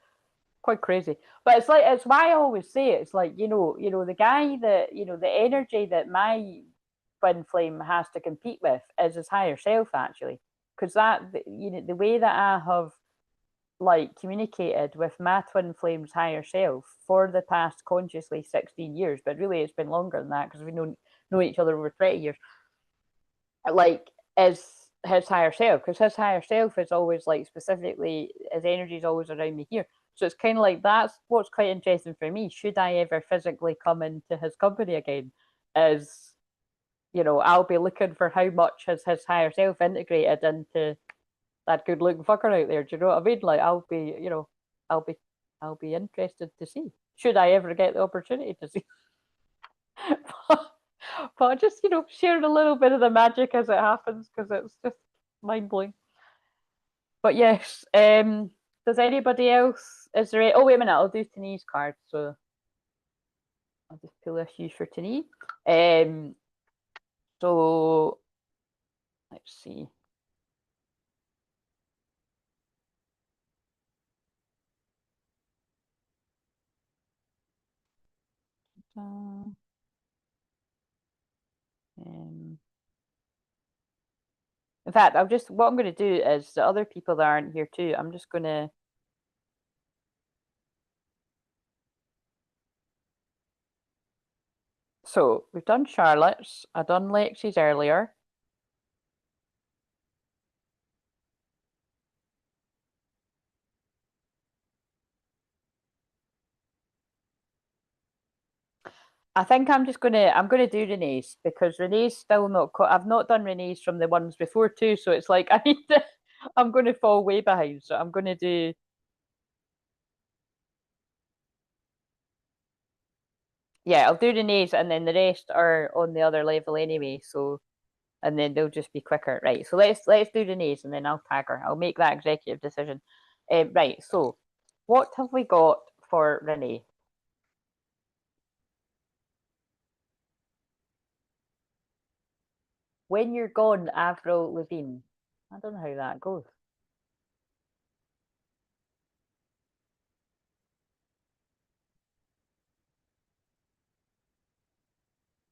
quite crazy. But it's like it's why I always say it. It's like the guy that the energy that my twin flame has to compete with is his higher self actually, because the way that I have like communicated with my twin flame's higher self for the past consciously 16 years, but really it's been longer than that because we know each other over 20 years. Like is his higher self, because his higher self is always like specifically his energy is always around me here. So it's kind of like that's what's quite interesting for me. Should I ever physically come into his company again? Is I'll be looking for how much has his higher self integrated into that good looking fucker out there. Do you know what I mean? Like I'll be I'll be interested to see. Should I ever get the opportunity to see? But just sharing a little bit of the magic as it happens because it's just mind blowing. But yes, does anybody else? Is there? Oh wait a minute, I'll do Tani's card. So I'll just pull a few for Tani. So let's see. Um, in fact, what I'm going to do is the other people that aren't here too. I'm just going to So we've done Charlotte's. I done Lexi's earlier. I think I'm gonna do Renee's because Renee's still not I've not done Renee's from the ones before too, so it's like I need to I'm gonna fall way behind. So I'm gonna do yeah, I'll do Renee's and then the rest are on the other level anyway, so and then they'll just be quicker. Right. So let's do Renee's and then I'll tag her. I'll make that executive decision. Right, so what have we got for Renee? When You're Gone, Avril Lavigne. I don't know how that goes.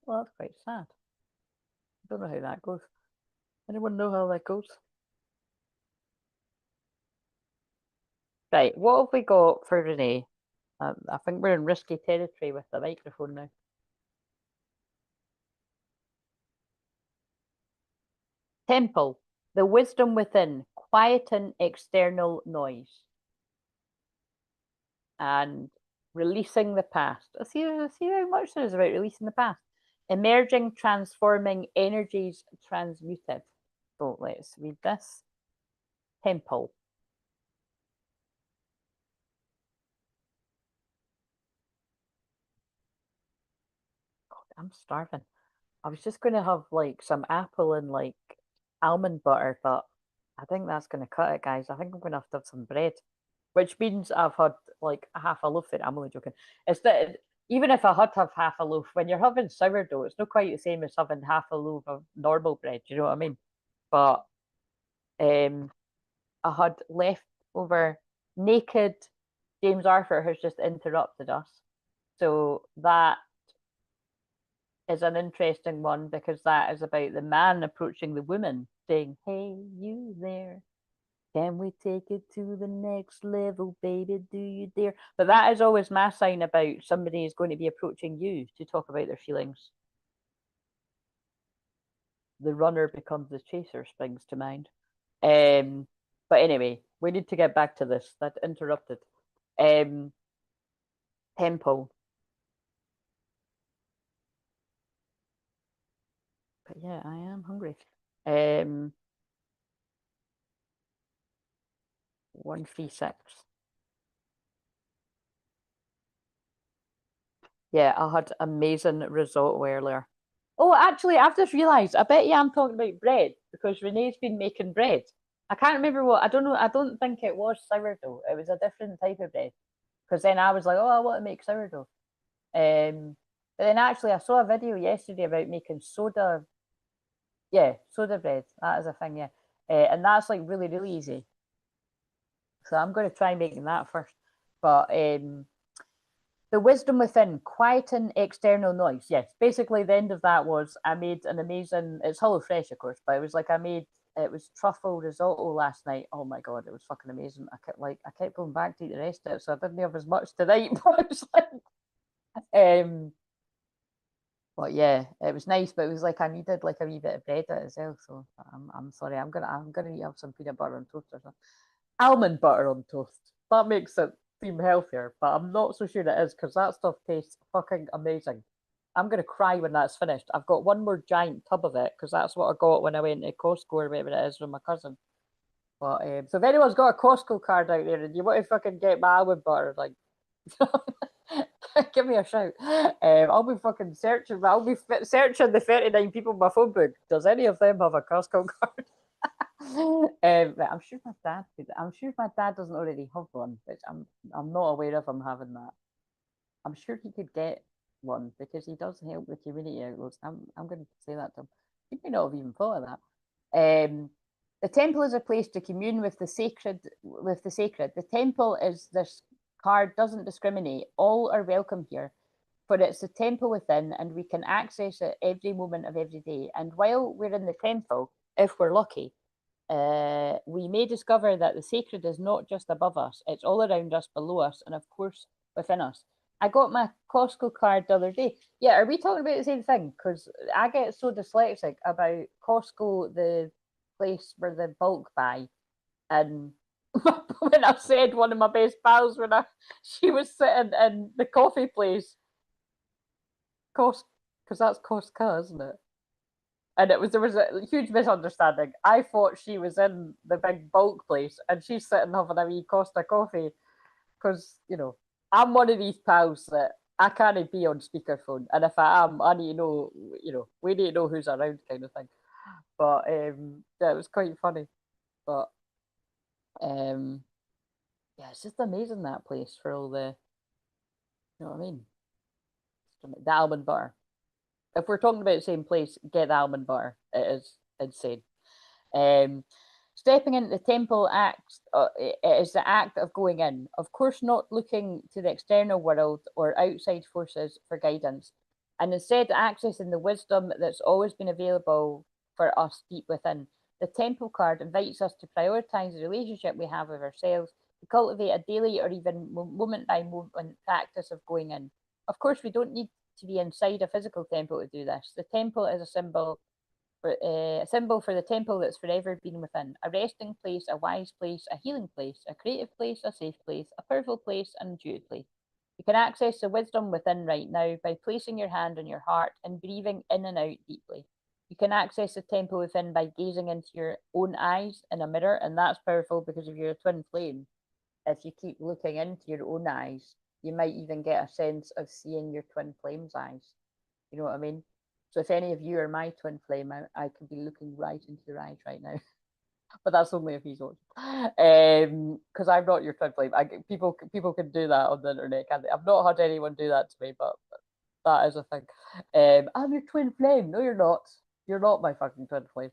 Well, that's quite sad. I don't know how that goes. Anyone know how that goes? Right, what have we got for Renee? I think we're in risky territory with the microphone now. Temple, the wisdom within, quieting external noise, and releasing the past. See how much there is about releasing the past. Emerging, transforming energies transmuted. So let's read this. Temple. God, I'm starving. I was just going to have like some apple and like almond butter, but I think that's going to cut it, guys. I think I'm going to have some bread, which means I've had like half a loaf. I'm only joking. It's that even if I had to have half a loaf, when you're having sourdough, it's not quite the same as having half a loaf of normal bread. Do you know what I mean? But um, I had leftover naked. James Arthur has just interrupted us, so that is an interesting one because that is about the man approaching the woman, saying, "Hey, you there? Can we take it to the next level, baby? Do you dare?" But that is always my sign about somebody is going to be approaching you to talk about their feelings. The runner becomes the chaser springs to mind. Um, but anyway, we need to get back to this. That interrupted. Um, Tempo. But yeah, I am hungry. Um, 136. Yeah, I had amazing risotto earlier. Oh, actually, I've just realised. I bet you I'm talking about bread because Renee's been making bread. I can't remember what. I don't know. I don't think it was sourdough. It was a different type of bread. Because then I was like, oh, I want to make sourdough. But then actually, I saw a video yesterday about making soda. Yeah, soda bread. That is a thing. Yeah, and that's like really, really easy. So I'm going to try making that first. But the wisdom within, quieting external noise. Yes, basically the end of that was I made an amazing. It's Hello Fresh, of course, but it was like I made it was truffle risotto last night. Oh my god, it was fucking amazing. I kept going back to eat the rest of it, so I didn't have as much tonight. But it was like, um, but yeah, it was nice. But it was like I needed like a wee bit of bread as well. So I'm sorry. I'm gonna have some peanut butter on toast or something. Almond butter on toast. That makes it seem healthier, but I'm not so sure it is because that stuff tastes fucking amazing. I'm gonna cry when that's finished. I've got one more giant tub of it because that's what I got when I went to Costco or whatever it is with my cousin. But so if anyone's got a Costco card out there and you want to fucking get my almond butter, like give me a shout. I'll be fucking searching. I'll be searching the 39 people in my phone book. Does any of them have a Costco card? Right, I'm sure my dad could. I'm sure my dad doesn't already have one, which I'm not aware of him having that. I'm sure he could get one because he does help the community out loads. I'm going to say that to him. He may not have even thought of that. The temple is a place to commune with the sacred. With the sacred, the temple is this card doesn't discriminate. All are welcome here, for it's the temple within, and we can access it every moment of every day. And while we're in the temple, if we're lucky, we may discover that the sacred is not just above us, it's all around us, below us, and of course within us. I got my Costco card the other day. Yeah, are we talking about the same thing? Because I get so dyslexic about Costco, the place where the bulk buy, and when I said one of my best pals she was sitting in the coffee place, Cost, because that's Costco, isn't it? And there was a huge misunderstanding. I thought she was in the big bulk place, and she's sitting having a wee Costa coffee. Because I'm one of these pals that I can't be on speakerphone, and if I am, I need to know. We need to know who's around, kind of thing. But yeah, it was quite funny. But yeah, it's just amazing, that place, for all the, you know what I mean. The almond butter. If we're talking about the same place, get the almond butter. It is insane. Um, Stepping into the temple act it is the act of going in. Of course, not looking to the external world or outside forces for guidance, and instead accessing the wisdom that's always been available for us deep within. The temple card invites us to prioritize the relationship we have with ourselves, to cultivate a daily or even moment by moment practice of going in. Of course, we don't need to be inside a physical temple to do this. The temple is a symbol for the temple that's forever been within. A resting place, a wise place, a healing place, a creative place, a safe place, a powerful place, and a intuitive place. You can access the wisdom within right now by placing your hand on your heart and breathing in and out deeply. You can access the temple within by gazing into your own eyes in a mirror, and that's powerful because if you're a twin flame, if you keep looking into your own eyes, you might even get a sense of seeing your twin flame's eyes. You know what I mean? So if any of you are my twin flame, I could be looking right into your eyes right now. But that's only if he's watching. Because I'm not your twin flame. People can do that on the internet, can't they? I've not had anyone do that to me, but that is a thing. I'm your twin flame. No, you're not. You're not my fucking twin flame.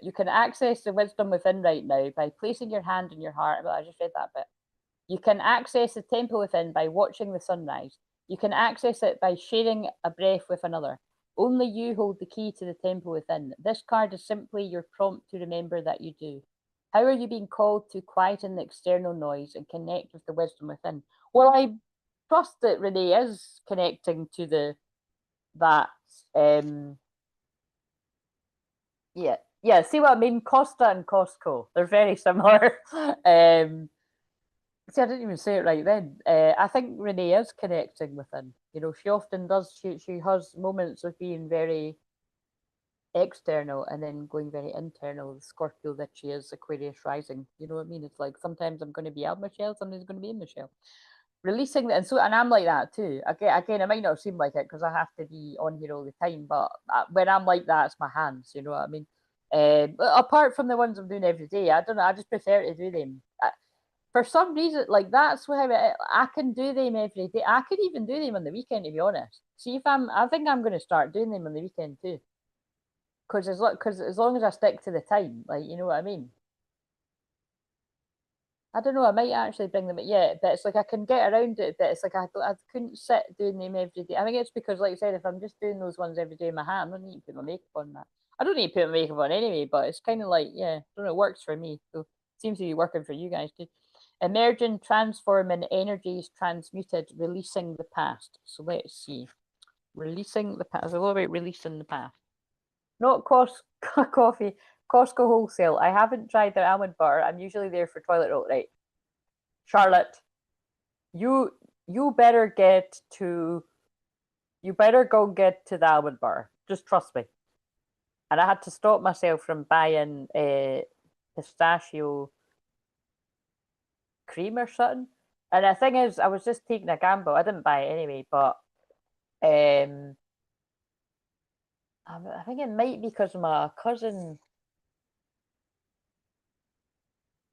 You can access the wisdom within right now by placing your hand on your heart. But I just read that bit. You can access the temple within by watching the sunrise. You can access it by sharing a breath with another. Only you hold the key to the temple within. This card is simply your prompt to remember that you do. How are you being called to quieten the external noise and connect with the wisdom within? Well, I trust that Renee is connecting to that. Um, yeah. See what I mean? Costa and Costco, they're very similar. See, I didn't even say it right then. I think Renee is connecting within. She often does. She has moments of being very external and then going very internal. The Scorpio that she is, Aquarius rising. You know what I mean? It's like sometimes I'm going to be out Michelle, sometimes I'm going to be in Michelle. Releasing and I'm like that too. Again, it might not seem like it because I have to be on here all the time, but when I'm like that, it's my hands. You know what I mean? Apart from the ones I'm doing every day, I don't know. I just prefer to do them. For some reason, like that's how I can do them every day. I could even do them on the weekend, to be honest. See if I think I'm going to start doing them on the weekend too. Because as long as I stick to the time, like you know what I mean. I don't know. I might actually bring them. Yeah, but it's like I can get around it. But it's like I couldn't sit doing them every day. I think it's because, like I said, if I'm just doing those ones every day in my hand, I don't need to put my makeup on that. I don't need to put my makeup on anyway. But it's kind of like I don't know. It works for me. So it seems to be working for you guys too. Emerging, transforming energies transmuted, releasing the past. So let's see. Releasing the past. It's a lot about releasing the past. Not coffee, Costco wholesale. I haven't tried their almond butter. I'm usually there for toilet roll. Right, Charlotte, you you better get to you better go get to the almond butter. Just trust me. And I had to stop myself from buying pistachio cream or something. And the thing is, I was just taking a gamble. I didn't buy it anyway, but um, I think it might be because my cousin.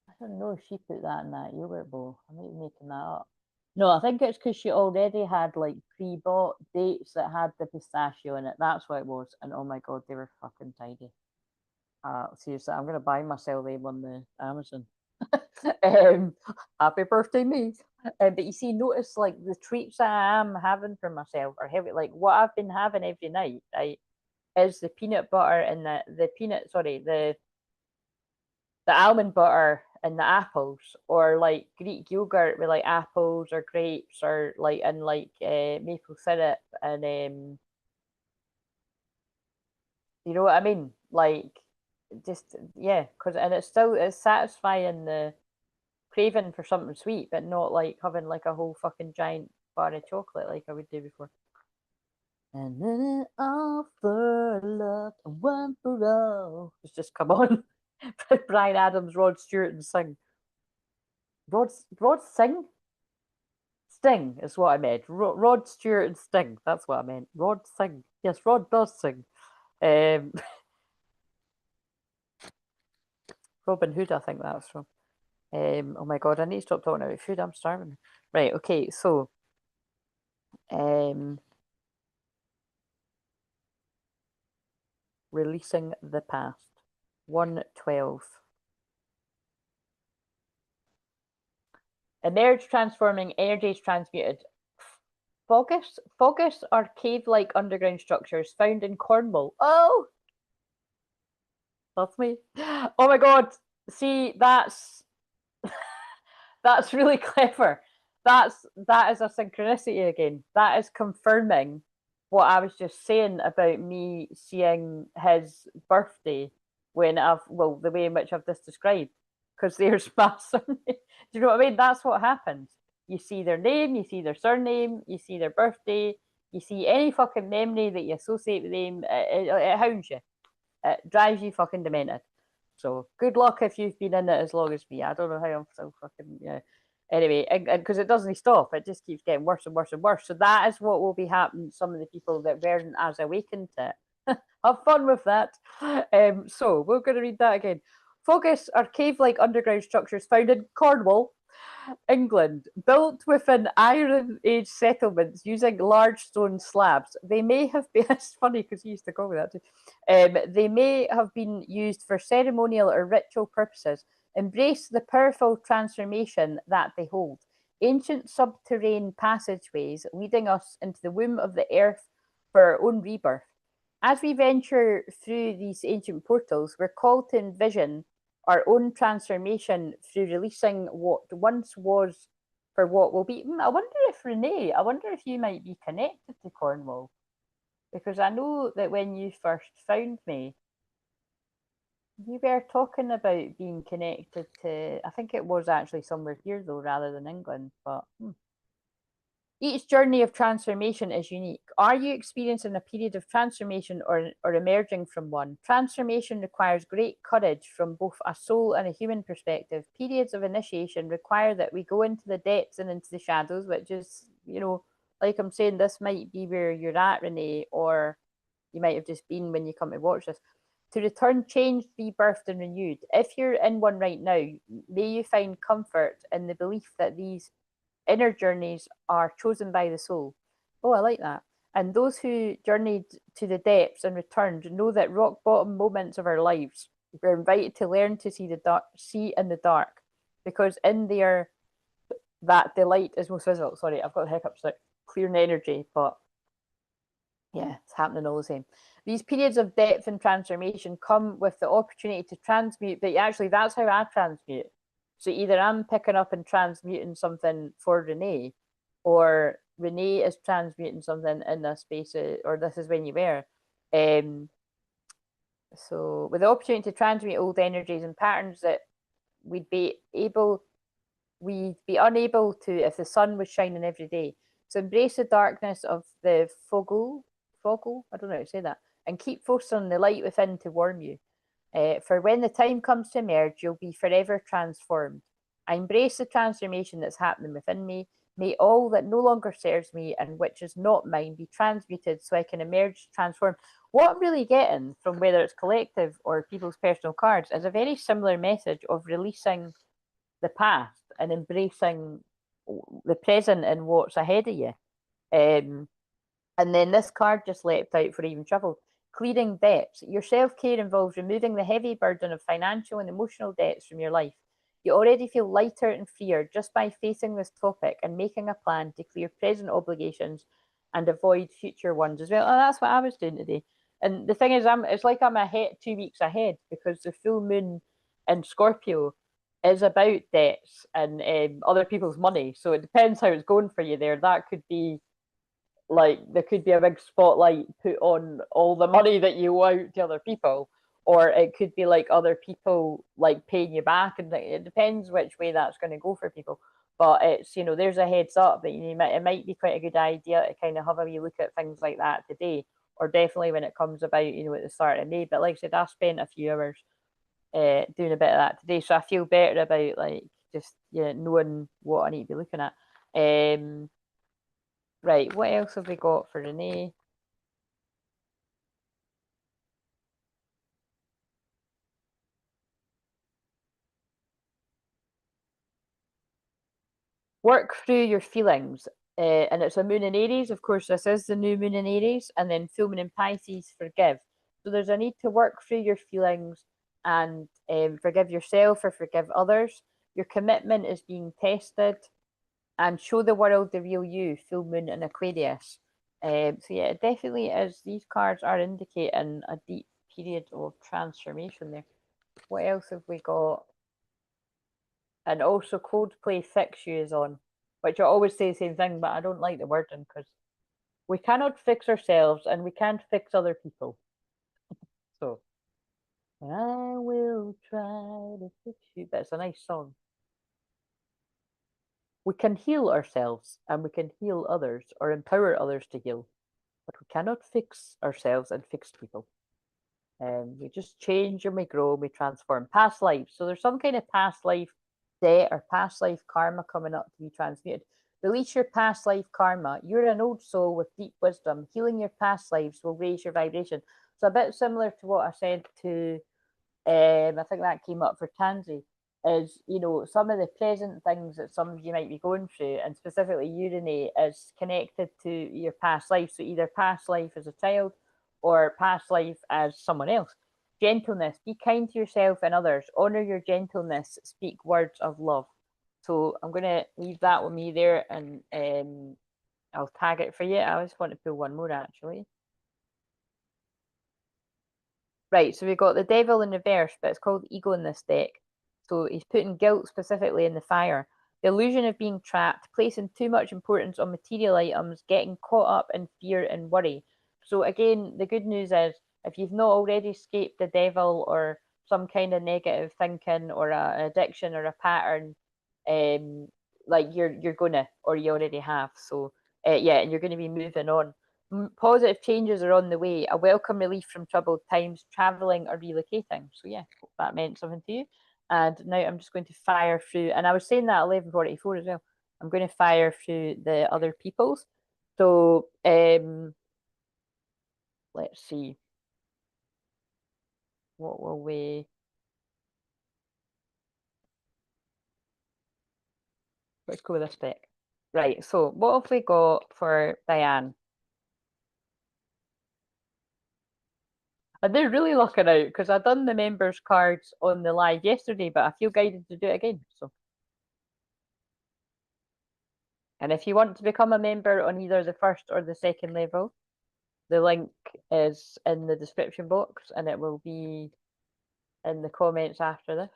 I don't know if she put that in that yogurt bowl. I might be making that up. No, I think it's because she already had like pre-bought dates that had the pistachio in it. That's what it was. And oh my god, they were fucking tidy. Seriously, I'm gonna buy myself them on the Amazon. um, Happy birthday, me. But you see, notice like the treats I am having for myself are heavy. Like what I've been having every night, right, is the peanut butter and the peanut. Sorry, the the almond butter and the apples, or like Greek yogurt with like apples or grapes, or like and like maple syrup and you know what I mean? Like just yeah, because and it's satisfying the craving for something sweet, but not like having like a whole fucking giant bar of chocolate like I would do before. And then all for love and one for all. It's just come on. Brian Adams, Rod Stewart, and sing. Rod sing? Sting is what I meant. Rod Stewart and Sting. That's what I meant. Rod sing. Yes, Rod does sing. Um, Robin Hood, I think that was from. Oh my god, I need to stop talking about food. I'm starving. Right. Okay. So, um, releasing the past. 112. Emerge, transforming, energies transmuted. Fogus are cave-like underground structures found in Cornwall. Oh, that's me. Oh my god. See, that's really clever. That is a synchronicity again. That is confirming what I was just saying about me seeing his birthday when the way in which I've just described. Because there's my surname. Do you know what I mean? That's what happens. You see their name, you see their surname, you see their birthday, you see any fucking memory that you associate with them. It hounds you. It drives you fucking demented. So good luck if you've been in it as long as me. I don't know how I'm still fucking yeah. Anyway, and because it doesn't stop, it just keeps getting worse and worse and worse. So that is what will be happening to some of the people that weren't as awakened to it. Have fun with that. So we're going to read that again. Focus are cave-like underground structures found in Cornwall, England, built within Iron Age settlements using large stone slabs. They may have been, it's funny because he used to go with that too. They may have been used for ceremonial or ritual purposes. Embrace the powerful transformation that they hold. Ancient subterranean passageways leading us into the womb of the earth for our own rebirth. As we venture through these ancient portals, we're called to envision our own transformation through releasing what once was for what will be. I wonder if Renee, I wonder if you might be connected to Cornwall, because I know that when you first found me, you were talking about being connected to, I think it was actually somewhere here though, rather than England, but each journey of transformation is unique. Are you experiencing a period of transformation or emerging from one? Transformation requires great courage from both a soul and a human perspective. Periods of initiation require that we go into the depths and into the shadows, which is, like I'm saying, this might be where you're at, Renee, or you might have just been when you come to watch this. To return changed, rebirthed, and renewed. If you're in one right now, may you find comfort in the belief that these inner journeys are chosen by the soul. Oh, I like that. And those who journeyed to the depths and returned know that rock bottom moments of our lives, we're invited to learn to see in the dark, because in there, that the light is most visible. Sorry, I've got the hiccups. Like clearing energy, but yeah, it's happening all the same. These periods of depth and transformation come with the opportunity to transmute, but actually, that's how I transmute. So either I'm picking up and transmuting something for Renee, or Renee is transmuting something in this space, or this is when you were. So with the opportunity to transmute old energies and patterns that we'd be unable to if the sun was shining every day. So embrace the darkness of the foggle, I don't know how to say that, and keep focused on the light within to warm you. For when the time comes to emerge, you'll be forever transformed. I embrace the transformation that's happening within me. May all that no longer serves me and which is not mine be transmuted so I can emerge transformed. What I'm really getting from whether it's collective or people's personal cards is a very similar message of releasing the past and embracing the present and what's ahead of you. And then this card just leapt out for even travel. Clearing debts. Your self-care involves removing the heavy burden of financial and emotional debts from your life. You already feel lighter and freer just by facing this topic and making a plan to clear present obligations and avoid future ones as well. Oh, that's what I was doing today. And the thing is, it's like I'm ahead 2 weeks ahead, because the full moon in Scorpio is about debts and other people's money. So it depends how it's going for you there. That could be like there could be a big spotlight put on all the money that you owe out to other people, or it could be like other people like paying you back, and it depends which way that's going to go for people. But it's, you know, there's a heads up that it might be quite a good idea to kind of have a wee look at things like that today, or definitely when it comes about, you know, at the start of May. But like I said, I spent a few hours doing a bit of that today, so I feel better about like just, yeah, knowing what I need to be looking at. Right, what else have we got for Renee? Work through your feelings. And it's a moon in Aries. Of course, this is the new moon in Aries, and then full moon in Pisces, forgive. So there's a need to work through your feelings and forgive yourself or forgive others. Your commitment is being tested, and show the world the real you, full moon in Aquarius. So yeah, it definitely is. These cards are indicating a deep period of transformation there. What else have we got? And also Coldplay Fix You is on, which I always say the same thing, but I don't like the wording because we cannot fix ourselves and we can't fix other people. So I will try to fix you. That's a nice song. We can heal ourselves and we can heal others or empower others to heal, but we cannot fix ourselves and fix people. We just change and we grow and we transform. Past lives. So there's some kind of past life debt or past life karma coming up to be transmuted. Release your past life karma. You're an old soul with deep wisdom. Healing your past lives will raise your vibration. So a bit similar to what I said to I think that came up for Tansy, is, you know, some of the present things that some of you might be going through, and specifically urinate, is connected to your past life. So either past life as a child or past life as someone else. Gentleness, be kind to yourself and others, honor your gentleness, speak words of love. So I'm going to leave that with me there, and I'll tag it for you. I just want to pull one more actually. Right, so we've got the devil in reverse, but it's called ego in this deck. So he's putting guilt specifically in the fire. The illusion of being trapped, placing too much importance on material items, getting caught up in fear and worry. So again, the good news is if you've not already escaped the devil or some kind of negative thinking or an addiction or a pattern, um, like you're gonna, or you already have. So yeah, and you're going to be moving on. Positive changes are on the way. A welcome relief from troubled times, traveling or relocating. So yeah, hope that meant something to you. And now I'm just going to fire through, and I was saying that 11:44 as well. I'm going to fire through the other people's. So let's see. What will we? Let's go with this deck. Right. So what have we got for Diane? And they're really looking out because I done the members cards on the live yesterday, but I feel guided to do it again. So, and if you want to become a member on either the first or the second level, the link is in the description box and it will be in the comments after this.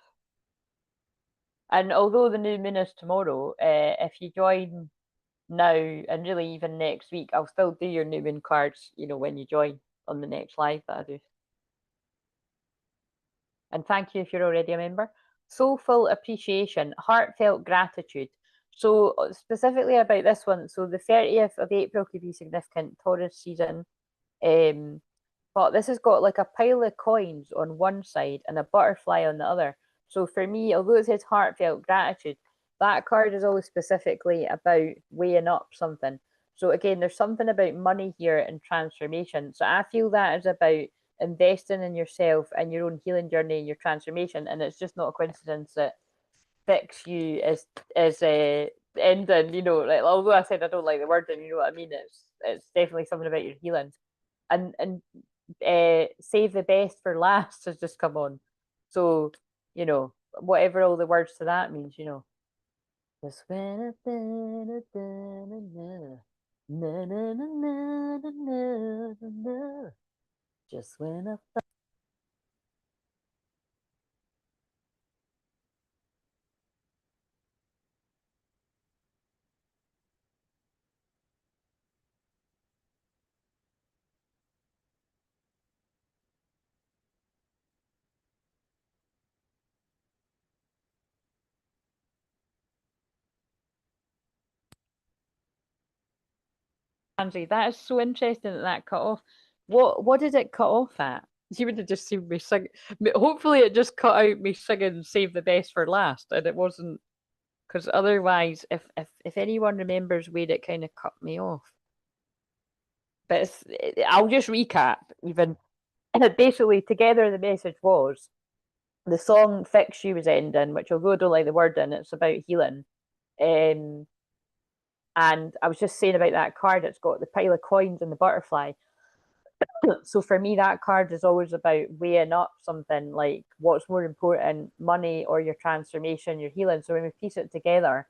And although the new moon is tomorrow, if you join now and really even next week, I'll still do your new moon cards, you know, when you join on the next live that I do. And thank you if you're already a member. Soulful appreciation, heartfelt gratitude. So specifically about this one, so the 30th of April could be significant, Taurus season. Um, but this has got like a pile of coins on one side and a butterfly on the other. So for me, although it says heartfelt gratitude, that card is always specifically about weighing up something. So again, there's something about money here and transformation. So I feel that is about investing in yourself and your own healing journey and your transformation. And it's just not a coincidence that fix you is ending, you know, like although I said I don't like the word and you know what I mean, it's definitely something about your healing. And save the best for last has just come on. So, you know, whatever all the words to that means, you know. Just when just when I Angie, that is so interesting that that cut off. What did it cut off at? You would have just seen me sing. Hopefully, it just cut out me singing "Save the Best for Last," and it wasn't because otherwise, if anyone remembers where it kind of cut me off, but I'll just recap. Even basically, together the message was the song "Fix You" was ending, which although I don't like the word in, it's about healing. Um, and I was just saying about that card. It's got the pile of coins and the butterfly. So for me, that card is always about weighing up something like what's more important, money or your transformation, your healing. So when we piece it together,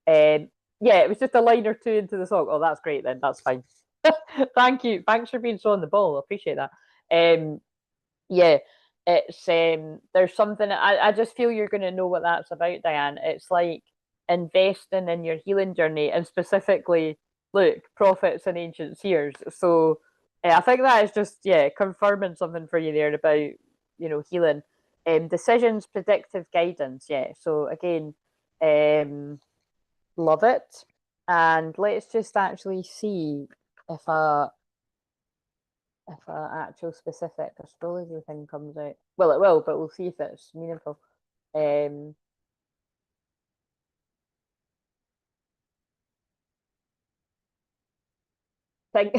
yeah, it was just a line or two into the song. Oh, that's great then. That's fine. Thank you. Thanks for being so on the ball. I appreciate that. Yeah, it's there's something I just feel you're gonna know what that's about, Diane. It's like investing in your healing journey and specifically look, prophets and ancient seers. So I think that is just confirming something for you there about healing. Decisions, predictive guidance, yeah. So again, love it. And let's just actually see if a actual specific astrology thing comes out. Well, it will, but we'll see if it's meaningful. Um, thing.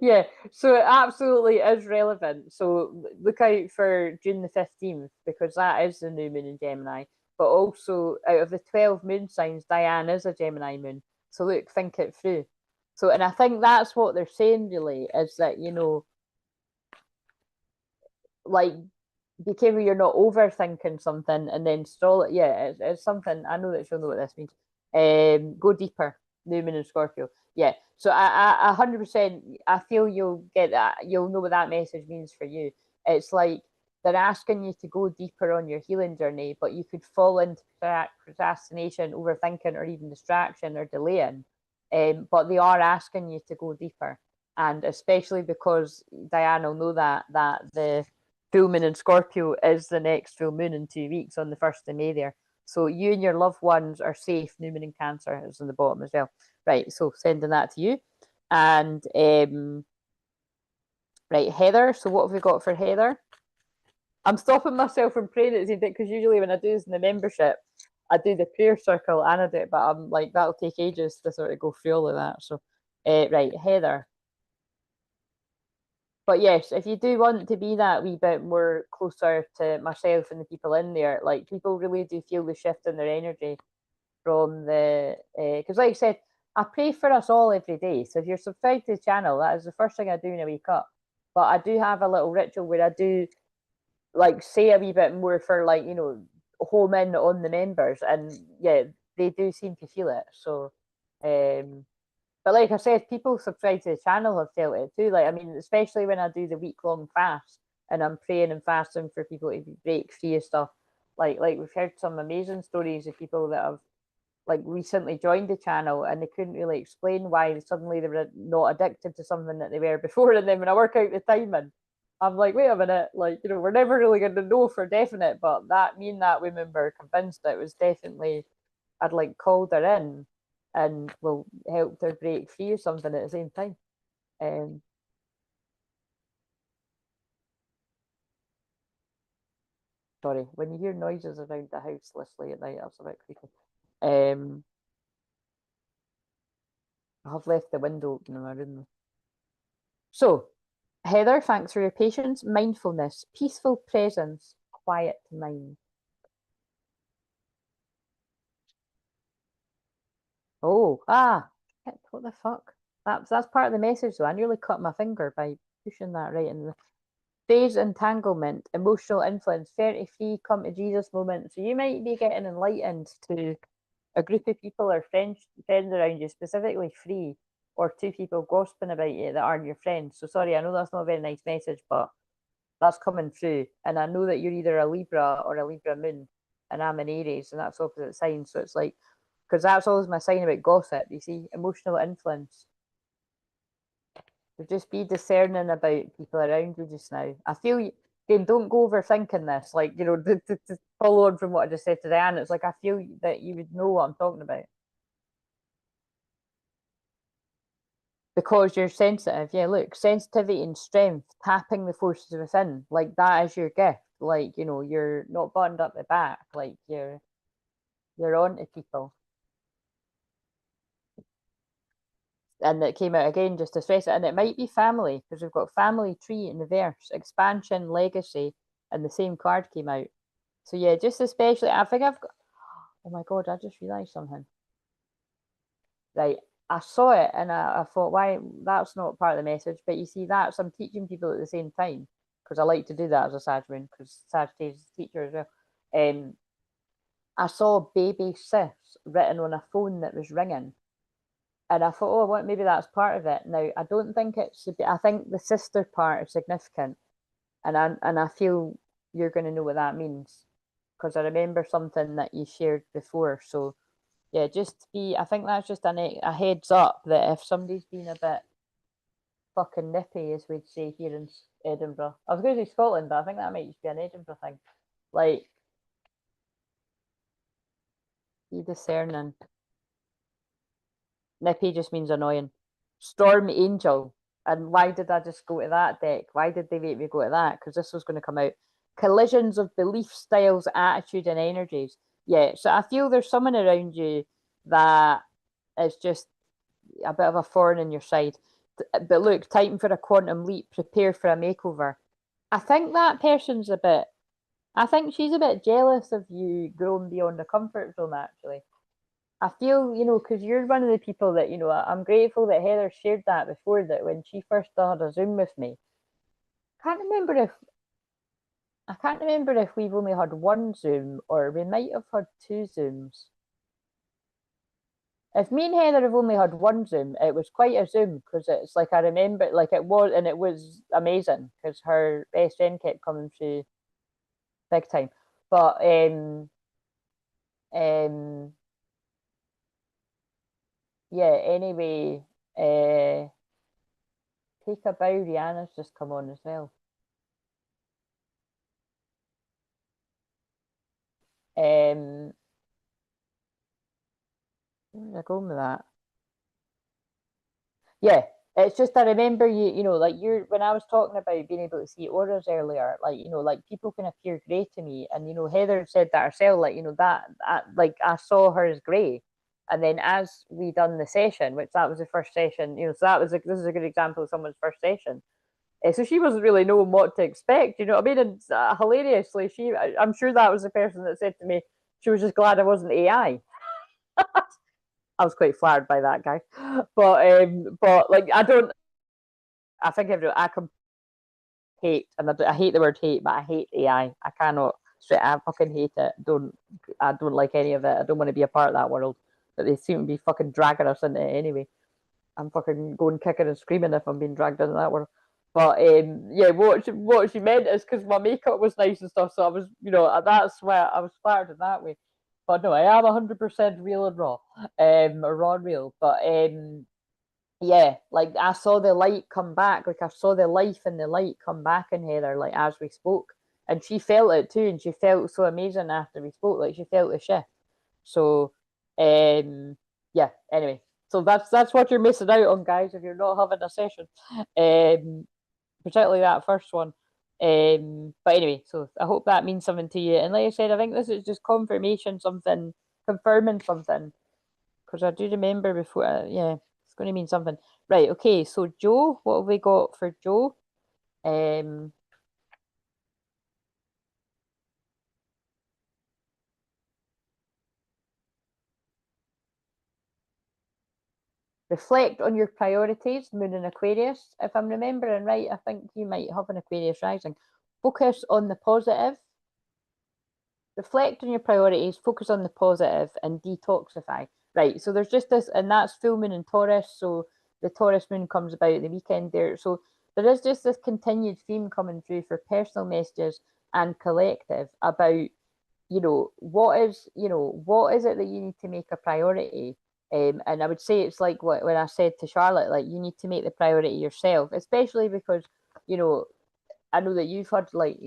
Yeah, so it absolutely is relevant. So look out for June the 15th because that is the new moon in Gemini. But also, out of the 12 moon signs, Diane is a Gemini moon. So look, think it through. So, and I think that's what they're saying really is that, like be careful you're not overthinking something and then stall it. Yeah, it's something. I know that she'll know what this means. Go deeper. New Moon and Scorpio. Yeah. So I 100%. I feel you'll get that. You'll know what that message means for you. It's like they're asking you to go deeper on your healing journey, but you could fall into procrastination, overthinking, or even distraction or delaying. But they are asking you to go deeper, and especially because Diane will know that the full moon in Scorpio is the next full moon in 2 weeks on the 1st of May there. So you and your loved ones are safe. New moon in Cancer is on the bottom as well. Right, so sending that to you. And right, Heather. So what have we got for Heather? I'm stopping myself from praying at the same time because usually when I do this in the membership, I do the prayer circle and I do it, but I'm like that'll take ages to sort of go through all of that. So right, Heather. But yes, if you do want to be that wee bit more closer to myself and the people in there, like people really do feel the shift in their energy from the because like I said, I pray for us all every day. So if you're subscribed to the channel, that is the first thing I do when I wake up. But I do have a little ritual where I do like say a wee bit more for like, home in on the members and yeah, they do seem to feel it. So but like I said, people subscribe to the channel have felt it too. Like, I mean, especially when I do the week-long fast and I'm praying and fasting for people to break free of stuff. Like we've heard some amazing stories of people that have like recently joined the channel and they couldn't really explain why suddenly they were not addicted to something that they were before. And then when I work out the timing, I'm like, wait a minute, like, we're never really going to know for definite, but that me and that women were convinced that it was definitely, I'd like called her in and will help her break free or something at the same time. Um, Sorry, when you hear noises around the house literally at night, that's a bit creepy. Um, I have left the window open in my room. So, Heather, thanks for your patience, mindfulness, peaceful presence, quiet mind. Oh, what the fuck? That's part of the message though. I nearly cut my finger by pushing that right in the phase entanglement, emotional influence, 33, come to Jesus moment. So you might be getting enlightened to a group of people or friends around you, specifically three or two people gossiping about you that aren't your friends. So sorry, I know that's not a very nice message, but that's coming through. And I know that you're either a Libra or a Libra moon, and I'm an Aries, and that's opposite signs. So it's like, because that's always my sign about gossip. You see, emotional influence. So just be discerning about people around you just now. I feel you. Again, don't go overthinking this. Like, to follow on from what I just said to Diane, it's like I feel that you would know what I'm talking about. because you're sensitive. Yeah, look, sensitivity and strength, tapping the forces within, like that is your gift. Like, you know, you're not buttoned up the back, like you're on to people. And it came out again just to stress it. And it might be family, because we've got family tree in reverse, expansion, legacy, and the same card came out. So yeah, just especially, I think I've got, oh my God, I just realised something. Right, I saw it and I thought, why, that's not part of the message. But you see, that's, I'm teaching people at the same time, because I like to do that as a Sag moon, because Sagittarius is a teacher as well. I saw baby sis written on a phone that was ringing. And I thought, oh, what, maybe that's part of it. Now, I don't think it should be, I think the sister part is significant. And I feel you're going to know what that means, because I remember something that you shared before. So, yeah, just be, I think that's just a heads up that if somebody's been a bit fucking nippy, as we'd say here in Edinburgh. I was going to say Scotland, but I think that might just be an Edinburgh thing. Like, be discerning. Nippy just means annoying. Storm Angel. And why did I just go to that deck? Why did they make me go to that? Because this was going to come out. Collisions of belief styles, attitude, and energies. Yeah, so I feel there's someone around you that is just a bit of a thorn in your side. But look, time for a quantum leap. Prepare for a makeover. I think that person's a bit. I think she's a bit jealous of you growing beyond the comfort zone, actually. I feel, you know, because you're one of the people that, you know, I'm grateful that Heather shared that before, that when she first had a Zoom with me. Can't remember if I can't remember if we've only had one Zoom or we might have had two Zooms. If me and Heather have only had one Zoom, it was quite a Zoom, because it's like I remember, like it was, and it was amazing because her best friend kept coming through big time. But um, yeah. Anyway, take a bow. Rihanna's just come on as well. Um, where did I go with that? Yeah, it's just I remember you, you know, like you're when I was talking about being able to see auras earlier, like you know, like people can appear grey to me, and you know, Heather said that herself, like you know that like I saw her as grey, and then as we done the session, which that was the first session, you know, so that was this is a good example of someone's first session. So she wasn't really knowing what to expect, you know what I mean? And hilariously, I'm sure that was the person that said to me she was just glad I wasn't AI. I was quite flattered by that guy, but like I don't. I think I can hate, and I hate the word hate, but I hate AI. I cannot. Straight, I fucking hate it. I don't like any of it. I don't want to be a part of that world. But they seem to be fucking dragging us into it anyway. I'm fucking going kicking and screaming if I'm being dragged into that world. But yeah, what she meant is because my makeup was nice and stuff, so I was, you know, that's why I was flattered in that way. But no, I am 100% real and raw, raw and real. But yeah, like I saw the light come back, like I saw the life and the light come back in Heather, like as we spoke, and she felt it too, and she felt so amazing after we spoke, like she felt the shift. So, yeah. Anyway, so that's what you're missing out on, guys, if you're not having a session, particularly that first one. But anyway, so I hope that means something to you. And like I said, I think this is just confirmation, something confirming something, because I do remember before. Yeah, it's going to mean something. Right. Okay. So Joe, what have we got for Joe? Um, reflect on your priorities, Moon in Aquarius. If I'm remembering right, I think you might have an Aquarius rising. Focus on the positive. Reflect on your priorities, focus on the positive, and detoxify. Right. So there's just this, and that's full moon in Taurus. So the Taurus moon comes about the weekend there. So there is just this continued theme coming through for personal messages and collective about, what is it that you need to make a priority? And I would say it's like what when I said to Charlotte, like you need to make the priority yourself, especially because, you know, I know that you've had like,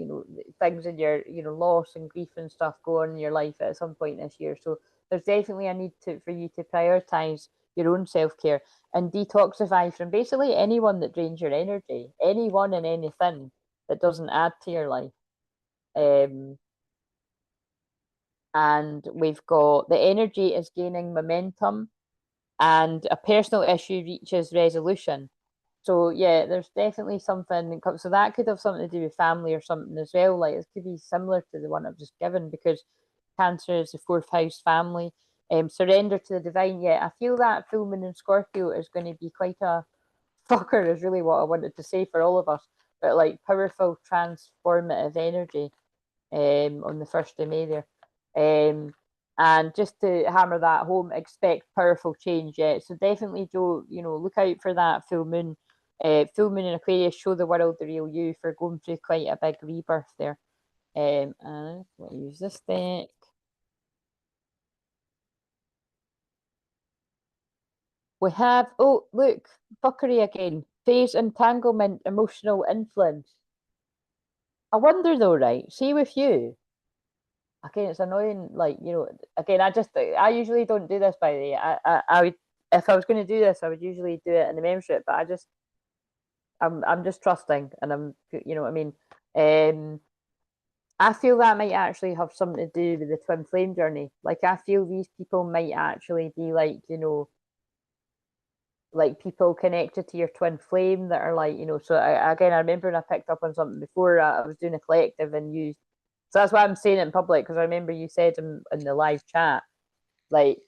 things in your, loss and grief and stuff go on in your life at some point this year. So there's definitely a need for you to prioritize your own self-care, and detoxify from basically anyone that drains your energy, anyone and anything that doesn't add to your life. And we've got the energy is gaining momentum, and a personal issue reaches resolution. So yeah, there's definitely something. So that could have something to do with family or something as well. Like it could be similar to the one I've just given, because Cancer is the fourth house family. Surrender to the divine. Yeah, I feel that full moon in Scorpio is going to be quite a fucker. Is really what I wanted to say for all of us. But like powerful transformative energy on the 1st of May there. And just to hammer that home, expect powerful change. Yeah, so definitely, Joe, look out for that full moon. Full moon in Aquarius, show the world the real you for going through quite a big rebirth there. And we'll use this deck. We have, oh, look, fuckery again. Phase entanglement, emotional influence. I wonder though, right? See with you, again, it's annoying. Like, again, I usually don't do this, by the way. I would, if I was going to do this, I would usually do it in the membership, but I'm just trusting, and you know what I mean. I feel that might actually have something to do with the twin flame journey. Like, I feel these people might actually be like, like people connected to your twin flame that are like, so again, I remember when I picked up on something before, I was doing a collective and you, so that's why I'm saying it in public, because I remember you said in the live chat, like,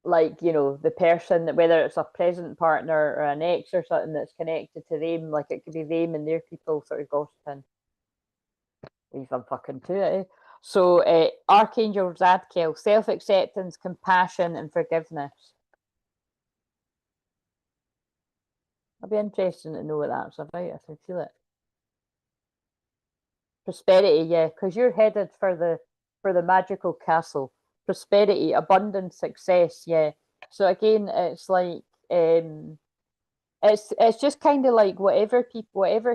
the person that, whether it's a present partner or an ex or something that's connected to them, like it could be them and their people sort of gossiping. Leave them fucking to it. Eh? So, Archangel Zadkiel, self acceptance, compassion, and forgiveness. I'd be interested to know what that's about. I can feel it. Prosperity, yeah, because you're headed for the magical castle. Prosperity, abundance, success, yeah. So again, it's like it's just kind of like whatever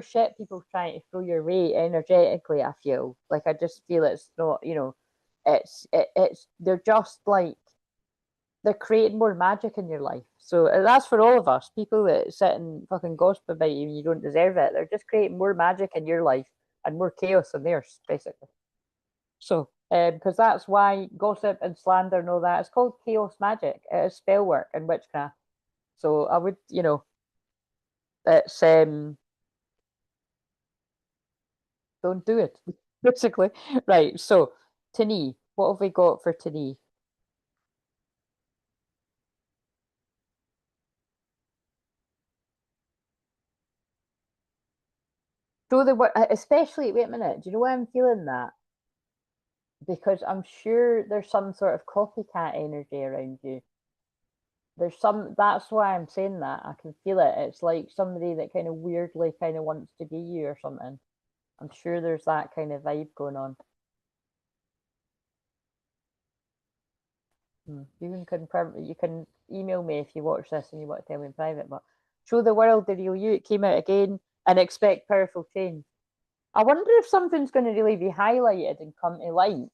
shit people trying to throw your way energetically. I feel like, I just feel it's not, it's they're just like they're creating more magic in your life. So that's for all of us. People that sit and fucking gossip about you and you don't deserve it, they're just creating more magic in your life and more chaos in theirs, basically. So, because that's why gossip and slander and all that, it's called chaos magic. It is spell work and witchcraft. So I would, it's don't do it, basically. Right. So, Tani, what have we got for Tani? Show the word, especially. Wait a minute. Do you know why I'm feeling that? Because I'm sure there's some sort of copycat energy around you. There's some, that's why I'm saying that. I can feel it. It's like somebody that kind of weirdly kind of wants to be you or something. I'm sure there's that kind of vibe going on. You can confirm, you can email me if you watch this and you want to tell me in private, but show the world the real you. It came out again, and expect powerful change. I wonder if something's going to really be highlighted and come to light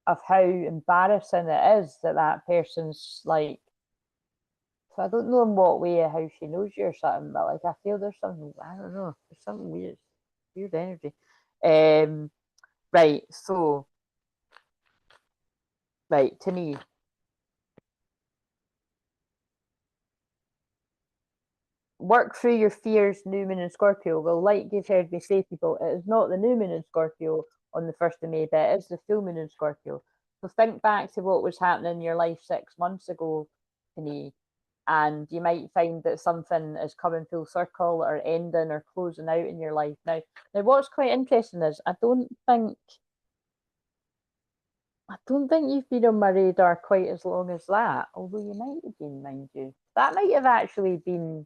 of how embarrassing it is that that person's like. So I don't know in what way how she knows you or something, but like I feel there's something, I don't know, there's something weird energy. Um, right, so right, to me, work through your fears, new moon in Scorpio. Well, like you've heard me say, people, it is not the new moon in Scorpio on the 1st of May, but it is the full moon in Scorpio. So think back to what was happening in your life 6 months ago to me, and you might find that something is coming full circle or ending or closing out in your life. Now what's quite interesting is I don't think you've been on my radar quite as long as that, although you might have been, mind you. That might have actually been.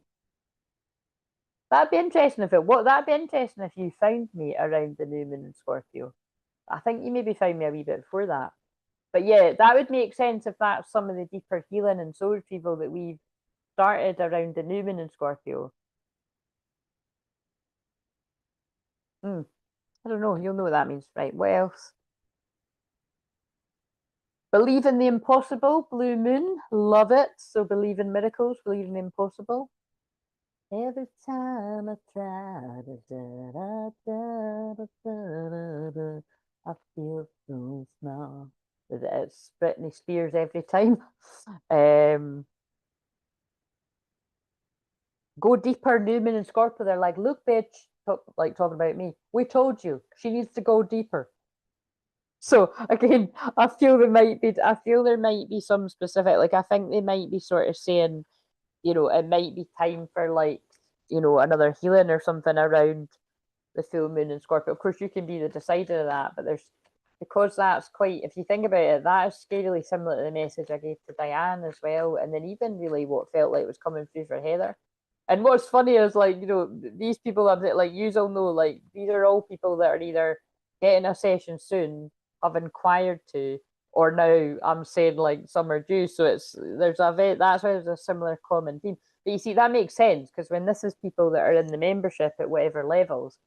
That'd be interesting if you found me around the new moon in Scorpio. I think you maybe found me a wee bit before that. But yeah, that would make sense if that's some of the deeper healing and soul retrieval that we've started around the new moon in Scorpio. I don't know. You'll know what that means, right? What else? Believe in the impossible, blue moon, love it. So believe in miracles, believe in the impossible. Every time I try I feel so small. It's Britney Spears every time. Go deeper, Newman and Scorpio. They're like, look, bitch, like talking about me. We told you she needs to go deeper. So again, I feel there might be some specific, like I think they might be sort of saying, it might be time for like, another healing or something around the full moon in Scorpio. Of course, you can be the decider of that, but because that's quite, if you think about it, that is scarily similar to the message I gave to Diane as well, and then even really what felt like was coming through for Heather. And what's funny is like, these people like you all know, like these are all people that are either getting a session soon, have inquired to, or now I'm saying like some are due. So that's why there's a similar common theme. But you see, that makes sense because when this is people that are in the membership at whatever levels,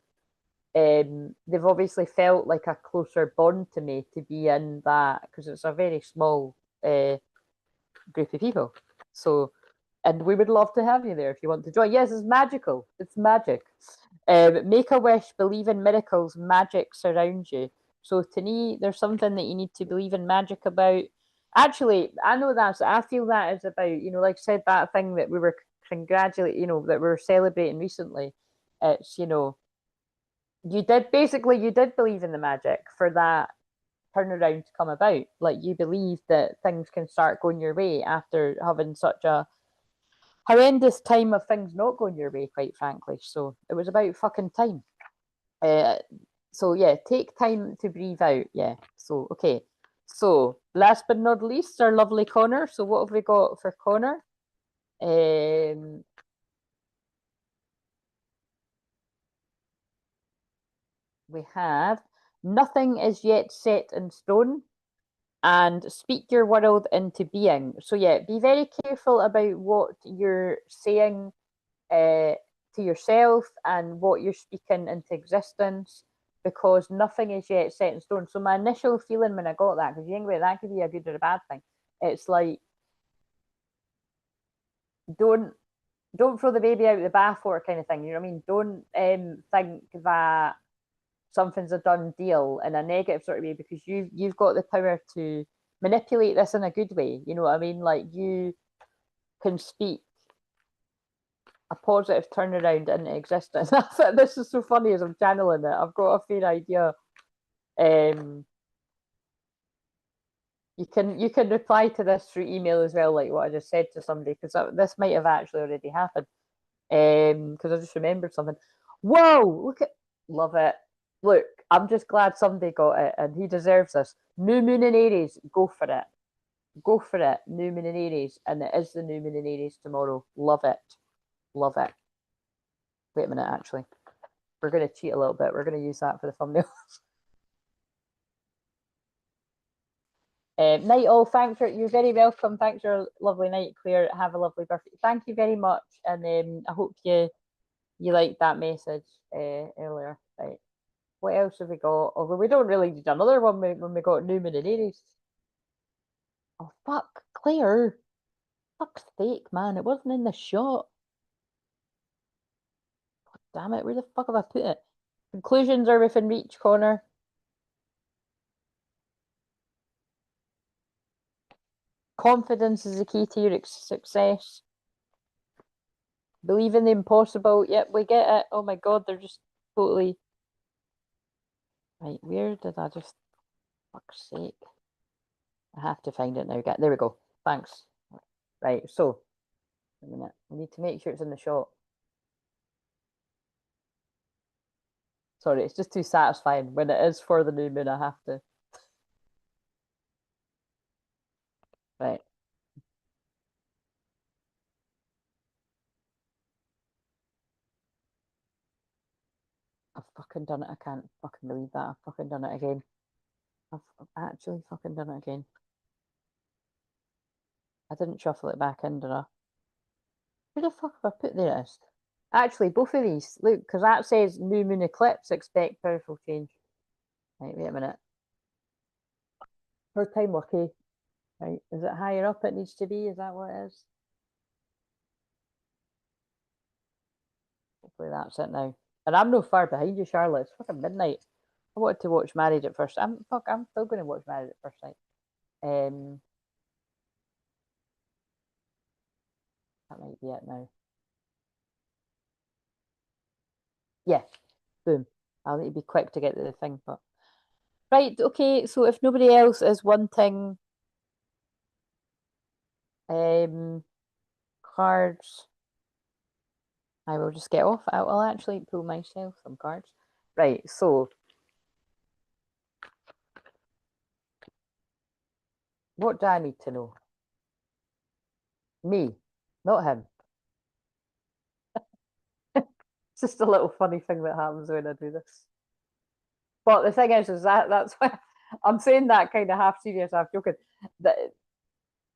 they've obviously felt like a closer bond to me to be in that because it's a very small group of people. So, and we would love to have you there if you want to join. Yes, it's magical. It's magic. Make a wish, believe in miracles, magic surrounds you. So to me, there's something that you need to believe in magic about. Actually, I feel that is about, like I said, that thing that we were congratulating, that we were celebrating recently. It's, you did believe in the magic for that turnaround to come about. Like you believe that things can start going your way after having such a horrendous time of things not going your way, quite frankly. So it was about fucking time. Uh, so yeah, take time to breathe out. Yeah. So okay. So last but not least, our lovely Connor. So what have we got for Connor? We have nothing is yet set in stone and speak your world into being. So yeah, be very careful about what you're saying to yourself and what you're speaking into existence because nothing is yet set in stone. So my initial feeling when I got that, because you think about it, that could be a good or a bad thing. It's like don't don't throw the baby out with the bathwater kind of thing. You know what I mean? Don't think that something's a done deal in a negative sort of way because you've got the power to manipulate this in a good way. You know what I mean? Like you can speak a positive turnaround into existence. This is so funny as I'm channeling it. I've got a fair idea. Um, you can reply to this through email as well, like what I just said to somebody, because this might have actually already happened. Because I just remembered something. Whoa! Love it. Look, I'm just glad somebody got it, and he deserves this. New moon in Aries, go for it. Go for it. New moon in Aries, and it is the new moon in Aries tomorrow. Love it. Love it. Wait a minute, actually. We're going to cheat a little bit. We're going to use that for the thumbnail. Night all, thanks for you're very welcome. Thanks for a lovely night, Claire. Have a lovely birthday. Thank you very much, and I hope you liked that message earlier. Right. What else have we got? Although we don't really need another one when we got Newman and Aries. Oh fuck, Claire! Fuck's sake, man! It wasn't in the shot. God damn it! Where the fuck have I put it? Conclusions are within reach, Connor. Confidence is the key to your success. Believe in the impossible. Yep, we get it. Oh my god, they're just totally. Right, where did I just. Fuck's sake. I have to find it now. There we go. Thanks. Right, so. A minute. We need to make sure it's in the shot. Sorry, it's just too satisfying. When it is for the new moon, I have to. Right. I've fucking done it. I can't fucking believe that. I've fucking done it again. I've actually fucking done it again. I didn't shuffle it back in, did I? Where the fuck have I put this? Actually, both of these. Look, because that says new moon eclipse, expect powerful change. Right, wait a minute. Her time, okay. Right, is it higher up it needs to be? Is that what it is? Hopefully that's it now. And I'm no far behind you, Charlotte. It's fucking midnight. I wanted to watch Married at First. I'm still going to watch Married at First Sight. That might be it now. Yeah, boom. I'll need to be quick to get to the thing, but right, okay. So if nobody else is wanting cards, I will just get off. I will actually pull myself some cards. Right, so what do I need to know? Me, not him. It's just a little funny thing that happens when I do this. But the thing is that's why I'm saying that kind of half serious, half joking. That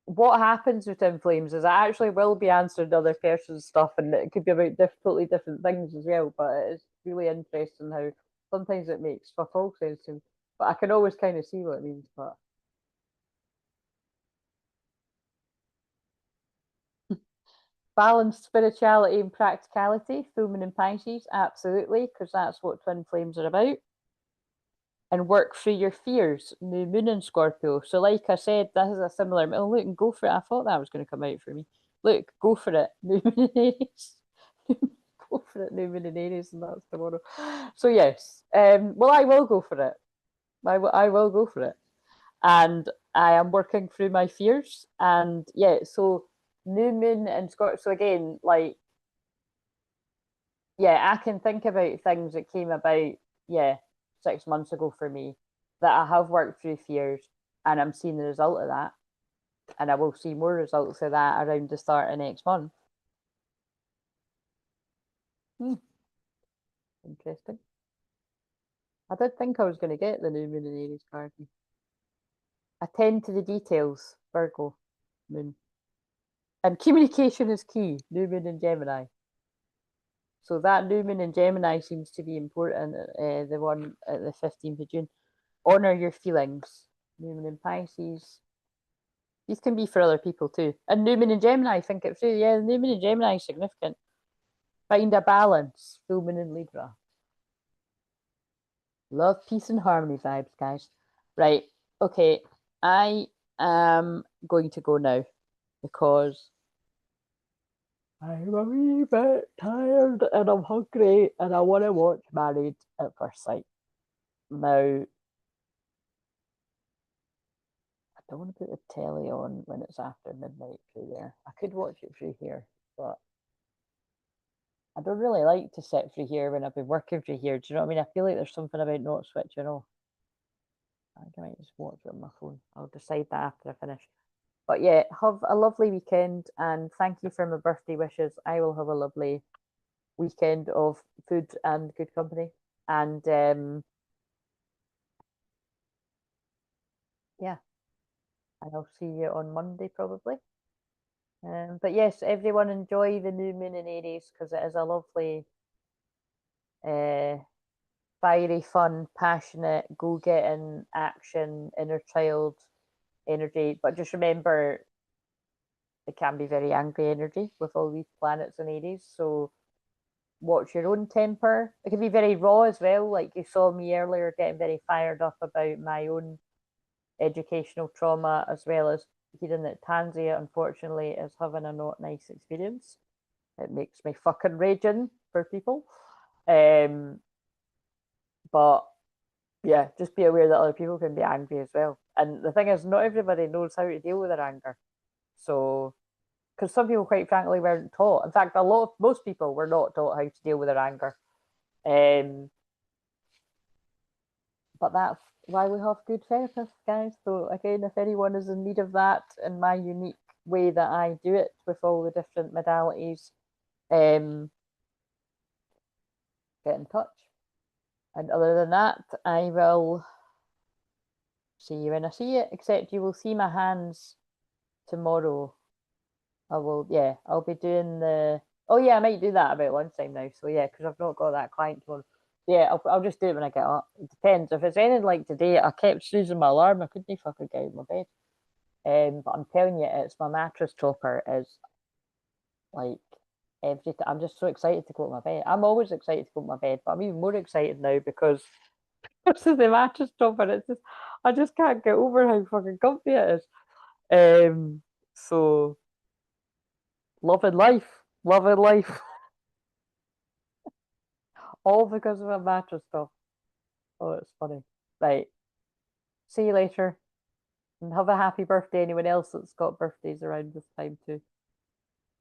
what happens with Twinflames is I actually will be answering other person's stuff, and it could be about totally different things as well. But it's really interesting how sometimes it makes fuck all sense to me. But I can always kind of see what it means. But balanced spirituality and practicality, full moon and Pisces, absolutely, because that's what Twinflames are about. And work through your fears, new moon in Scorpio. So, like I said, this is a similar. Oh, look, and go for it. I thought that was going to come out for me. Look, go for it. New moon in Aries. Go for it. New moon in Aries, and that's tomorrow. So, yes. Well, I will go for it. I will go for it. And I am working through my fears. And yeah, so new moon in Scorpio. So, again, like, yeah, I can think about things that came about, yeah, 6 months ago for me that I have worked through fears and I'm seeing the result of that. And I will see more results of that around the start of next month. Hmm, interesting. I did think I was going to get the new moon in Aries card. Attend to the details, Virgo moon. And communication is key, new moon in Gemini. So that new moon in Gemini seems to be important, the one at the 15th of June. Honor your feelings. New moon in Pisces. These can be for other people too. And new moon in Gemini, think it through. Yeah, new moon in Gemini is significant. Find a balance. Full moon in Libra. Love, peace, and harmony vibes, guys. Right. Okay. I am going to go now because I'm a wee bit tired and I'm hungry and I want to watch Married at First Sight. Now, I don't want to put the telly on when it's after midnight through there. I could watch it through here, but I don't really like to sit through here when I've been working through here. Do you know what I mean? I feel like there's something about not switching off. I think I might just watch it on my phone. I'll decide that after I finish. But yeah, have a lovely weekend and thank you for my birthday wishes. I will have a lovely weekend of food and good company. And yeah, and I'll see you on Monday probably. But yes, everyone enjoy the new moon in Aries because it is a lovely, fiery, fun, passionate, go getting action, inner child energy. But just remember, it can be very angry energy with all these planets in Aries. So watch your own temper. It can be very raw as well. Like you saw me earlier getting very fired up about my own educational trauma, as well as hearing that Tanzia, unfortunately, is having a not nice experience. It makes me fucking raging for people. But yeah, just be aware that other people can be angry as well. And the thing is, not everybody knows how to deal with their anger. So, because some people, quite frankly, weren't taught. In fact, most people were not taught how to deal with their anger. Um, but that's why we have good therapists, guys. So again, if anyone is in need of that, in my unique way that I do it with all the different modalities, um, get in touch. And other than that, I will see you when I see you. Except you will see my hands tomorrow. I will, yeah, I'll be doing the. Oh yeah, I might do that about lunchtime now. So yeah, because I've not got that client tomorrow. Yeah, I'll just do it when I get up. It depends. If it's anything like today, I kept snoozing my alarm. I couldn't fucking get out of my bed. But I'm telling you, it's my mattress topper is like every. I'm just so excited to go to my bed. I'm always excited to go to my bed, but I'm even more excited now because this is the mattress topper. It's just I just can't get over how fucking comfy it is. So loving life, loving life, all because of a mattress top. Oh, it's funny. Right. See you later. And have a happy birthday, anyone else that's got birthdays around this time too.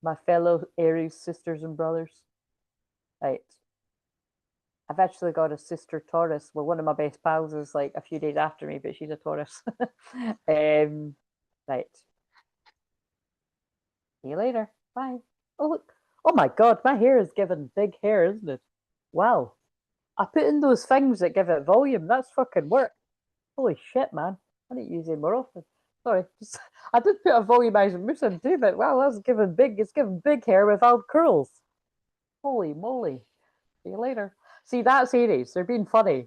My fellow Aries sisters and brothers. Right. I've actually got a sister Taurus. Well, one of my best pals is like a few days after me, but she's a Taurus. Right. See you later. Bye. Oh look. Oh my god, my hair is giving big hair, isn't it? Wow. I put in those things that give it volume. That's fucking work. Holy shit, man. I need to use it more often. Sorry. I did put a volumizer mousse in too, but wow, that's giving big. It's giving big hair without curls. Holy moly. See you later. See, that's Aries. They're being funny.